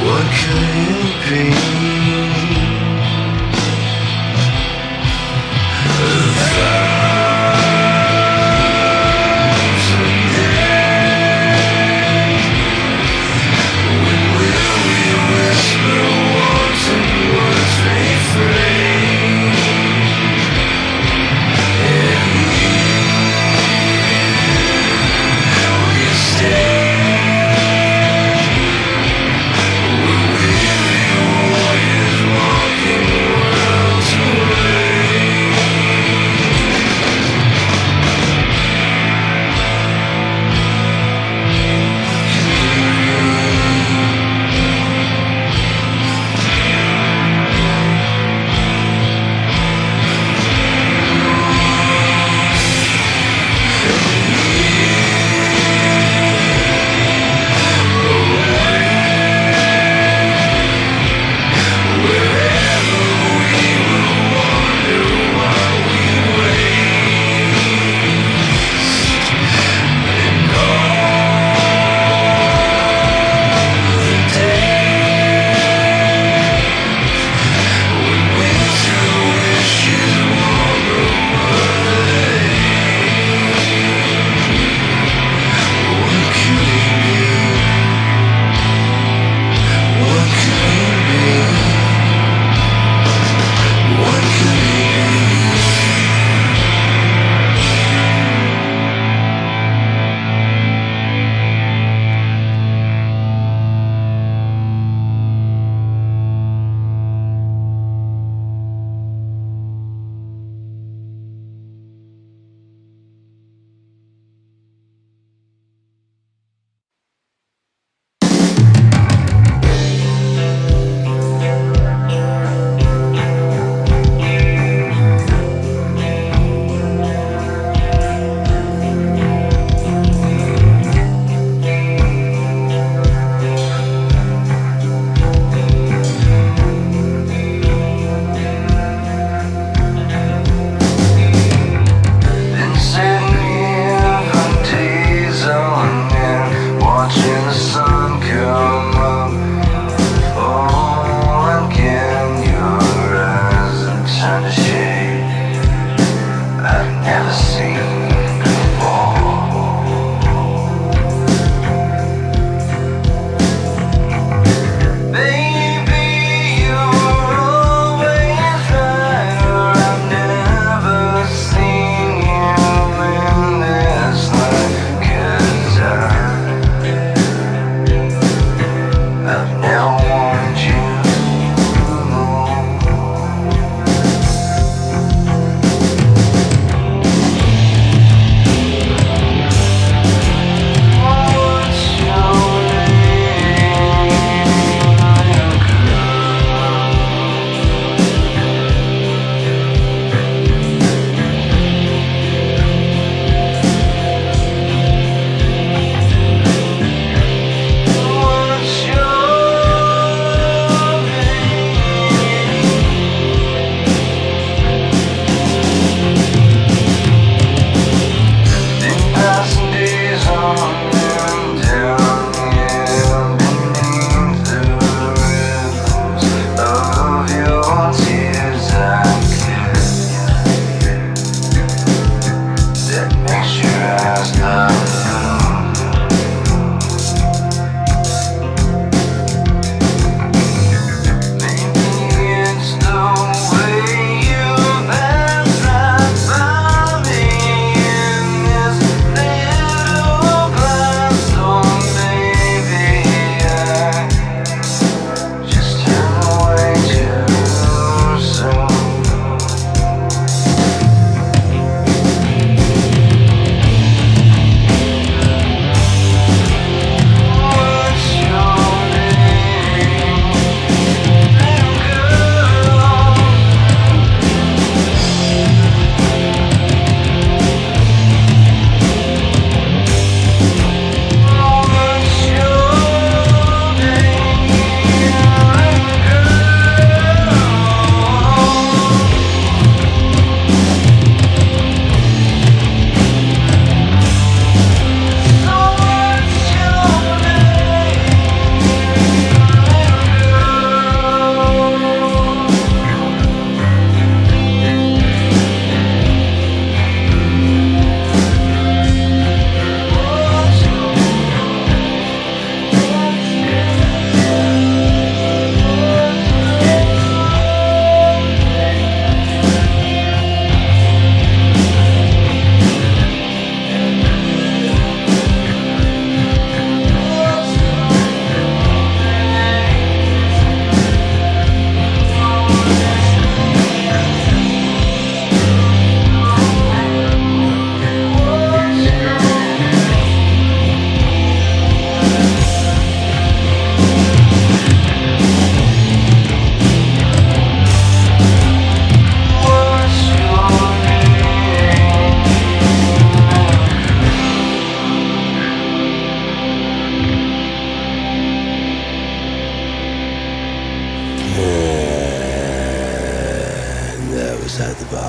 What could it be? A thousand days. When will we whisper wanting words made free? And will you stay? We're weary, warrior.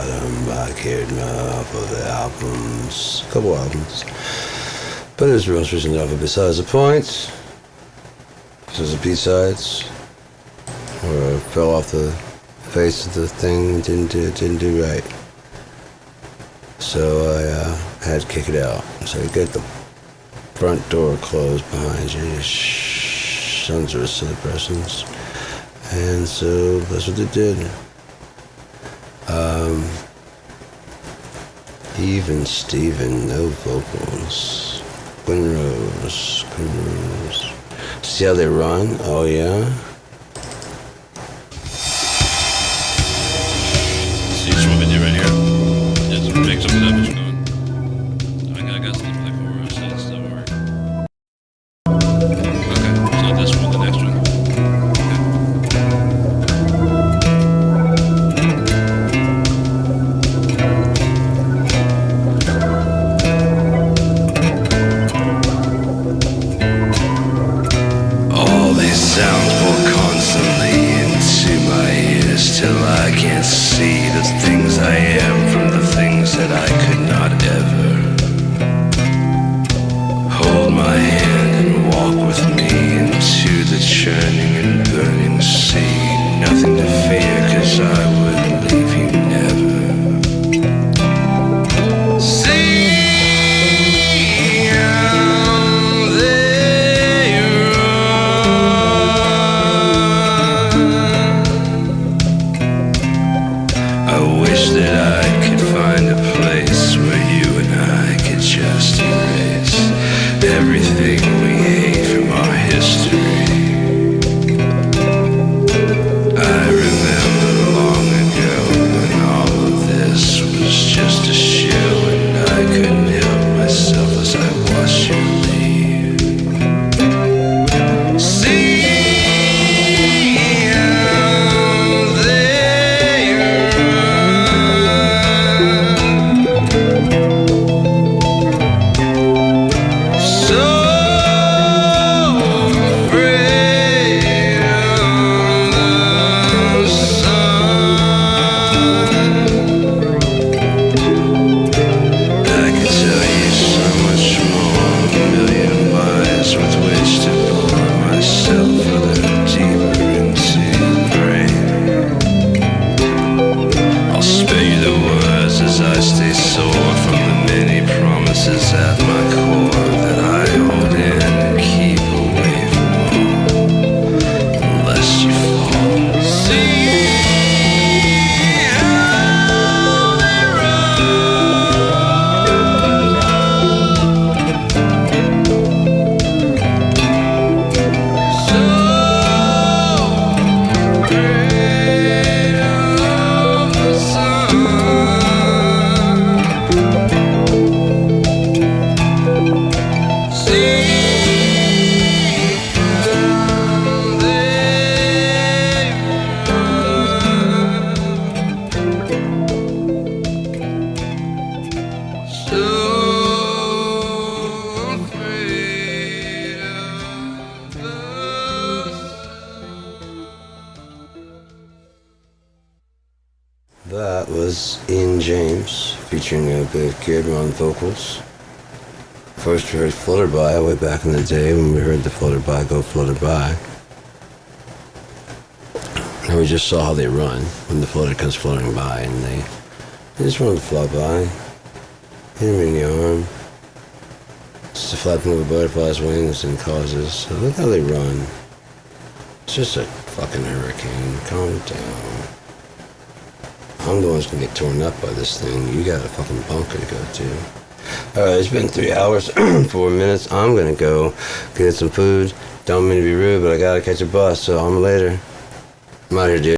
Bottom by Kidma off of the albums, a couple albums. But it was the most recent album. Besides the point, this was the B-sides, where I fell off the face of the thing, didn't do right. So I had to kick it out. So you get the front door closed behind you. Sons are silly persons. And so that's what they did. Even Steven, no vocals. Quinn Rose. See how they run? Oh yeah? See what we do right here. Just mix up whatever's going. I got stuff like 4 rows, so that's still work. Okay, it's not this one, the next one. All these sounds pour constantly into my ears till I can't see the things I am from the things that I could not ever. Hold my hand and walk with me into the churning and burning sea. Nothing to fear, 'cause I would leave you never. See how they run. I wish that I could find a place where you and I could just erase everything we hate from our history. I remember long ago when all of this was just a show, and I couldn't help myself as I watched you leave. See how they run. So afraid of the sun. I could tell you so much more, a million lies with which to pour myself further deeper into the brain. I'll spare you the words as I stay sore from the many promises at my core that I hold in and keep away from all, unless you fall. See how they run. So afraid of the sun. See how they run. So afraid of the That was Ian James featuring a bit of Gerdman on vocals. First we heard Flutter By way back in the day when we heard the Flutter By go Flutter By. And we just saw how they run when the flutter comes fluttering by, and they just want to fly by. Hit him in the arm. Just the flapping of a butterfly's wings and causes. So look how they run. It's just a fucking hurricane. Calm down. I'm the one who's gonna get torn up by this thing. You got a fucking bunker to go to. Alright, it's been 3 hours, 4 minutes. I'm gonna go get some food. Don't mean to be rude, but I gotta catch a bus, so I'm later. I'm out here, dude.